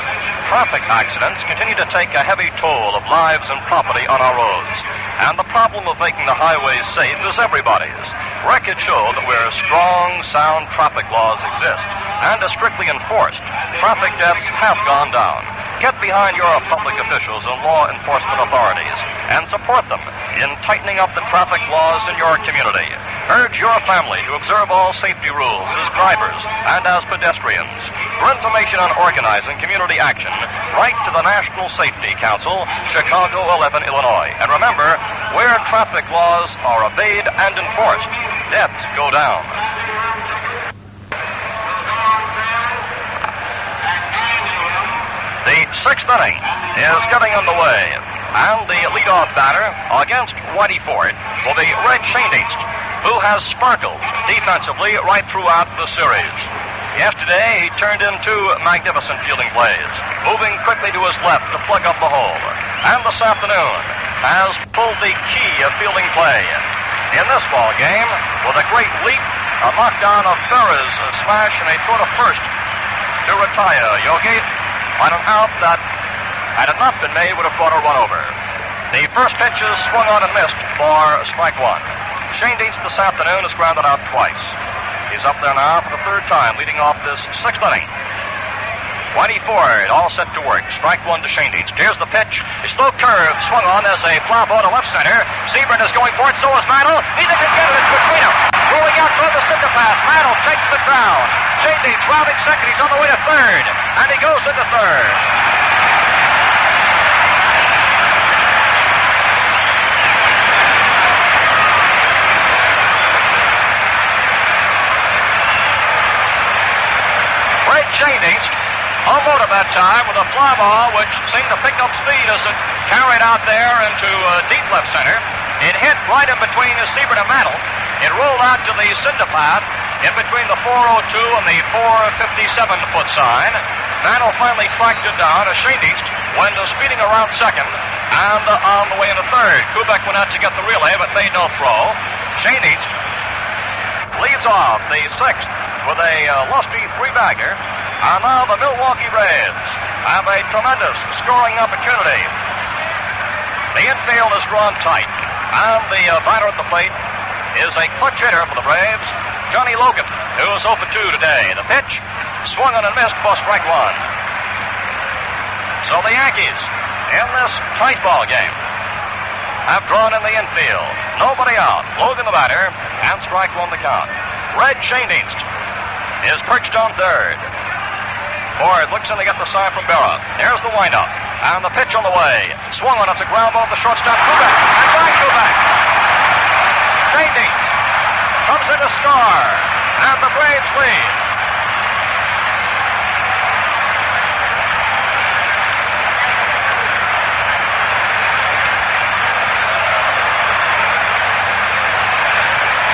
Traffic accidents continue to take a heavy toll of lives and property on our roads. And the problem of making the highways safe is everybody's. Records show that where strong, sound traffic laws exist and are strictly enforced, traffic deaths have gone down. Get behind your public officials and law enforcement authorities and support them in tightening up the traffic laws in your community. Urge your family to observe all safety rules as drivers and as pedestrians. For information on organizing community action, write to the National Safety Council, Chicago 11, Illinois. And remember, where traffic laws are obeyed and enforced, deaths go down. The 6th inning is getting underway, and the leadoff batter against Whitey Ford will be Red Schoendienst, who has sparkled defensively right throughout the series. Yesterday, he turned in 2 magnificent fielding plays, moving quickly to his left to plug up the hole. And this afternoon has pulled the key of fielding play. In this ball game, with a great leap, a knockdown of Ferra's smash and a throw to first to retire Yogi on an out that, had it not been made, would have brought a run over. The first pitch is swung on and missed for strike 1. Schoendienst this afternoon has grounded out twice. He's up there now for the 3rd time, leading off this 6th inning. Whitey Ford all set to work. Strike 1 to Schoendienst. Here's the pitch. A slow curve swung on as a fly ball to left center. Sebring is going for it. So is Mantle. Neither can get it. It's between them. Rolling out toward the center path. Mantle takes the ground. Schoendienst rounding second. He's on the way to 3rd. And he goes into 3rd. Schoendienst on motor that time with a fly ball which seemed to pick up speed as it carried out there into deep left center. It hit right in between Sebring and Mantle. It rolled out to the cinder path in between the 402 and the 457-foot sign. Mantle finally tracked it down as Shane went speeding around second and on the way into third. Kubek went out to get the relay but made no throw. Shane leads off the sixth with a lusty three-bagger. And now the Milwaukee Braves have a tremendous scoring opportunity. The infield is drawn tight, and the batter at the plate is a clutch hitter for the Braves, Johnny Logan, who is 0 for 2 today. The pitch swung on and missed for strike one. So the Yankees, in this tight ball game, have drawn in the infield. Nobody out. Logan the batter, and strike one the count. Red Schoendienst is perched on third. Ford looks in to get the sign from Berra. There's the windup. And the pitch on the way. Swung on. It's a ground ball to shortstop. Kubek. And by Kubek. Schoendienst comes in to score. And the Braves lead.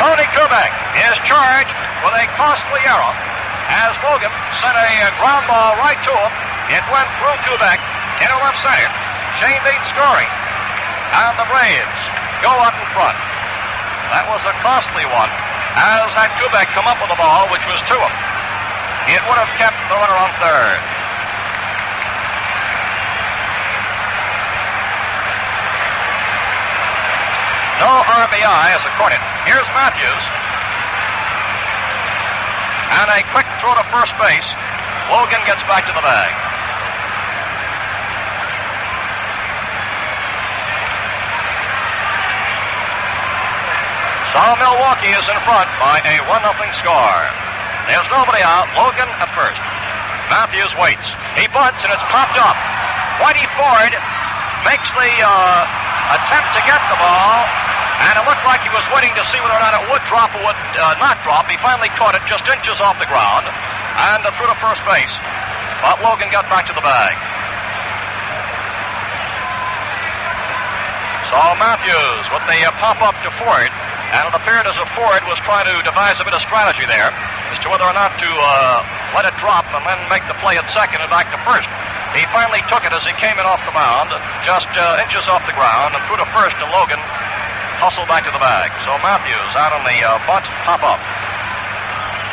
Tony Kubek is charged with a costly error as Logan sent a ground ball right to him. It went through Kubek into left center. Schoendienst scoring. And the Braves go up in front. That was a costly one, as had Kubek come up with the ball, which was to him, it would have kept the runner on third. No RBI as accorded. Here's Matthews. And a quick throw to first base. Logan gets back to the bag. So Milwaukee is in front by a 1-0 score. There's nobody out. Logan at first. Matthews waits. He bunts and it's popped up. Whitey Ford makes the attempt to get the ball. And it looked like he was waiting to see whether or not it would drop or would not drop. He finally caught it just inches off the ground and threw to first base. But Logan got back to the bag. So Matthews with the pop-up to Ford. And it appeared as if Ford was trying to devise a bit of strategy there as to whether or not to let it drop and then make the play at second and back to first. He finally took it as he came in off the mound, just inches off the ground, and threw to first, and Logan hustle back to the bag. So Matthews out on the bunt pop-up.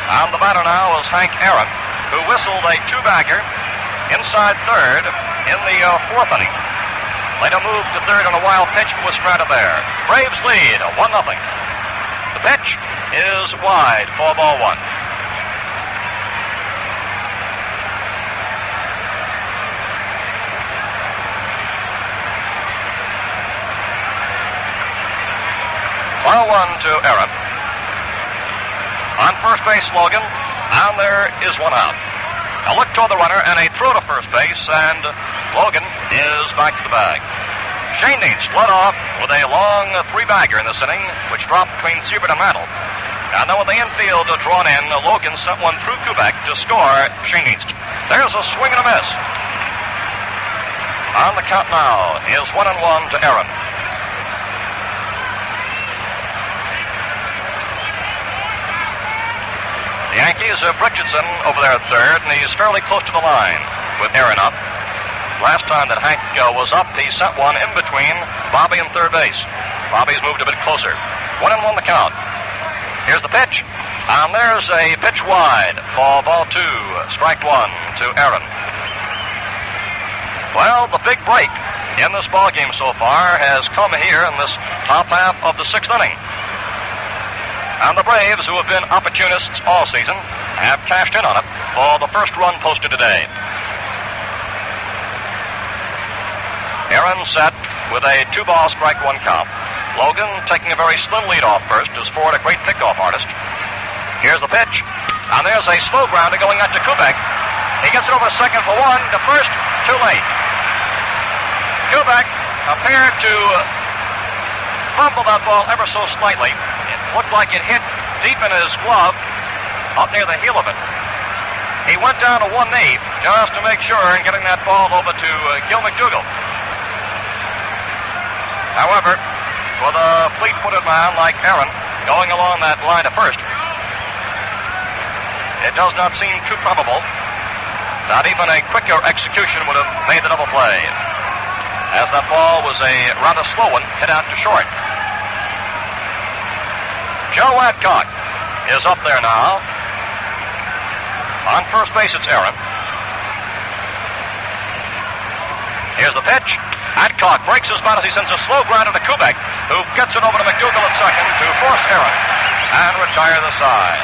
And the batter now is Hank Aaron, who whistled a two-bagger inside third in the fourth inning. Later moved to third on a wild pitch but was stranded there. Braves lead 1-0. The pitch is wide for ball one. Ball one to Aaron. On first base, Logan, and there is one out. A look toward the runner and a throw to first base, and Logan is back to the bag. Schoendienst led off with a long three-bagger in this inning, which dropped between Siebert and Mantle. And then with the infield drawn in, Logan sent one through Kubek to score Schoendienst. There's a swing and a miss. On the count now is 1-1 to Aaron. The Yankees have Richardson over there at third, and he's fairly close to the line with Aaron up. Last time that Hank was up, he sent one in between Bobby and third base. Bobby's moved a bit closer. 1-1 the count. Here's the pitch, and there's a pitch wide for ball two. Strike one to Aaron. Well, the big break in this ball game so far has come here in this top half of the sixth inning. And the Braves, who have been opportunists all season, have cashed in on it for the first run posted today. Aaron set with a 2-ball strike one count. Logan taking a very slim lead off first as Ford, a great pickoff artist. Here's the pitch, and there's a slow grounder going out to Kubek. He gets it over second for one, to first, too late. Kubek appeared to fumble that ball ever so slightly. It looked like it hit deep in his glove, up near the heel of it. He went down to one knee just to make sure in getting that ball over to Gill Mcdougall. However, with a fleet-footed man like Aaron going along that line to first, it does not seem too probable Not even a quicker execution would have made the double play, as that ball was a rather slow one, hit out to short. Joe Adcock is up there now. On first base, it's Aaron. Here's the pitch. Adcock breaks his bat as he sends a slow grounder to Kubek, who gets it over to McDougall at second to force Aaron and retire the side.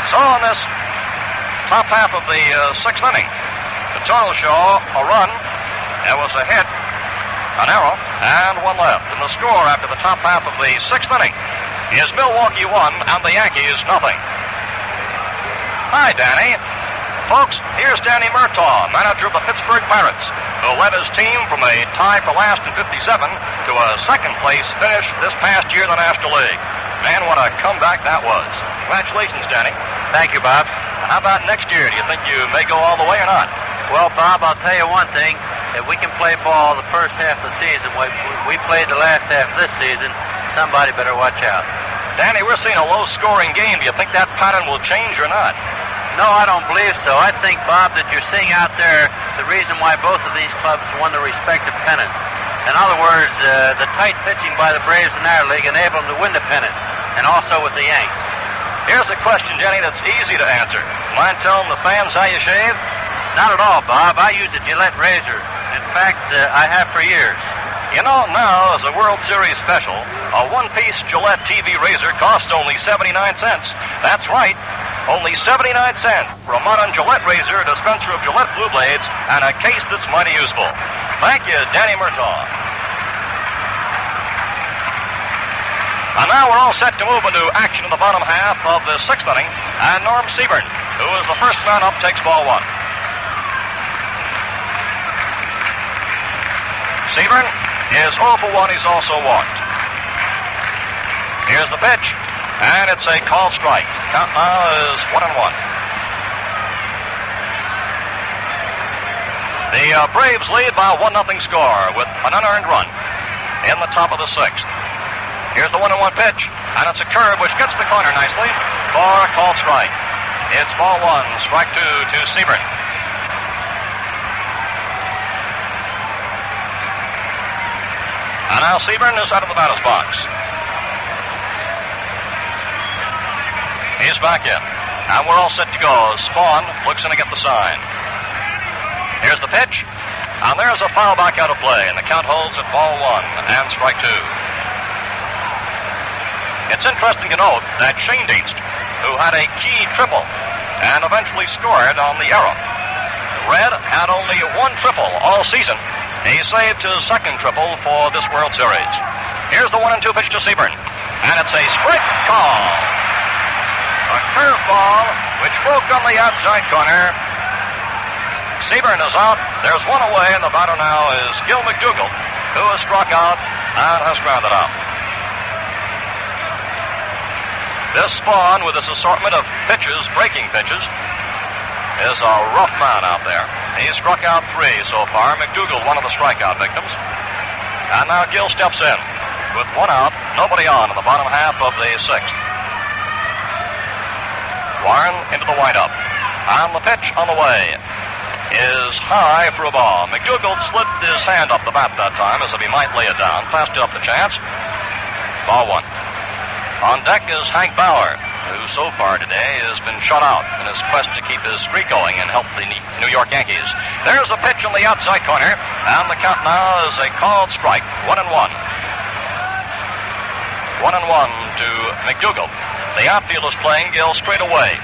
So in this top half of the sixth inning, the total show a run, there was a hit, an error, and one left. And the score after the top half of the sixth inning is Milwaukee 1 and the Yankees nothing. Hi, Danny. Folks, here's Danny Murtaugh, manager of the Pittsburgh Pirates, who led his team from a tie for last in 57 to a second-place finish this past year in the National League. Man, what a comeback that was. Congratulations, Danny. Thank you, Bob. How about next year? Do you think you may go all the way or not? Well, Bob, I'll tell you one thing. If we can play ball the first half of the season, we played the last half of this season, somebody better watch out. Danny, we're seeing a low-scoring game. Do you think that pattern will change or not? No, I don't believe so. I think, Bob, that you're seeing out there the reason why both of these clubs won their respective pennants. In other words, the tight pitching by the Braves in our league enabled them to win the pennant, and also with the Yanks. Here's a question, Jenny, that's easy to answer. Mind telling the fans how you shave? Not at all, Bob. I use a Gillette razor. In fact, I have for years. You know, now, as a World Series special, a one-piece Gillette TV razor costs only 79 cents. That's right. Only 79 cents for a modern Gillette razor, a dispenser of Gillette Blue Blades, and a case that's mighty useful. Thank you, Danny Murtaugh. And now we're all set to move into action in the bottom half of the sixth inning, and Norm Seaburn, who is the first man up, takes ball one. Seaburn is 0 for 1. He's also walked. Here's the pitch. And it's a called strike. Count now is 1-1. The Braves lead by a 1-0 score with an unearned run in the top of the sixth. Here's the 1-1 pitch, and it's a curve which gets the corner nicely for a called strike. It's ball one, strike two to Seaburn. And now Seaburn is out of the batter's box. He's back in, and we're all set to go. Spahn looks in to get the sign. Here's the pitch, and there's a foul back out of play, and the count holds at ball one and strike two. It's interesting to note that Shane Dienst, who had a key triple and eventually scored on the error, Red had only one triple all season. He saved his second triple for this World Series. Here's the 1-2 pitch to Seaburn, and it's a strike call. A curveball, which broke on the outside corner. Seaburn is out. There's one away, and the batter now is Gill Mcdougall, who has struck out and has grounded out. This Spahn, with his assortment of pitches, breaking pitches, is a rough man out there. He struck out 3 so far. Mcdougall, one of the strikeout victims. And now Gill steps in with one out, nobody on in the bottom half of the sixth. Warren into the windup. And the pitch on the way is high for a ball. Mcdougall slid his hand up the bat that time as if he might lay it down. Passed up the chance. Ball one. On deck is Hank Bauer, who so far today has been shut out in his quest to keep his streak going and help the New York Yankees. There's a pitch on the outside corner, and the count now is a called strike. 1-1. 1-1 to Mcdougall. The outfield is playing Gill straight away.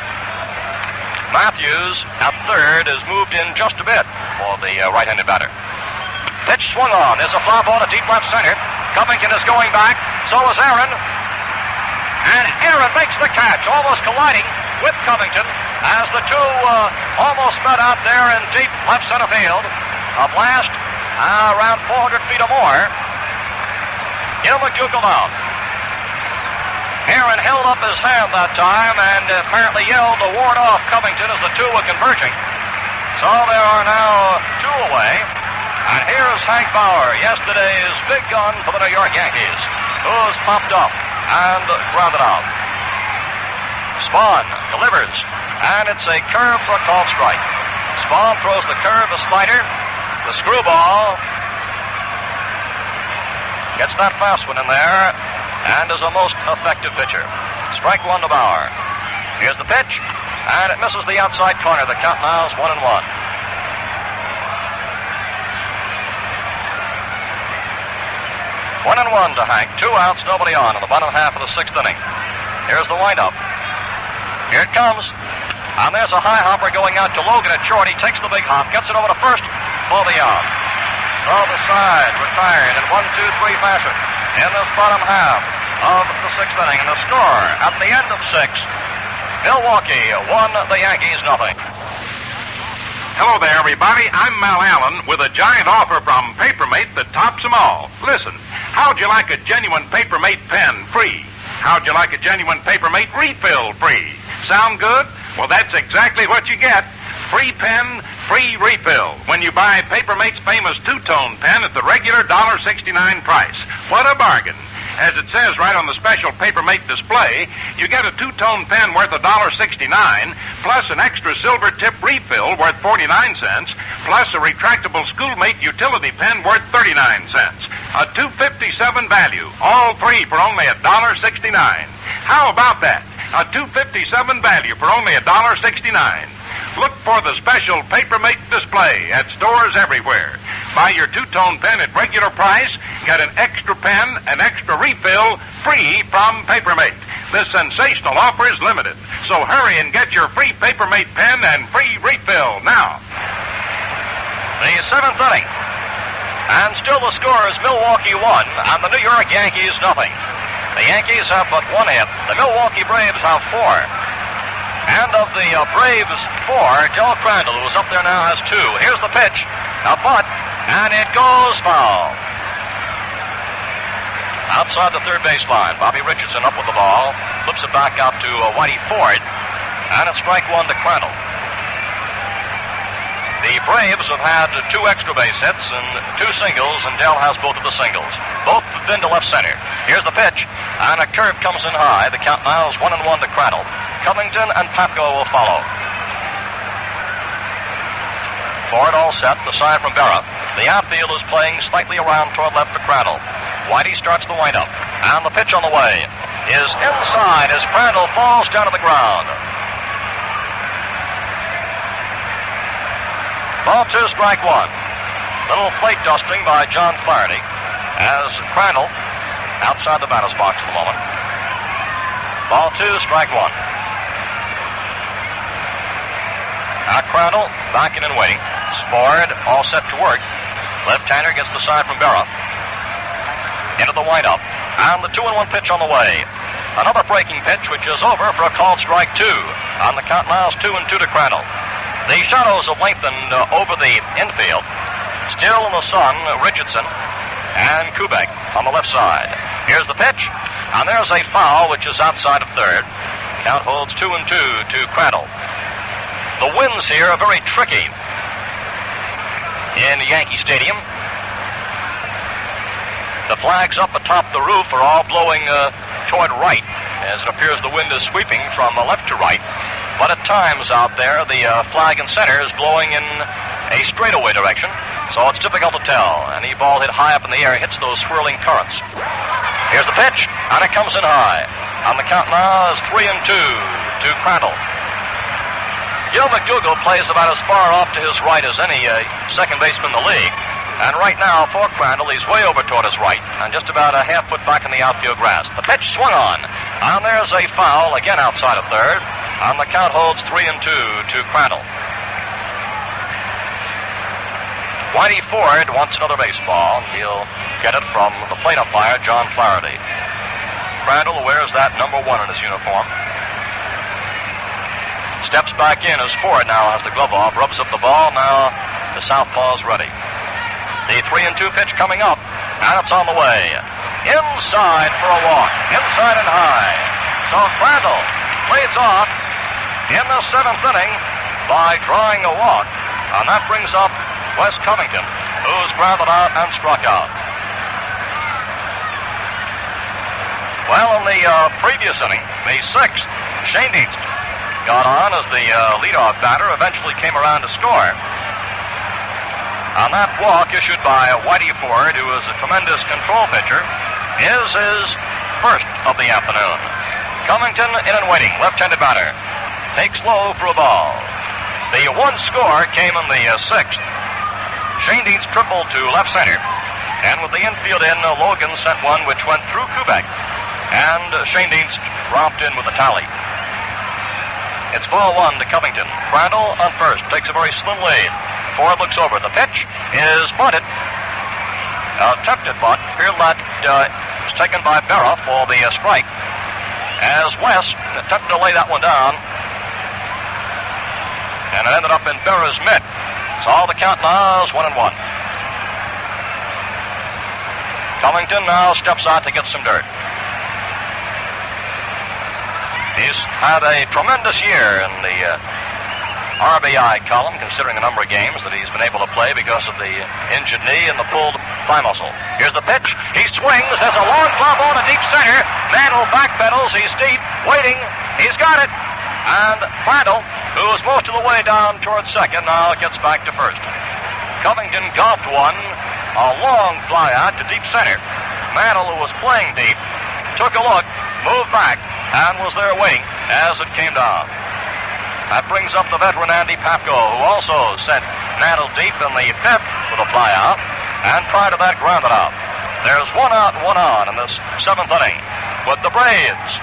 Matthews at third is moved in just a bit for the right-handed batter. Pitch swung on. There's a fly ball to deep left center. Covington is going back. So is Aaron. And Aaron makes the catch, almost colliding with Covington as the two almost met out there in deep left center field. A blast around 400 feet or more. Gill Mcdougall out. Aaron held up his hand that time and apparently yelled to ward off Covington as the two were converging. So there are now two away. And here's Hank Bauer, yesterday's big gun for the New York Yankees, who's popped up and grounded out. Spahn delivers, and it's a curve for a called strike. Spahn throws the curve, the slider, the screwball. Gets that fast one in there and is a most effective pitcher. Strike one to Bauer. Here's the pitch, and it misses the outside corner. The count now is 1-1. 1-1 to Hank. 2 outs, nobody on in the bottom half of the 6th inning. Here's the windup. Here it comes. And there's a high hopper going out to Logan at short. He takes the big hop, gets it over to first, for the out. So the side retired in 1-2-3 fashion in this bottom half of the 6th inning. And the score at the end of 6, Milwaukee won, the Yankees nothing. Hello there, everybody. I'm Mal Allen with a giant offer from Papermate that tops them all. Listen, how'd you like a genuine Papermate pen free? How'd you like a genuine Papermate refill free? Sound good? Well, that's exactly what you get. Free pen, free refill when you buy Papermate's famous two-tone pen at the regular $1.69 price. What a bargain. As it says right on the special Papermate display, you get a two-tone pen worth $1.69, plus an extra silver tip refill worth 49 cents, plus a retractable Schoolmate utility pen worth 39 cents. A $2.57 value, all three for only $1.69. How about that? A $2.57 value for only $1.69. Look for the special Papermate display at stores everywhere. Buy your two-tone pen at regular price, get an extra pen, an extra refill, free from Papermate. This sensational offer is limited, so hurry and get your free Papermate pen and free refill now. The 7th inning. And still the score is Milwaukee 1 and the New York Yankees nothing. The Yankees have but 1 hit. The Milwaukee Braves have 4. And of the Braves 4, Joe Crandall, who's up there now, has 2. Here's the pitch. A butt, and it goes foul. Outside the third baseline, Bobby Richardson up with the ball, flips it back out to Whitey Ford, and it's strike one to Crandall. The Braves have had 2 extra base hits and 2 singles, and Dell has both of the singles. Both have been to left center. Here's the pitch, and a curve comes in high. The count now is 1-1 to Crandall. Covington and Papko will follow. Ford all set, the side from Berra. The outfield is playing slightly around toward left for Crandall. Whitey starts the windup, and the pitch on the way is inside as Crandall falls down to the ground. Ball 2, strike 1. Little plate dusting by John Flaherty as Crandall outside the batter's box at the moment. Ball 2, strike 1. Now Crandall backing and waiting. Ford all set to work. Left-hander gets the side from Berra. Into the windup. And the 2-1 pitch on the way. Another breaking pitch, which is over for a called strike 2. On the count now is 2-2 to Crandall. The shadows have lengthened over the infield. Still in the sun, Richardson and Kubek on the left side. Here's the pitch, and there's a foul, which is outside of third. Count holds 2-2 to Crandall. The winds here are very tricky in Yankee Stadium. The flags up atop the roof are all blowing toward right, as it appears the wind is sweeping from left to right. But at times out there, the flag in center is blowing in a straightaway direction, so it's difficult to tell. Any ball hit high up in the air hits those swirling currents. Here's the pitch, and it comes in high. On the count now is 3-2 to Crandall. Gill Mcdougall plays about as far off to his right as any second baseman in the league. And right now, for Crandall, he's way over toward his right, and just about a half foot back in the outfield grass. The pitch swung on, and there's a foul, again outside of third. And the count holds 3-2 to Crandall. Whitey Ford wants another baseball. He'll get it from the plate umpire, John Flaherty. Crandall wears that number 1 in his uniform. Steps back in as Ford now has the glove off, rubs up the ball. Now the southpaw's ready. The 3-2 pitch coming up, and it's on the way. Inside for a walk. Inside and high. So Crandall leads off in the 7th inning by drawing a walk, and that brings up Wes Covington, who's grounded out and struck out. Well, in the previous inning, the 6th, Shane Dietz got on as the leadoff batter eventually came around to score. On that walk issued by Whitey Ford, who is a tremendous control pitcher, is his first of the afternoon. Covington in and waiting, left-handed batter. Takes low for a ball. The one score came in the sixth. Shane Dean's triple to left center. And with the infield in, Logan sent one which went through Kubek. And Shane Dean's dropped in with a tally. It's ball one to Covington. Crandall on first, takes a very slim lead. Ford looks over. The pitch is bunted. Attempted bunt. Here that was taken by Berra for the strike. As West attempted to lay that one down. And it ended up in Berra's mitt. So the count now is 1-1. Covington now steps out to get some dirt. He's had a tremendous year in the RBI column, considering the number of games that he's been able to play because of the injured knee and the pulled thigh muscle. Here's the pitch. He swings, has a long fly ball to deep center. Mantle backpedals. He's deep, waiting. He's got it. And Crandall, who is most of the way down towards second, now gets back to first. Covington golfed one, a long fly out to deep center. Mantle, who was playing deep, took a look, moved back, and was there waiting as it came down. That brings up the veteran Andy Papko, who also sent Mantle deep in the fifth with a fly out, and prior to that grounded out. There's 1 out and 1 on in this seventh inning, with the Braves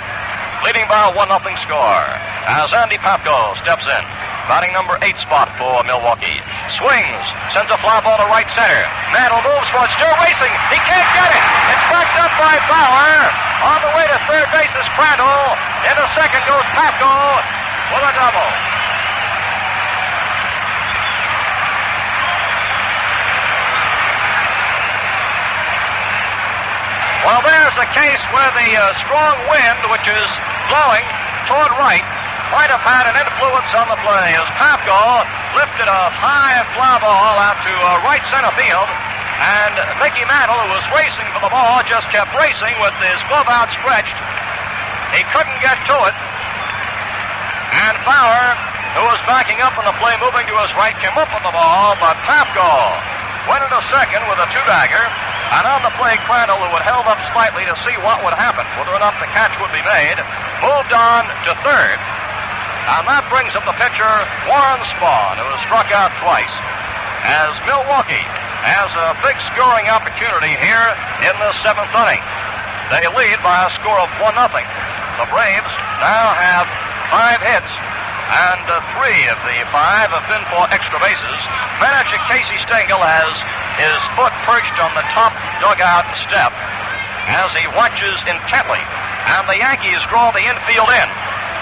leading by a 1-0 score as Andy Papko steps in. Batting number 8 spot for Milwaukee. Swings, sends a fly ball to right center. Mantle moves for it, still racing. He can't get it. It's backed up by Fowler. On the way to third base is Crandall. Into second goes Papko with a double. Well, there's a case where the strong wind, which is blowing toward right, might have had an influence on the play as Papko lifted a high fly ball out to right center field, and Mickey Mantle, who was racing for the ball, just kept racing with his glove outstretched. He couldn't get to it, and Fowler, who was backing up on the play, moving to his right, came up with the ball, but Papko went into second with a two-bagger, and on the play, Crandall, who had held up slightly to see what would happen, whether or not the catch would be made, moved on to third. And that brings up the pitcher, Warren Spahn, who has struck out twice, as Milwaukee has a big scoring opportunity here in the seventh inning. They lead by a score of 1-0. The Braves now have 5 hits, and 3 of the 5 have been for extra bases. Manager Casey Stengel has his foot perched on the top dugout step as he watches intently, and the Yankees draw the infield in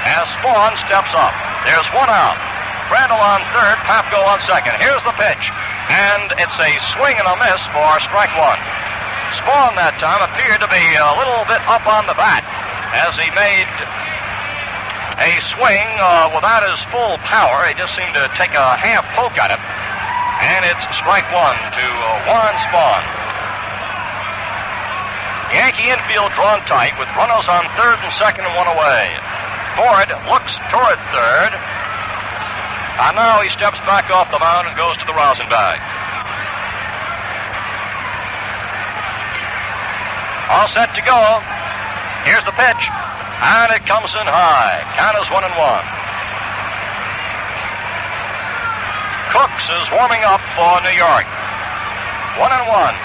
as Spahn steps up. There's 1 out. Crandall on third, Papko on second. Here's the pitch, and it's a swing and a miss for strike one. Spahn that time appeared to be a little bit up on the bat as he made a swing without his full power. He just seemed to take a half poke at it, and it's strike one to Warren Spahn. Yankee infield drawn tight with runners on third and second and 1 away. Ford looks toward third, and now he steps back off the mound and goes to the rosin bag. All set to go. Here's the pitch, and it comes in high. Count is 1-1. Cooks is warming up for New York. 1-1.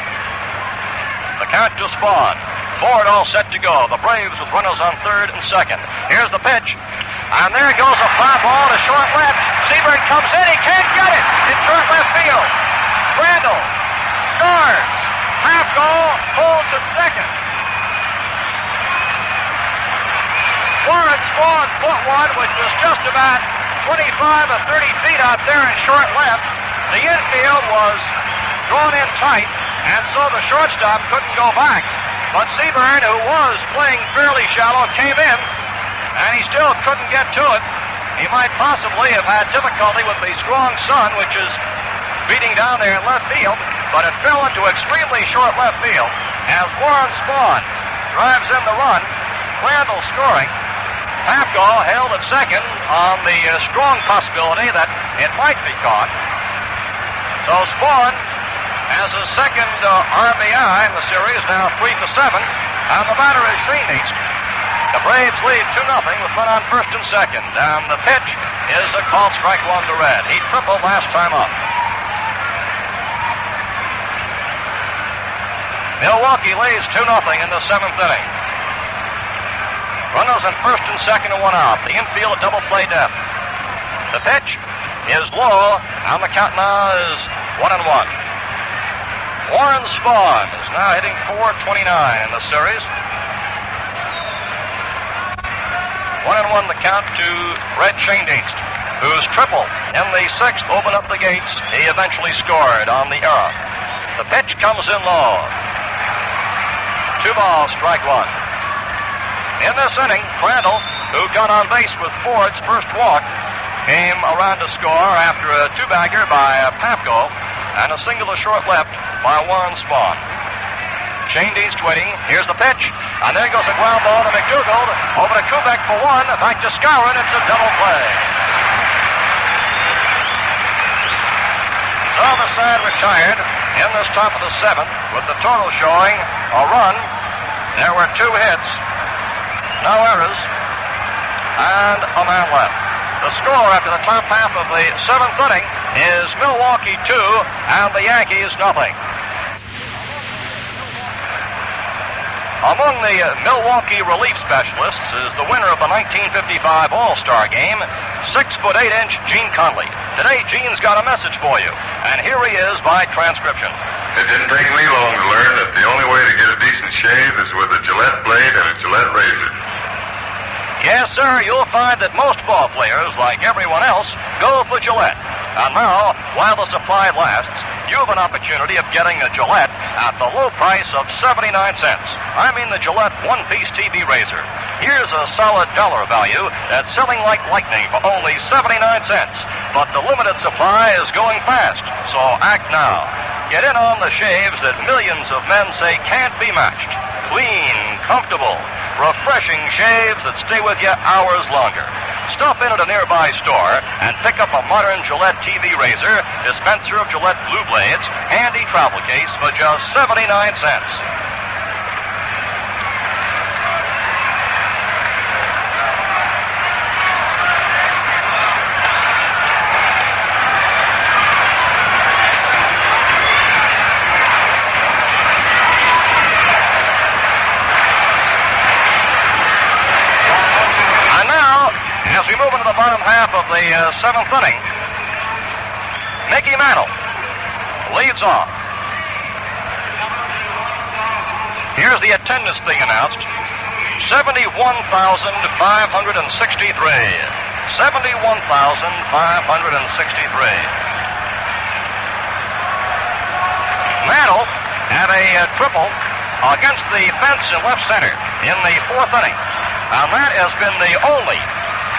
The count to Spahn. Ford all set to go. The Braves with runners on third and second. Here's the pitch. And there goes a fly ball to short left. Seaburn comes in. He can't get it in short left field. Crandall scores. Papko pulls at second. Warren Spahn put one, which was just about 25 or 30 feet out there in short left. The infield was drawn in tight, and so the shortstop couldn't go back. But Seaburn, who was playing fairly shallow, came in, and he still couldn't get to it. He might possibly have had difficulty with the strong sun, which is beating down there in left field, but it fell into extremely short left field as Warren Spahn drives in the run. Crandall scoring, Papko held at second on the strong possibility that it might be caught. So Spahn has his second RBI in the series, now 3 for 7, and the batter is Shane East. The Braves lead 2-0 with men on first and second, and the pitch is a called strike one to Red. He tripled last time up. Milwaukee leads 2-0 in the seventh inning. Runners in first and second and one out. The infield double play depth. The pitch is low, and the count now is 1-1. Warren Spahn is now hitting .429 in the series. 1-1 the count to Red Shane-Dienst, whose triple in the sixth opened up the gates. He eventually scored on the error. The pitch comes in low. 2 balls, strike one. In this inning, Crandall, who got on base with Ford's first walk, came around to score after a two-bagger by Papko and a single to short left by Warren Spahn. Shane-Dienst waiting. Here's the pitch. And there goes a ground ball to McDougall. Over to Kubek for one. Back to Scower, and it's a double play. So the side retired in this top of the seventh with the total showing a run. There were 2 hits, no errors, and a man left. The score after the top half of the seventh inning is Milwaukee 2 and the Yankees nothing. Among the Milwaukee relief specialists is the winner of the 1955 All-Star Game, 6'8" Gene Conley. Today, Gene's got a message for you, and here he is by transcription. It didn't take me long to learn that the only way to get a decent shave is with a Gillette blade and a Gillette razor. Yes, sir, you'll find that most ball players, like everyone else, go for Gillette. And now, while the supply lasts, you have an opportunity of getting a Gillette at the low price of 79 cents. I mean the Gillette one-piece TV razor. Here's a solid dollar value that's selling like lightning for only 79 cents. But the limited supply is going fast, so act now. Get in on the shaves that millions of men say can't be matched. Clean, comfortable, refreshing shaves that stay with you hours longer. Stop in at a nearby store and pick up a modern Gillette TV razor, dispenser of Gillette Blue Blades, handy travel case for just 79 cents. Bottom half of the seventh inning, Mickey Mantle leads off. Here's the attendance being announced. 71,563. 71,563. Mantle had a triple against the fence in left center in the fourth inning. And that has been the only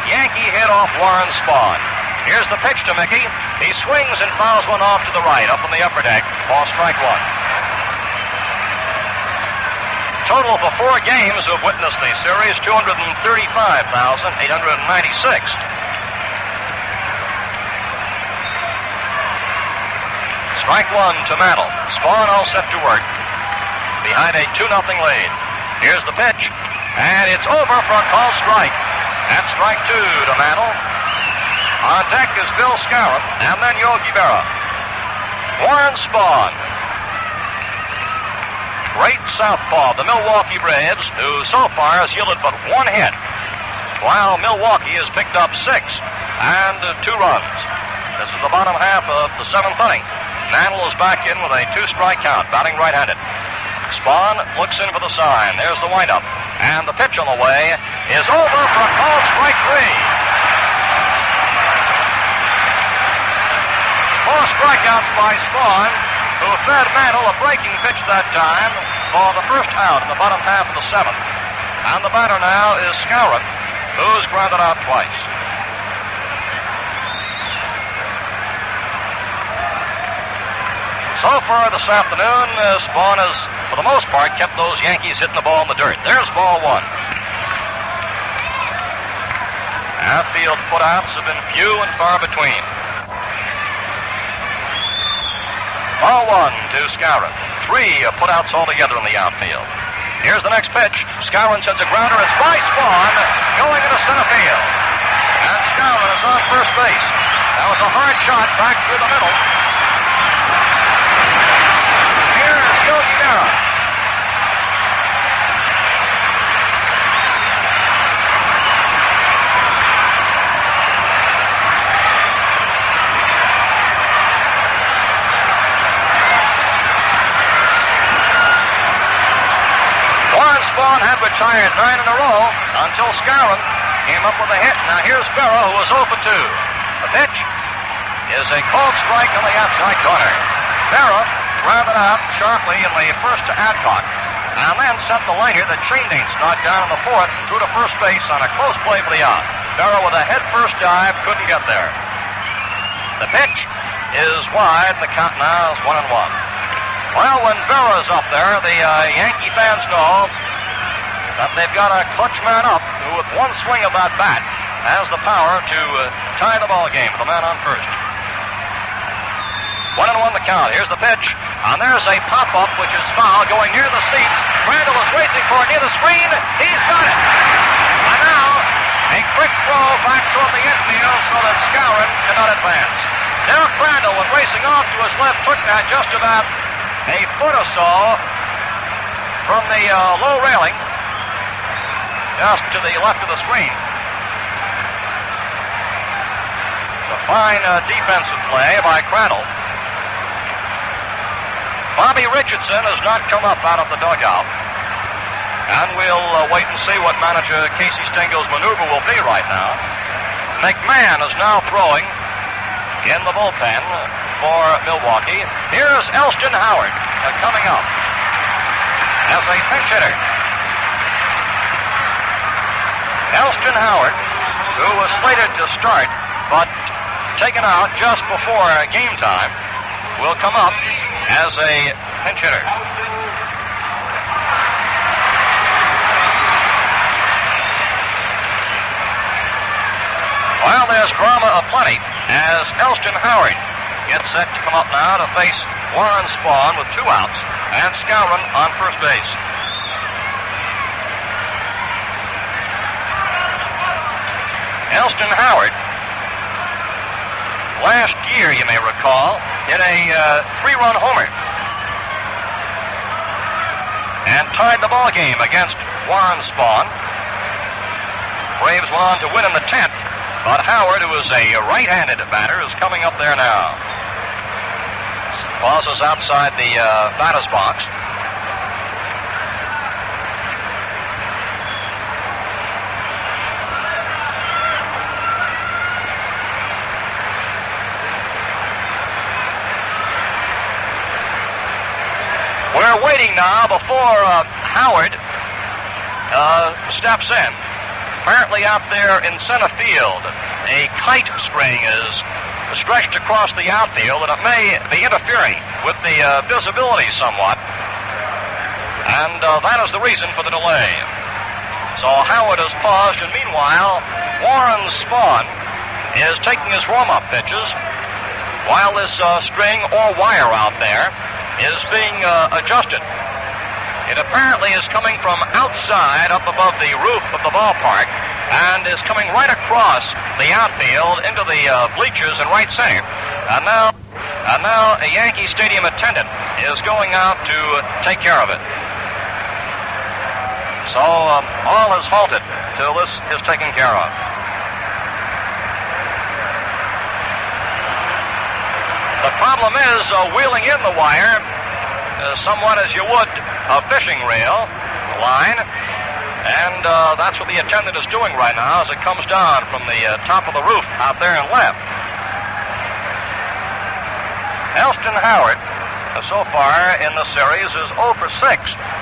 Yankee hit off Warren Spahn. Here's the pitch to Mickey. He swings and fouls one off to the right up on the upper deck for strike one. Total for 4 games who have witnessed the series, 235,896. Strike one to Mantle. Spahn all set to work behind a 2-0 lead. Here's the pitch, and it's over for a called strike. That's strike 2 to Mantle. On deck is Bill Scower, and then Yogi Berra. Warren Spahn, great southpaw, the Milwaukee Braves, who so far has yielded but 1 hit, while Milwaukee has picked up 6 and 2 runs. This is the bottom half of the seventh inning. Mantle is back in with a 2-strike count, batting right-handed. Spahn looks in for the sign. There's the windup. And the pitch on the way is over for a called strike 3. 4 strikeouts by Spahn, who fed Mantle a breaking pitch that time for the first out in the bottom half of the seventh. And the batter now is Scower, who's grounded out twice. So far this afternoon, Spahn has, for the most part, kept those Yankees hitting the ball in the dirt. There's ball 1. Outfield putouts have been few and far between. Ball one to Scower. 3 putouts altogether in the outfield. Here's the next pitch. Scower sends a grounder. It's by Spahn going into center field. And Scower is on first base. That was a hard shot back through the middle. Here is Gill Mcdougall. Spahn had retired 9 in a row until Scower came up with a hit. Now here's Berra, who is 0 for 2. The pitch is a called strike on the outside corner. Berra grounded out sharply in the first to Adcock, and then sent the liner that Chaindates knocked down in the 4th through to first base on a close play for the out. Berra with a head-first dive couldn't get there. The pitch is wide, and the count now is 1-1. Well, when Berra's up there, the Yankee fans know that they've got a clutch man up who, with one swing of that bat, has the power to tie the ball game with the man on first. 1-1 the count. Here's the pitch, and there's a pop-up, which is foul, going near the seats. Crandall is racing for it near the screen. He's got it. And now, a quick throw back toward the infield so that Scower cannot advance. Now Crandall, when racing off to his left, took that just about a foot or so from the low railing, just to the left of the screen. It's a fine defensive play by Crandall. Bobby Richardson has not come up out of the dugout. And we'll wait and see what manager Casey Stengel's maneuver will be right now. McMahon is now throwing in the bullpen for Milwaukee. Here's Elston Howard coming up as a pinch hitter. Elston Howard, who was slated to start but taken out just before game time, will come up as a pinch hitter. Well, there's drama aplenty as Elston Howard gets set to come up now to face Warren Spahn with 2 outs and Scower on first base. Elston Howard, last year, you may recall, hit a 3-run homer and tied the ball game against Warren Spahn. Braves went on to win in the 10th, but Howard, who is a right-handed batter, is coming up there now. Pauses outside the batter's box. We're waiting now before Howard steps in. Apparently out there in center field, a kite string is stretched across the outfield, and it may be interfering with the visibility somewhat. And that is the reason for the delay. So Howard has paused, and meanwhile, Warren Spahn is taking his warm-up pitches while this string or wire out there is being adjusted. It apparently is coming from outside up above the roof of the ballpark and is coming right across the outfield into the bleachers in right center. And now a Yankee Stadium attendant is going out to take care of it. So all is halted till this is taken care of. The problem is wheeling in the wire somewhat as you would a fishing reel line, and that's what the attendant is doing right now as it comes down from the top of the roof out there in left. Elston Howard, so far in the series, is 0 for 6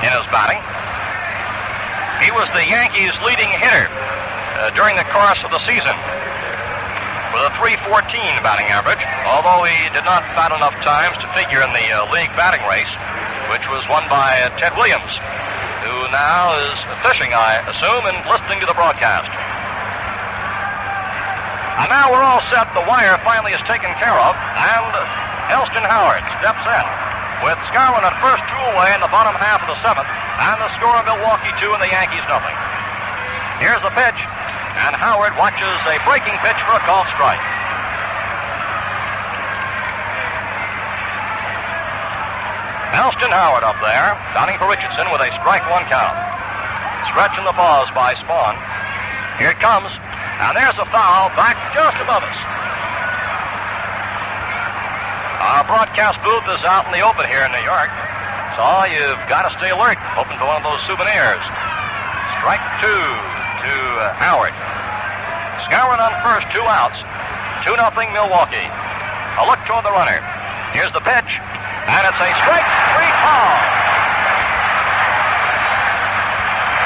in his batting. He was the Yankees' leading hitter during the course of the season, with a .314 batting average, although he did not bat enough times to figure in the league batting race, which was won by Ted Williams, who now is fishing, I assume, and listening to the broadcast. And now we're all set. The wire finally is taken care of. And Elston Howard steps in with Scower at first, 2 away in the bottom half of the 7th. And the score, Milwaukee 2 and the Yankees nothing. Here's the pitch. And Howard watches a breaking pitch for a called strike. Elston Howard up there, counting for Richardson with a strike 1 count. Stretching the pause by Spahn. Here it comes, and there's a foul back just above us. Our broadcast booth is out in the open here in New York, so you've got to stay alert, hoping for one of those souvenirs. Strike 2 to Howard. Scouring on first, 2 outs. 2-0 Milwaukee. A look toward the runner. Here's the pitch. And it's a strike 3 call.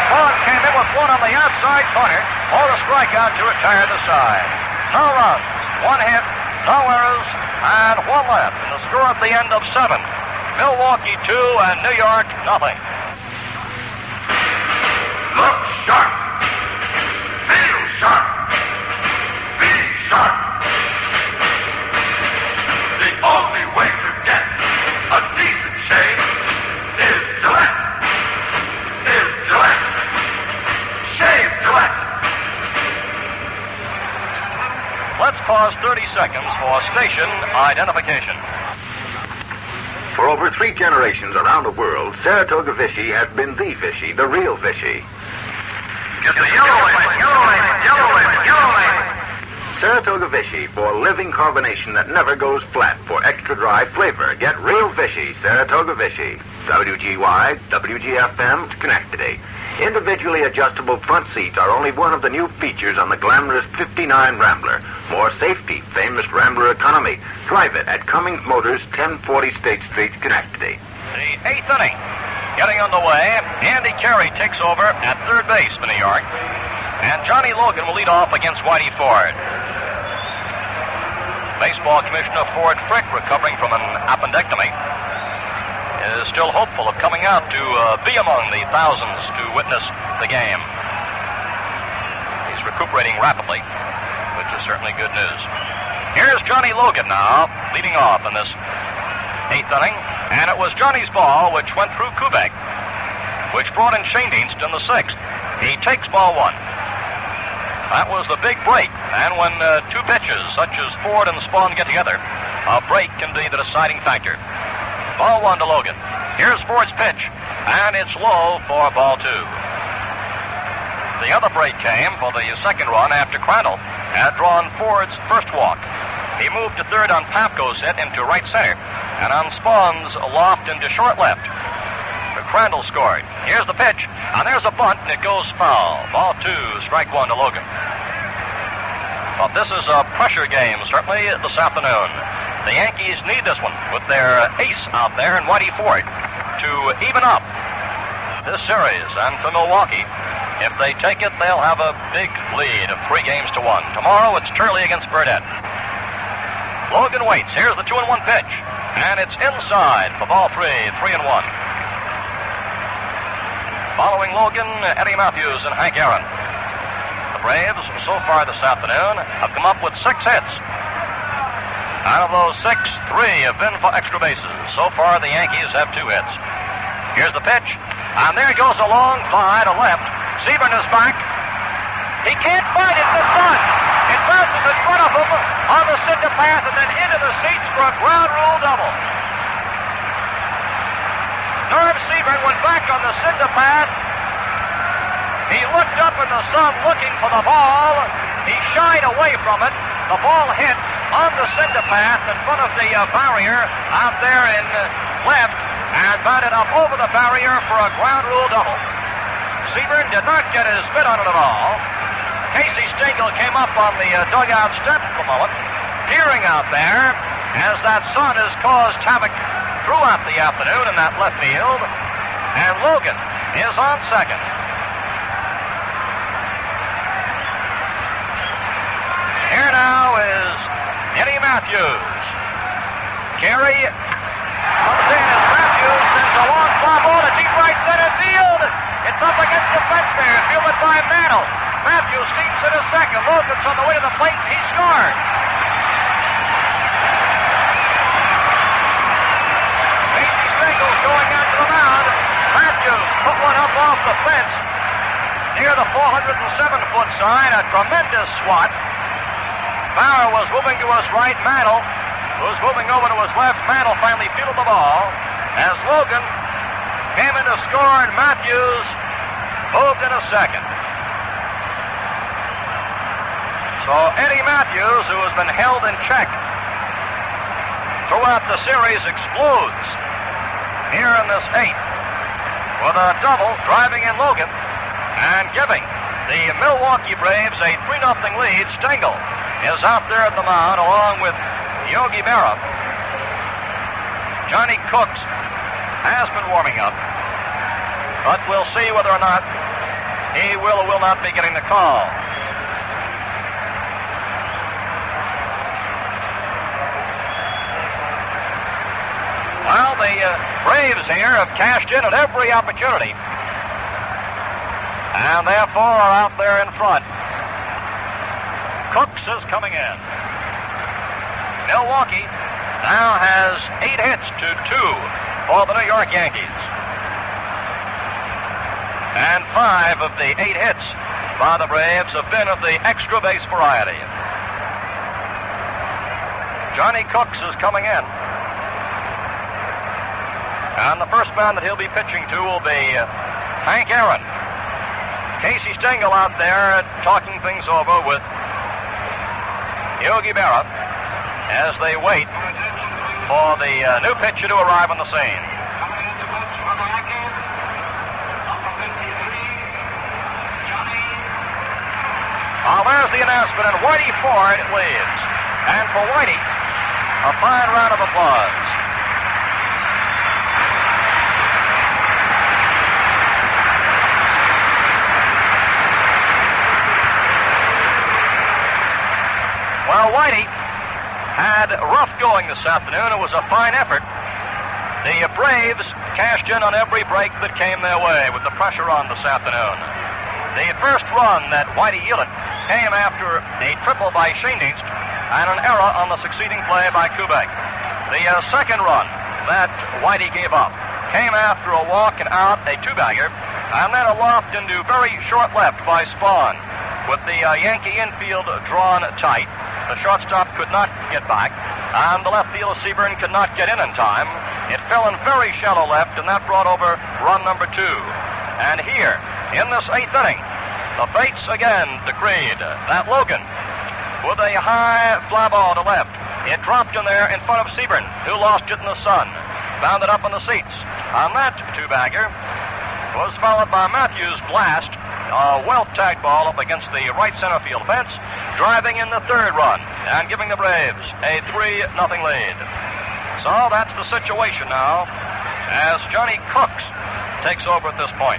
Spahn came in with 1 on the outside corner for the strikeout to retire the side. No runs, 1 hit, no errors, and 1 left. And the score at the end of 7. Milwaukee 2 and New York nothing. Look sharp. Feel sharp. Be sharp. The only way to get a decent shave is Gillette. Shave Gillette. Let's pause 30 seconds for station identification. For over 3 generations around the world, Saratoga Vichy has been the Vichy, the real Vichy. Get the yellow light, yellow light, yellow light, yellow light. Saratoga Vichy for living carbonation that never goes flat. For extra dry flavor, get real Vichy, Saratoga Vichy. WGY, WGFM, Schenectady. Individually adjustable front seats are only one of the new features on the glamorous 59 Rambler. More safety, famous Rambler economy. Drive it at Cummings Motors, 1040 State Street, Schenectady. The 8th inning. Getting underway, Andy Carey takes over at third base for New York. And Johnny Logan will lead off against Whitey Ford. Baseball Commissioner Ford Frick, recovering from an appendectomy, is still hopeful of coming out to be among the thousands to witness the game. He's recuperating rapidly, which is certainly good news. Here's Johnny Logan now, leading off in this 8th inning. And it was Johnny's ball which went through Kubek, which brought in Shane Dienst in the 6th. He takes ball 1. That was the big break. And when 2 pitches, such as Ford and Spahn, get together, a break can be the deciding factor. Ball 1 to Logan. Here's Ford's pitch, and it's low for ball 2. The other break came for the second run after Crandall had drawn Ford's first walk. He moved to third on Papko's hit into right center, and on Spahn's loft into short left. Crandall scored. Here's the pitch, and there's a bunt, and it goes foul. Ball 2, strike 1 to Logan. But this is a pressure game, certainly, this afternoon. The Yankees need this one with their ace out there in Whitey Ford to even up this series. And for Milwaukee, if they take it, they'll have a big lead of 3-1. Tomorrow, it's Turley against Burdett. Logan waits. Here's the 2-1 pitch. And it's inside for ball 3, 3-1. Following Logan, Eddie Matthews and Hank Aaron. The Braves, so far this afternoon, have come up with 6 hits. Out of those 6, 3 have been for extra bases. So far, the Yankees have 2 hits. Here's the pitch. And there goes a long fly to left. Seaborn is back. He can't find it. The sun. It bounces in front of him on the cinder path and then into the seats for a ground rule double. Norm Seaborn went back on the cinder path. He looked up in the sun looking for the ball. He shied away from it. The ball hit on the cinder path in front of the barrier out there in left and batted up over the barrier for a ground rule double. Seaborn did not get his bit on it at all. Casey Stengel came up on the dugout steps for a moment, peering out there as that sun has caused havoc throughout the afternoon in that left field. And Logan is on second. Here now is Eddie Matthews. Carey comes in as Matthews sends a long fly ball to deep right center field. It's up against the fence there, fielded by Mantle. Matthews steams it a second. Logan's on the way to the plate, and he scored. Casey Stengel's going out to the mound. Matthews put one up off the fence near the 407-foot sign. A tremendous swat. Fowler was moving to his right. Mantle was moving over to his left. Mantle finally fielded the ball as Logan came in to score, and Matthews moved in a second. So Eddie Matthews, who has been held in check throughout the series, explodes here in this eighth with a double, driving in Logan and giving the Milwaukee Braves a 3-0 lead. Stengel is out there at the mound along with Yogi Berra. Johnny Cooks has been warming up, but we'll see whether or not he will or will not be getting the call. Well, the Braves here have cashed in at every opportunity, and therefore are out there in front. Cooks is coming in. Milwaukee now has 8 hits to 2 for the New York Yankees. And 5 of the 8 hits by the Braves have been of the extra base variety. Johnny Cooks is coming in. And the first man that he'll be pitching to will be Hank Aaron. Casey Stengel out there talking things over with Yogi Berra as they wait for the new pitcher to arrive on the scene. There's the announcement, and Whitey Ford leads. And for Whitey, a fine round of applause. Well, Whitey had rough going this afternoon. It was a fine effort. The Braves cashed in on every break that came their way with the pressure on this afternoon. The first run that Whitey yielded came after a triple by Schoendienst and an error on the succeeding play by Kubek. The second run that Whitey gave up came after a walk and out, a 2-bagger, and then a loft into very short left by Spahn. With the Yankee infield drawn tight, the shortstop could not get back, and the left fielder Spahn could not get in time. It fell in very shallow left, and that brought over run number 2. And here, in this 8th inning, the fates again decreed that Logan, with a high fly ball to left, it dropped in there in front of Spahn, who lost it in the sun, found it up on the seats. On that 2-bagger was followed by Matthews' blast, a well-tagged ball up against the right center field fence, driving in the 3rd run and giving the Braves a 3-0 lead. So that's the situation now as Johnny Cooks takes over at this point.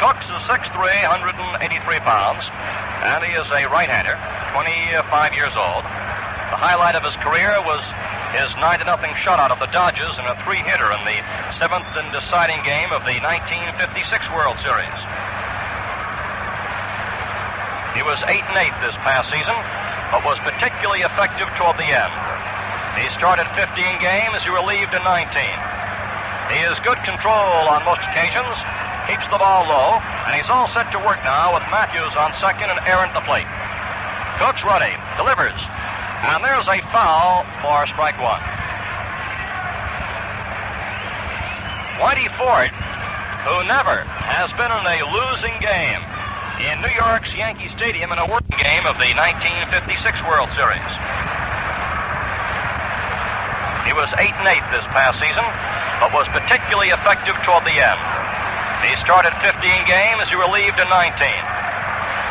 Cooks is 6'3", 183 pounds, and he is a right-hander, 25 years old. The highlight of his career was his 9-0 shutout of the Dodgers in a 3-hitter in the 7th and deciding game of the 1956 World Series. He was 8-8 this past season, but was particularly effective toward the end. He started 15 games, he relieved in 19. He has good control on most occasions, keeps the ball low, and he's all set to work now with Matthews on second and Aaron at the plate. Cooks ready, delivers, and there's a foul for strike 1. Whitey Ford, who never has been in a losing game in New York's Yankee Stadium in a working game of the 1956 World Series. He was 8-8 this past season, but was particularly effective toward the end. He started 15 games, he relieved in 19.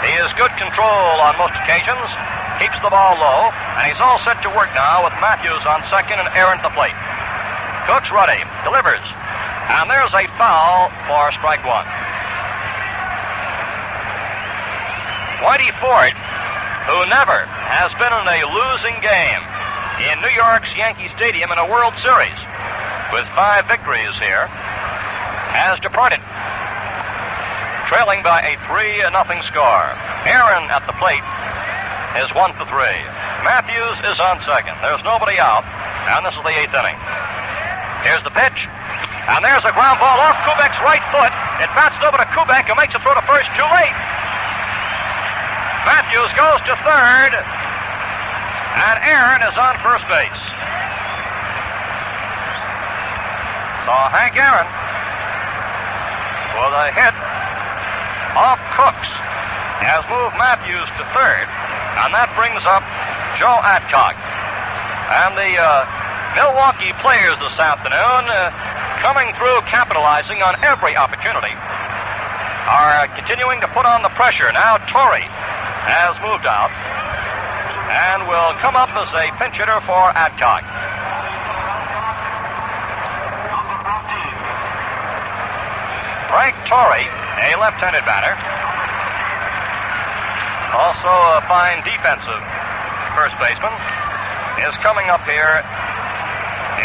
He has good control on most occasions, keeps the ball low, and he's all set to work now with Matthews on second and Aaron at the plate. Cooks ready, delivers, and there's a foul for strike 1. Whitey Ford, who never has been in a losing game in New York's Yankee Stadium in a World Series, with 5 victories here, has departed. trailing by a 3-0 score. Aaron at the plate is 1 for 3. Matthews is on second. There's nobody out, and this is the 8th inning. Here's the pitch, and there's a ground ball off Kubek's right foot. It bounced over to Kubek, who makes a throw to first too late. Matthews goes to third, and Aaron is on first base. So Hank Aaron with a hit off Cooks has moved Matthews to third, and that brings up Joe Adcock. And the Milwaukee players this afternoon, coming through, capitalizing on every opportunity, are continuing to put on the pressure. Now Torrey has moved out and will come up as a pinch hitter for Adcock. Frank Torrey, a left-handed batter, also a fine defensive first baseman, is coming up here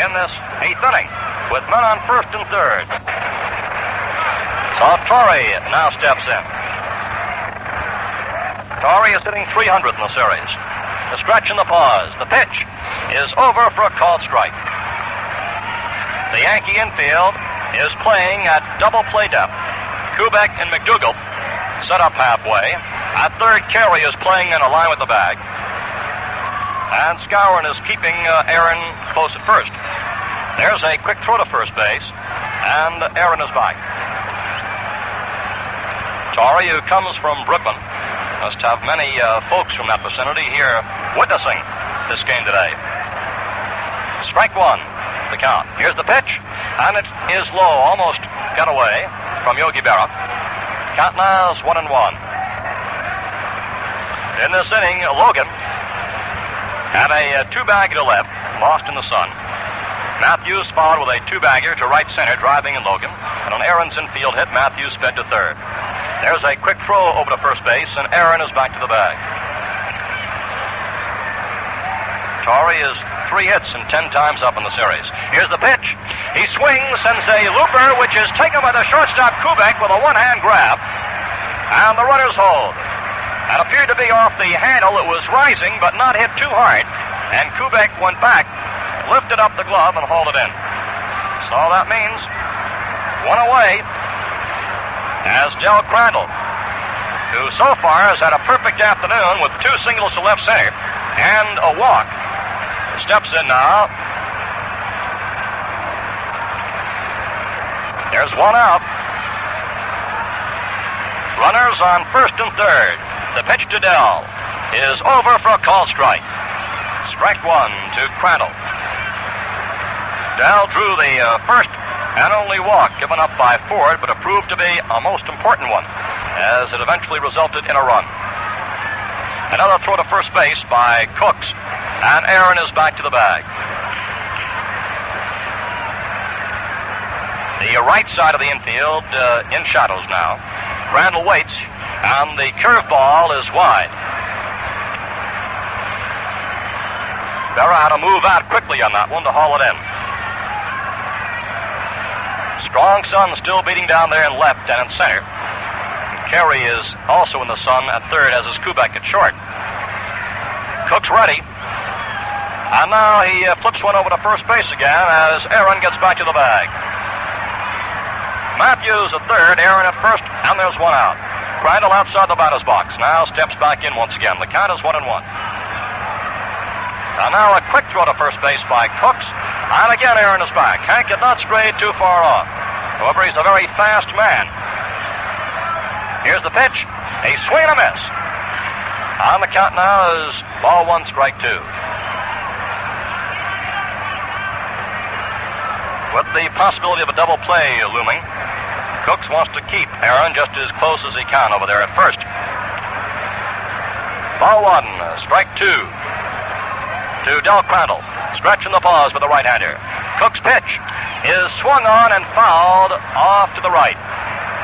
in this 8th inning with men on first and third. So Torrey now steps in. Torrey is hitting .300 in the series. The stretch and the pause. The pitch is over for a called strike. The Yankee infield is playing at double play depth. Kubek and McDougall set up halfway. At third, Carey is playing in a line with the bag. And Scower is keeping Aaron close at first. There's a quick throw to first base, and Aaron is back. Torrey, who comes from Brooklyn, must have many folks from that vicinity here witnessing this game today. Strike one, the count. Here's the pitch, and it is low, almost got away from Yogi Berra. Count now is 1-1. In this inning, Logan had a two-bagger to left, lost in the sun. Matthews followed with a two-bagger to right center, driving in Logan. And on Aaron's infield hit, Matthews sped to third. There's a quick throw over to first base, and Aaron is back to the bag. Torrey is 3 hits and 10 times up in the series. Here's the pitch. He swings, sends a looper, which is taken by the shortstop Kubek with a one-hand grab. And the runners hold. That appeared to be off the handle. It was rising, but not hit too hard. And Kubek went back, lifted up the glove, and hauled it in. So that means one away as Del Crandall, who so far has had a perfect afternoon with 2 singles to left center and a walk, steps in now. There's one out. Runners on first and third. The pitch to Dell is over for a call strike. Strike one to Crandall. Dell drew the first and only walk given up by Ford, but it proved to be a most important one, as it eventually resulted in a run. Another throw to first base by Cooks, and Aaron is back to the bag. The right side of the infield in shadows now. Crandall waits, and the curveball is wide. Berra had to move out quickly on that one to haul it in. Strong sun still beating down there in left and in center. Carey is also in the sun at third, as is Kubek at short. Cook's ready. And now he flips one over to first base again as Aaron gets back to the bag. Matthews at third, Aaron at first, and there's one out. Crandall outside the batter's box. Now steps back in once again. The count is 1-1. And now a quick throw to first base by Cooks. And again, Aaron is back. Hank had not strayed too far off. However, he's a very fast man. Here's the pitch. A swing and a miss. On the count now is ball 1, strike 2. With the possibility of a double play looming, Cooks wants to keep Aaron just as close as he can over there at first. Ball 1, strike 2 to Del Crandall. Stretching the pause with the right-hander. Cook's pitch is swung on and fouled off to the right.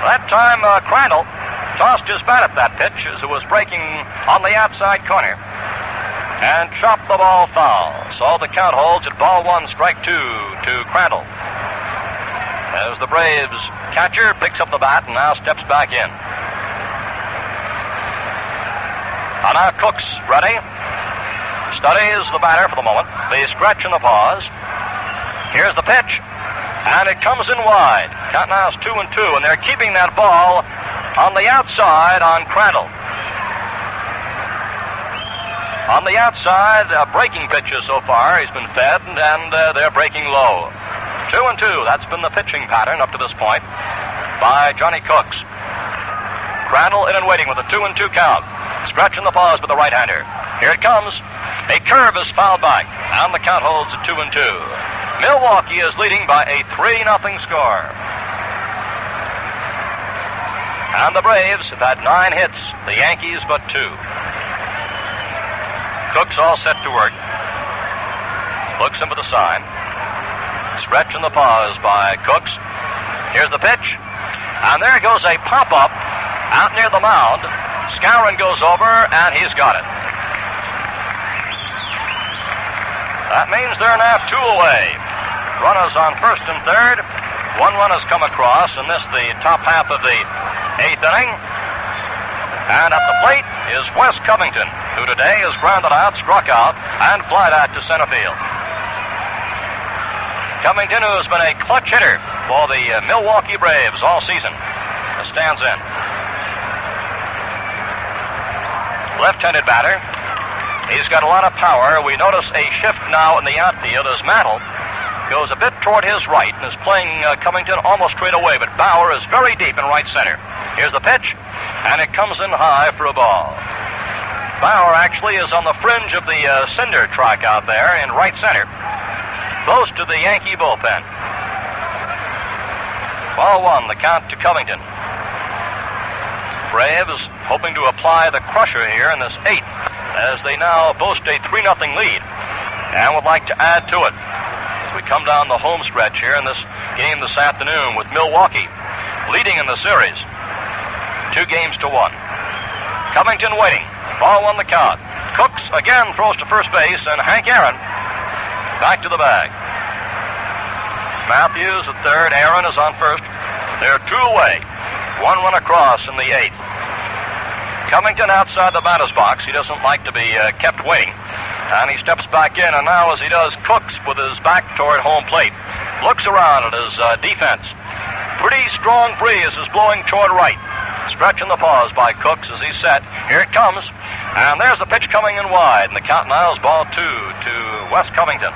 That time, Crandall tossed his bat at that pitch as it was breaking on the outside corner and chopped the ball foul. So the count holds at ball 1, strike 2 to Crandall. as the Braves catcher picks up the bat and now steps back in. And now Cook's ready. Studies the batter for the moment. The stretch and the pause. Here's the pitch. And it comes in wide. Count now is 2-2, and they're keeping that ball on the outside on Crandall. On the outside, breaking pitches so far. He's been fed, and they're breaking low. 2-2. That's been the pitching pattern up to this point by Johnny Cooks. Crandall in and waiting with a 2-2 count. Stretch in the pause with the right-hander. Here it comes. A curve is fouled back, and the count holds at 2-2. Milwaukee is leading by a 3-0 score. And the Braves have had 9 hits. The Yankees but 2. Cooks all set to work. Looks into the sign. Stretch in the pause by Cooks. Here's the pitch. And there goes a pop-up out near the mound. Scower goes over, and he's got it. That means they're now 2 away. Runners on first and third. 1 run has come across, and this the top half of the 8th inning. And at the plate is Wes Covington, who today is grounded out, struck out, and flied out to center field. Covington, who has been a clutch hitter for the Milwaukee Braves all season, stands in. Left-handed batter. He's got a lot of power. We notice a shift now in the outfield as Mantle goes a bit toward his right and is playing Covington almost straight away, but Bauer is very deep in right center. Here's the pitch, and it comes in high for a ball. Bauer actually is on the fringe of the cinder track out there in right center, close to the Yankee bullpen. Ball 1, the count to Covington. Braves hoping to apply the crusher here in this 8th, as they now boast a 3-0 lead and would like to add to it as we come down the home stretch here in this game this afternoon with Milwaukee leading in the series 2-1. Covington waiting. Ball 1 the count. Cooks again throws to first base, and Hank Aaron back to the bag. Matthews at third. Aaron is on first. They're 2 away. 1 run across in the 8th. Covington outside the batter's box. He doesn't like to be kept waiting. And he steps back in, and now as he does, Cooks with his back toward home plate. Looks around at his defense. Pretty strong breeze is blowing toward right. Stretch in the pause by Cooks as he's set. Here it comes. And there's the pitch coming in wide. And the count now is ball 2 to Wes Covington.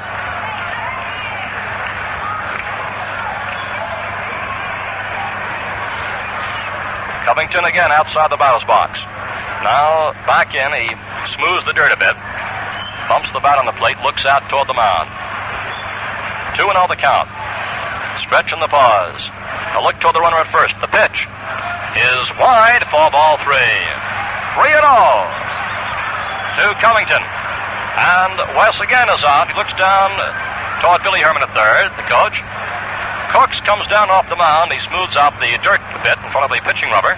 Covington again outside the batter's box. Now back in. He smooths the dirt a bit. Bumps the bat on the plate. Looks out toward the mound. 2-0 the count. Stretch in the pause. A look toward the runner at first. The pitch is wide for ball 3. 3-0 to Covington. And Wes again is out. He looks down toward Billy Herman at third, the coach. Cooks comes down off the mound. He smooths out the dirt a bit in front of the pitching rubber.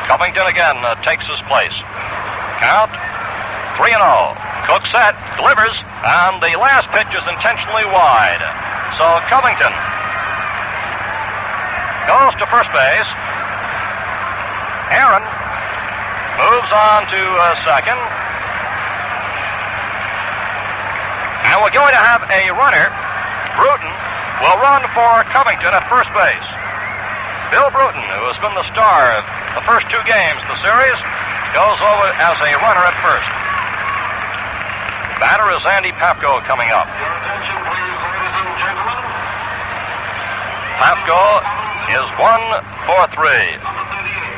Covington again takes his place. Count 3-0. Cook set, delivers, and the last pitch is intentionally wide. So Covington goes to first base. Aaron moves on to second. And we're going to have a runner. Bruton will run for Covington at first base. Bill Bruton, who has been the star of the first 2 games of the series, goes over as a runner at first. Batter is Andy Papko coming up. Your attention, please, ladies and gentlemen. Papko is 1 for 3. Number 38.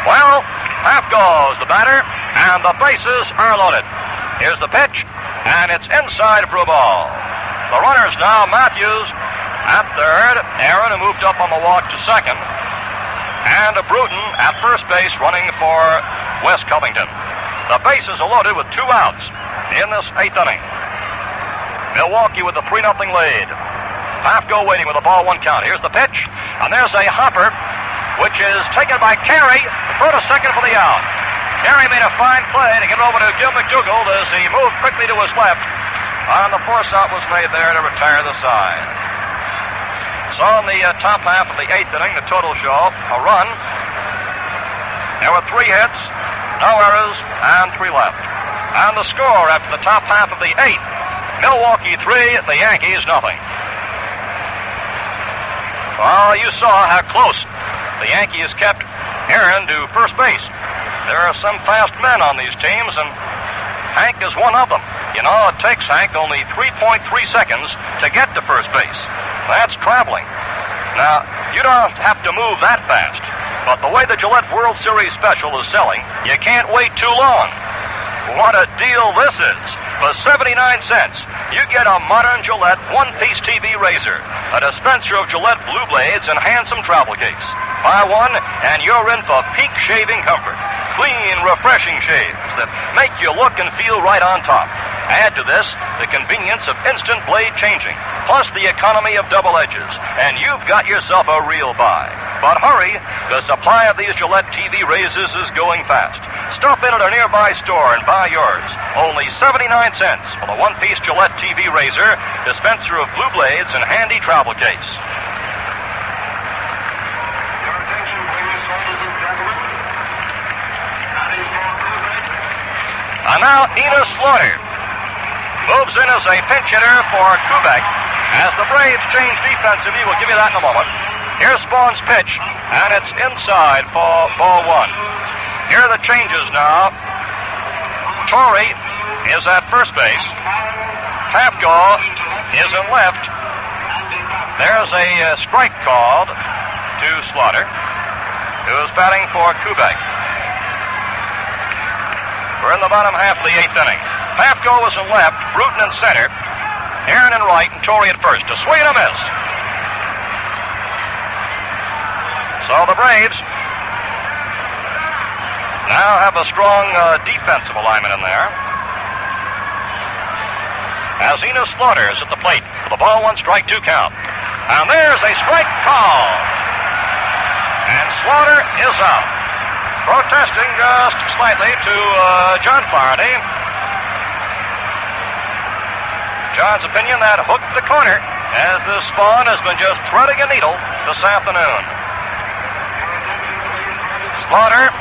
Well, Papko's the batter, and the bases are loaded. Here's the pitch, and it's inside for a ball. The runners now, Matthews at third, Aaron, who moved up on the walk to second, and Bruton at first base running for Wes Covington. The bases are loaded with 2 outs in this 8th inning. Milwaukee with a 3-0 lead. Papko waiting with a ball 1 count. Here's the pitch, and there's a hopper, which is taken by Carey, throw to second for the out. Here he made a fine play to get over to Gill Mcdougall as he moved quickly to his left. And the force out was made there to retire the side. So in the top half of the 8th inning, the total show, a run. There were 3 hits, no errors, and 3 left. And the score after the top half of the 8th, Milwaukee 3, the Yankees nothing. Well, you saw how close the Yankees kept Aaron to first base. There are some fast men on these teams, and Hank is one of them. You know, it takes Hank only 3.3 seconds to get to first base. That's traveling. Now, you don't have to move that fast, but the way the Gillette World Series Special is selling, you can't wait too long. What a deal this is. For 79 cents, you get a modern Gillette one-piece TV razor, a dispenser of Gillette Blue Blades, and handsome travel case. Buy one, and you're in for peak shaving comfort. Clean, refreshing shaves that make you look and feel right on top. Add to this the convenience of instant blade changing, plus the economy of double edges, and you've got yourself a real buy. But hurry, the supply of these Gillette TV razors is going fast. Stop in at a nearby store and buy yours. Only 79 cents for the one-piece Gillette TV razor, dispenser of blue blades, and handy travel case. And now Enos Slaughter moves in as a pinch hitter for Kubek as the Braves change defensively. We'll give you that in a moment. Here's Spahn's pitch, and it's inside for ball 1. Here are the changes now. Torrey is at first base. Pafko is in left. There's a strike called to Slaughter, who is batting for Kubek. We're in the bottom half of the 8th inning. Pafko was in left, Bruton in center, Aaron in right, and Torrey at first. A swing and a miss. So the Braves now have a strong defensive alignment in there. As Enos Slaughter is at the plate for the ball 1 strike 2 count. And there's a strike call. And Slaughter is out. Protesting just slightly to John Faraday. John's opinion that hooked the corner as the Spahn has been just threading a needle this afternoon. Slaughter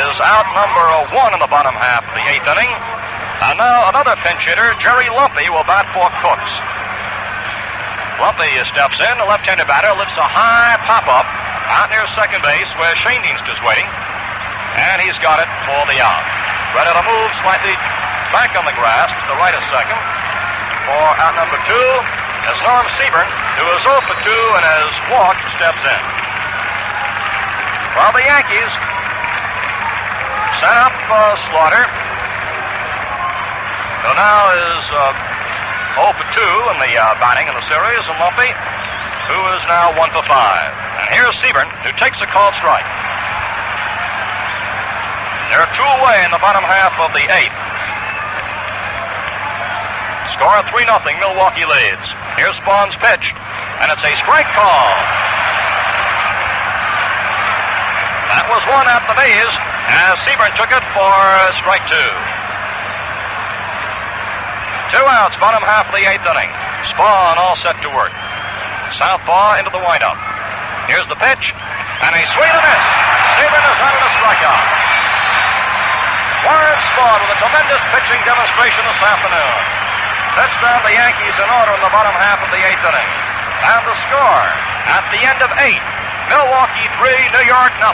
is out number 1 in the bottom half of the 8th inning. And now another pinch hitter, Jerry Lumpy, will bat for Cooks. Lumpy steps in. The left-handed batter lifts a high pop-up out near second base where Shane Dienst is waiting. And he's got it for the out. Ready to move slightly back on the grass to the right of second for out number 2 as Norm Seaburn, who is 0 for 2 and has walked, steps in. Well, the Yankees set up Slaughter, who now is 0 for 2 in the batting in the series, and Lumpy, who is now 1 for 5. And here's Seaburn, who takes a called strike. They're 2 away in the bottom half of the 8th. Score 3-0, Milwaukee leads. Here's Spahn's pitch, and it's a strike call. That was 1 at the knees, as Seaburn took it for strike 2. 2 outs, bottom half of the 8th inning. Spahn all set to work. Southpaw into the windup. Here's the pitch, and a swing and a miss. Seaburn is out of the strikeout. Warren Spahn with a tremendous pitching demonstration this afternoon. Pitched down the Yankees in order in the bottom half of the 8th inning. And the score at the end of 8, Milwaukee 3, New York 0.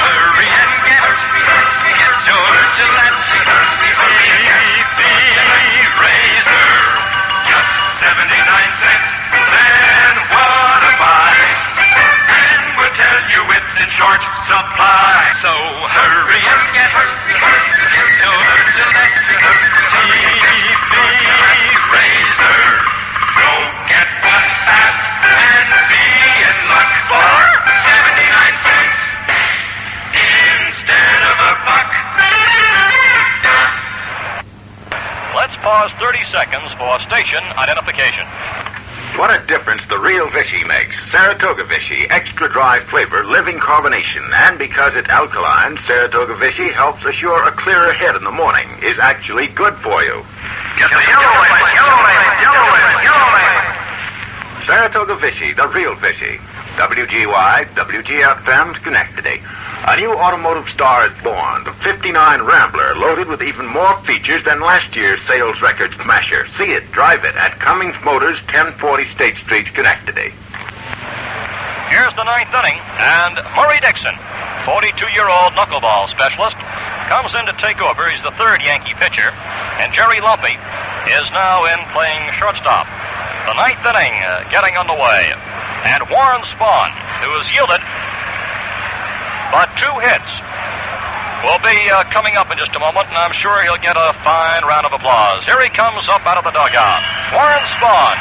Hurry and get your Gillette TV razor. Just 79 cents, then what a buy. And we'll tell you it's in short supply. So hurry and get your Gillette TV razor. Go get one fast and be in luck for 79 cents instead of a buck. Let's pause 30 seconds for station identification. what a difference the real Vichy makes. Saratoga Vichy, extra dry flavor, living carbonation, and because it's alkaline, Saratoga Vichy helps assure a clearer head in the morning is actually good for you. Get the yellow label, yellow label, yellow label, yellow label. Saratoga Vichy, the real Vichy. WGY, WGFM, Schenectady. A new automotive star is born, the 59 Rambler, loaded with even more features than last year's sales record smasher. See it, drive it at Cummings Motors, 1040 State Street, Schenectady. Here's the ninth inning, and Murray Dixon, 42-year-old knuckleball specialist, comes in to take over. He's the third Yankee pitcher, and Jerry Lumpy is now in playing shortstop. The ninth inning getting underway, and Warren Spahn, who has yielded but 2 hits, will be coming up in just a moment, and I'm sure he'll get a fine round of applause. Here he comes up out of the dugout. Warren Spahn.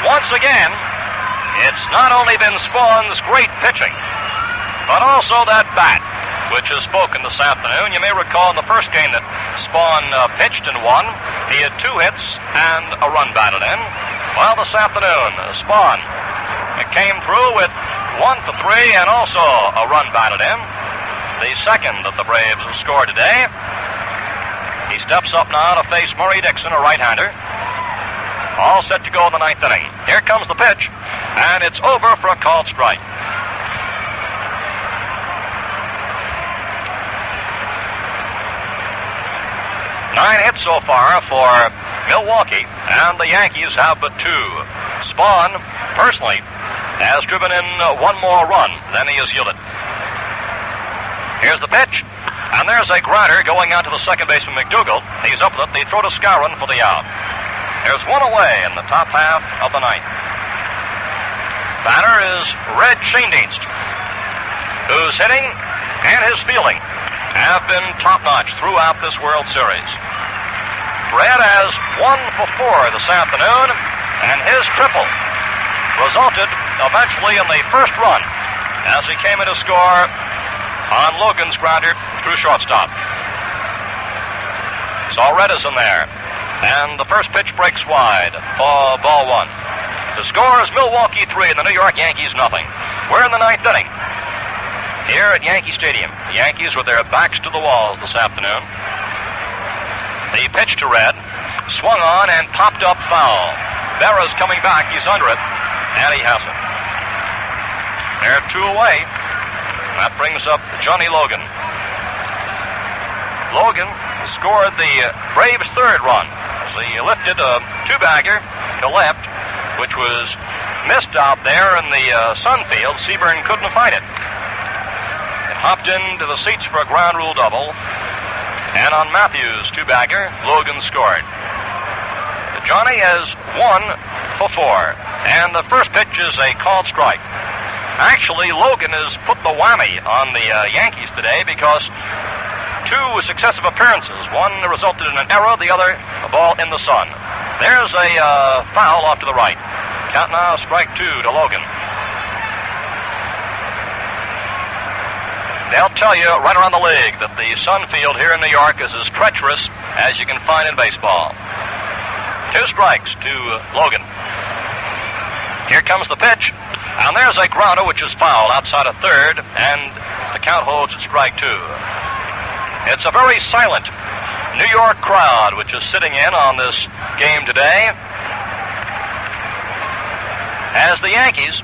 Once again, it's not only been Spahn's great pitching, but also that bat, which has spoken this afternoon. You may recall in the first game that Spahn pitched and won, he had 2 hits and a run batted in. Well, this afternoon, Spahn came through with 1 for 3 and also a run batted in, the second that the Braves have scored today. He steps up now to face Murray Dixon, a right-hander. All set to go in the ninth inning. Here comes the pitch, and it's over for a called strike. Nine hits so far for Milwaukee, and the Yankees have but 2. Spahn, personally, has driven in 1 more run than he has yielded. Here's the pitch, and there's a grinder going out to the second baseman McDougall. He's up with it. They throw to Scower for the out. There's 1 away in the top half of the ninth. Batter is Red Schoendienst, whose hitting and his fielding have been top-notch throughout this World Series. Red has 1 for 4 this afternoon, and his triple resulted eventually in the first run as he came in to score on Logan's grounder through shortstop. Saw Red is in there. And the first pitch breaks wide for ball 1. The score is Milwaukee 3 and the New York Yankees nothing. We're in the ninth inning here at Yankee Stadium. The Yankees with their backs to the walls this afternoon. The pitch to Red, swung on and popped up foul. Berra's coming back. He's under it, and he has it. They're 2 away. That brings up Johnny Logan. Logan scored the Braves' 3rd run. He lifted a 2-bagger to left, which was missed out there in the sun field. Spahn couldn't find it. It hopped into the seats for a ground rule double, and on Matthews' 2-bagger, Logan scored. Johnny has 1 for 4, and the first pitch is a called strike. Actually, Logan has put the whammy on the Yankees today because 2 successive appearances. 1 resulted in an error, the other a ball in the sun. There's a foul off to the right. Count now, strike 2 to Logan. They'll tell you right around the league that the sun field here in New York is as treacherous as you can find in baseball. 2 strikes to Logan. Here comes the pitch, and there's a grounder which is foul outside of third, and the count holds at strike 2. It's a very silent New York crowd which is sitting in on this game today, as the Yankees,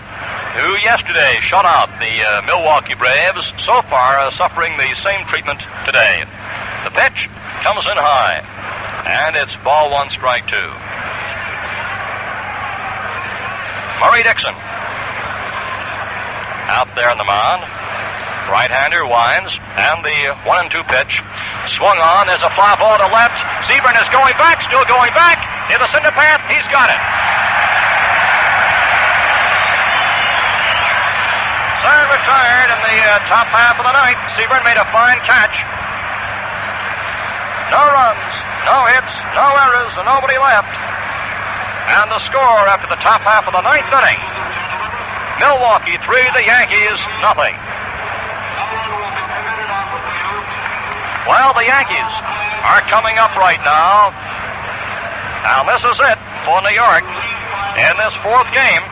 who yesterday shut out the Milwaukee Braves, so far are suffering the same treatment today. The pitch comes in high, and it's ball 1, strike 2. Murray Dixon out there on the mound. Right-hander winds, and the 1-2 pitch swung on. There's a fly ball to left. Spahn is going back, still going back. In the center path, he's got it. Spahn retired in the top half of the ninth. Spahn made a fine catch. No runs, no hits, no errors, and nobody left. And the score after the top half of the ninth inning. Milwaukee 3, the Yankees nothing. Well, the Yankees are coming up right now. Now, this is it for New York in this fourth game.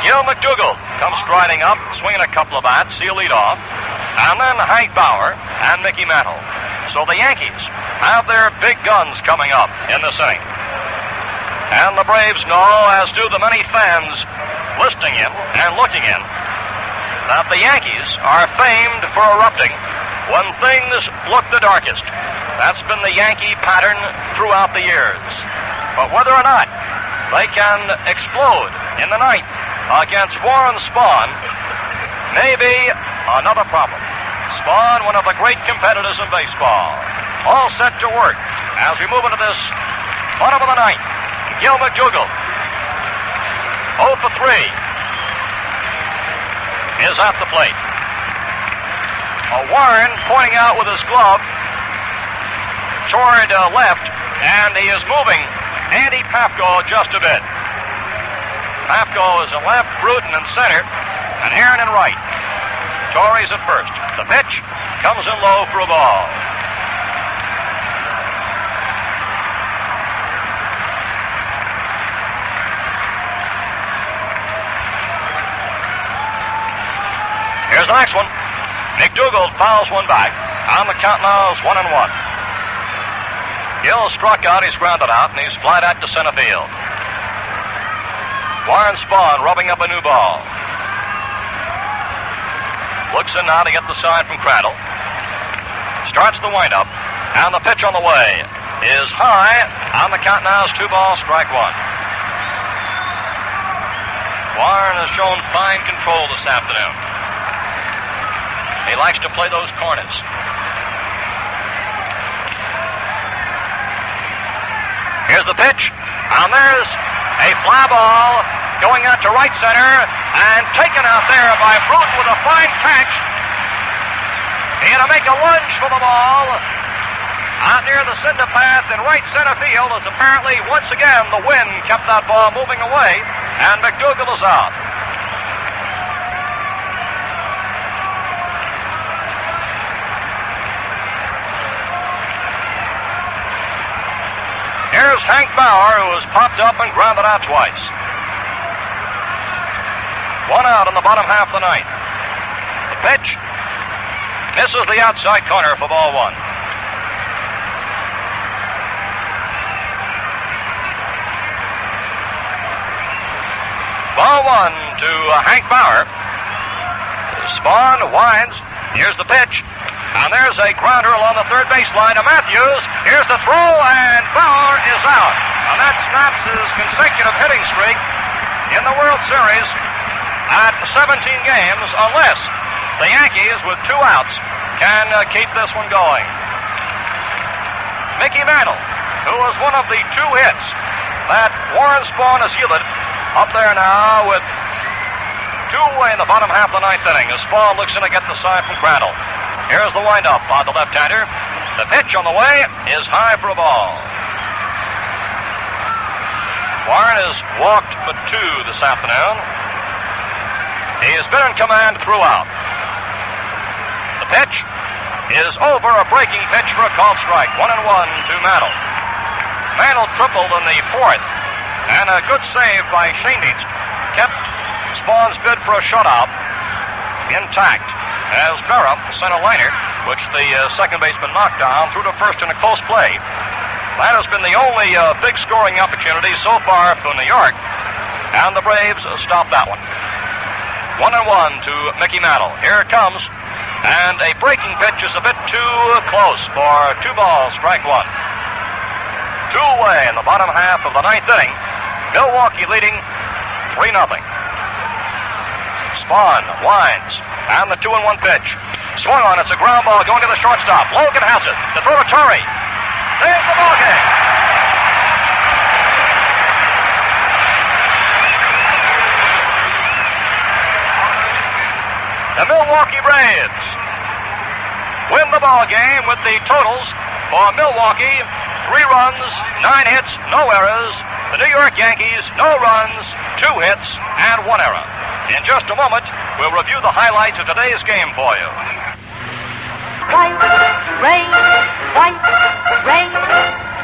Gill Mcdougall comes striding up, swinging a couple of bats. He'll lead off. And then Hank Bauer and Mickey Mantle. So the Yankees have their big guns coming up in this inning. And the Braves know, as do the many fans listening in and looking in, that the Yankees are famed for erupting when things look the darkest. That's been the Yankee pattern throughout the years. But whether or not they can explode in the ninth against Warren Spahn may be another problem. Spahn, one of the great competitors in baseball. All set to work as we move into this bottom of the ninth. Gill Mcdougall, 0 for 3, is at the plate. Warren pointing out with his glove toward left, and he is moving Andy Pafko just a bit. Pafko is in left, Bruton in center, and Aaron in right. Torrey's at first. The pitch comes in low for a ball. Here's the next one. McDougall fouls one back. On the count now is 1-1. Gill struck out, he's grounded out, and he's flied out to center field. Warren Spahn rubbing up a new ball. Looks in now to get the sign from Crandall. Starts the windup, and the pitch on the way is high. On the count now is 2 balls, strike 1. Warren has shown fine control this afternoon. He likes to play those corners. Here's the pitch, and there's a fly ball going out to right center, and taken out there by Bruton with a fine catch. He's going to make a lunge for the ball out near the cinder path in right center field, as apparently once again the wind kept that ball moving away, and McDougall is out. Here's Hank Bauer, who has popped up and grounded out twice. 1 out in the bottom half of the ninth. The pitch misses the outside corner for ball 1. Ball 1 to Hank Bauer. Spahn winds. Here's the pitch. And there's a grounder along the third baseline to Matthews. Here's the throw, and Bauer is out. And that snaps his consecutive hitting streak in the World Series at 17 games, unless the Yankees, with 2 outs, can keep this one going. Mickey Mantle, who was one of the 2 hits that Warren Spahn has yielded, up there now with 2 away in the bottom half of the ninth inning, as Spahn looks in to get the sign from Crandall. Here's the windup on the left-hander. The pitch on the way is high for a ball. Warren has walked but 2 this afternoon. He has been in command throughout. The pitch is over, a breaking pitch for a called strike. 1-1 to Mantle. Mantle tripled in the 4th, and a good save by Schoendienst kept Spahn's bid for a shutout intact, as Berra sent a liner, which the second baseman knocked down, through to first in a close play. That has been the only big scoring opportunity so far for New York, and the Braves stopped that one. 1-1 to Mickey Mantle. Here it comes, and a breaking pitch is a bit too close for 2 balls, strike 1. 2 away in the bottom half of the ninth inning. Milwaukee leading 3-0. Spahn winds, and the 2-1 pitch. Swung on, it's a ground ball going to the shortstop. Logan has it. The throw to Torrey. There's the ball game. The Milwaukee Braves win the ball game with the totals for Milwaukee 3 runs, 9 hits, no errors. The New York Yankees, no runs, 2 hits, and 1 error. In just a moment, we'll review the highlights of today's game for you. White rain, white rain.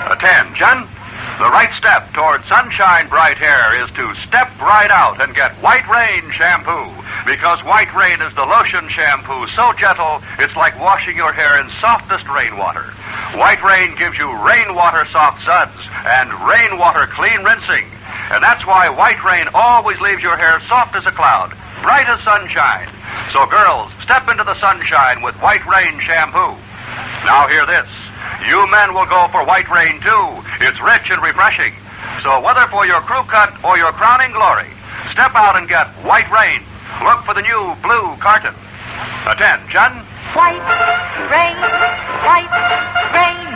Attention. The right step toward sunshine bright hair is to step right out and get White Rain shampoo. Because White Rain is the lotion shampoo so gentle, it's like washing your hair in softest rainwater. White Rain gives you rainwater soft suds and rainwater clean rinsing. And that's why White Rain always leaves your hair soft as a cloud, bright as sunshine. So girls, step into the sunshine with White Rain shampoo. Now hear this. You men will go for White Rain, too. It's rich and refreshing. So whether for your crew cut or your crowning glory, step out and get White Rain. Look for the new blue carton. Attention. White rain,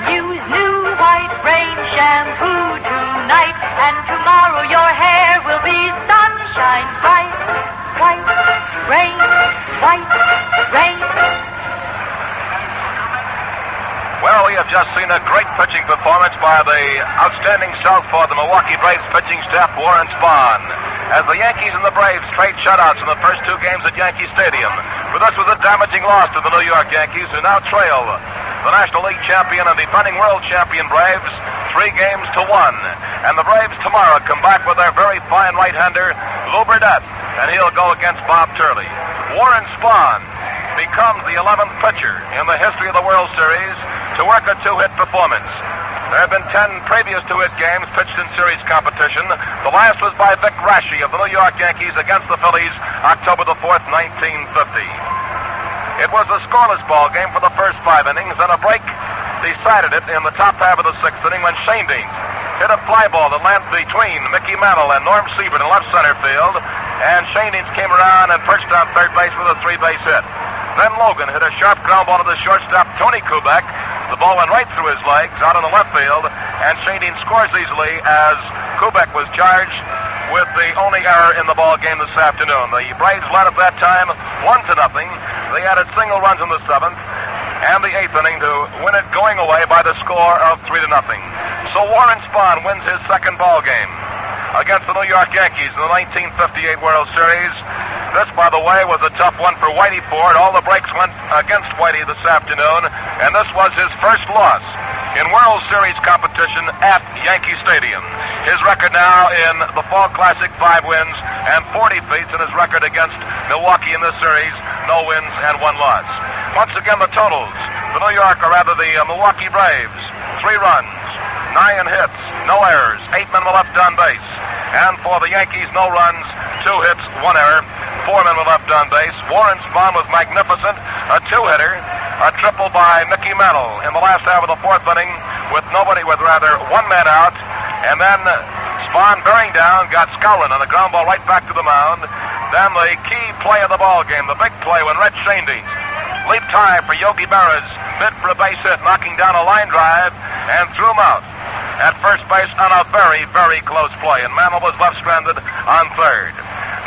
use new White Rain shampoo tonight, and tomorrow your hair will be sunshine bright. White rain, white rain. Well, we have just seen a great pitching performance by the outstanding southpaw of the Milwaukee Braves pitching staff, Warren Spahn, as the Yankees and the Braves trade shutouts in the first 2 games at Yankee Stadium. For this was a damaging loss to the New York Yankees, who now trail the National League champion and defending world champion Braves 3 games to 1. And the Braves tomorrow come back with their very fine right-hander, Lou Burdett, and he'll go against Bob Turley. Warren Spahn becomes the 11th pitcher in the history of the World Series to work a 2-hit performance. There have been 10 previous 2-hit games pitched in series competition. The last was by Vic Raschi of the New York Yankees against the Phillies, October the 4th, 1950. It was a scoreless ball game for the first 5 innings, and a break decided it in the top half of the 6th inning when Shane Dean hit a fly ball that landed between Mickey Mantle and Norm Siebert in left center field, and Shane Dean came around and perched on third base with a 3-base hit. Then Logan hit a sharp ground ball to the shortstop, Tony Kubek. The ball went right through his legs out in the left field, and Shane Dean scores easily as Kubek was charged with the only error in the ball game this afternoon. The Braves led at that time 1-0. They added single runs in the 7th and the 8th inning to win it going away by the score of 3-0. So Warren Spahn wins his 2nd ball game against the New York Yankees in the 1958 World Series. This, by the way, was a tough one for Whitey Ford. All the breaks went against Whitey this afternoon, and this was his first loss in World Series competition at Yankee Stadium. His record now in the Fall Classic, 5 wins and 40 defeats, in his record against Milwaukee in this series, no wins and 1 loss. Once again, the totals. The Milwaukee Braves, 3 runs, 9 hits, no errors, 8 men were left on base. And for the Yankees, no runs, 2 hits, 1 error, 4 men were left on base. Warren Spahn was magnificent, a 2-hitter, a triple by Mickey Mantle in the last half of the 4th inning with 1 man out. And then Spahn bearing down, got Scower on a ground ball right back to the mound. Then the key play of the ball game, the big play when Red Shane Dean leaped high for Yogi Berra's bid for a base hit, knocking down a line drive and threw him out at first base on a very, very close play, and Mantle was left stranded on third.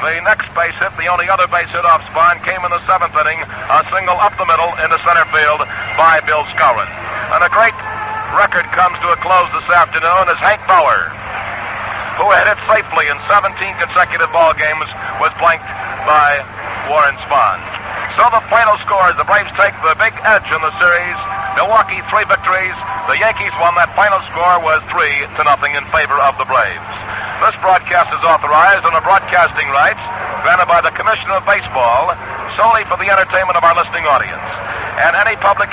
The next base hit, the only other base hit off Spahn, came in the 7th inning, a single up the middle into center field by Bill Scower. And a great record comes to a close this afternoon as Hank Bauer, who had hit safely in 17 consecutive ball games, was blanked by Warren Spahn. So the final scores, the Braves take the big edge in the series. Milwaukee 3 victories. The Yankees won. That final score was 3-0 in favor of the Braves. This broadcast is authorized under broadcasting rights granted by the Commissioner of Baseball solely for the entertainment of our listening audience. And any public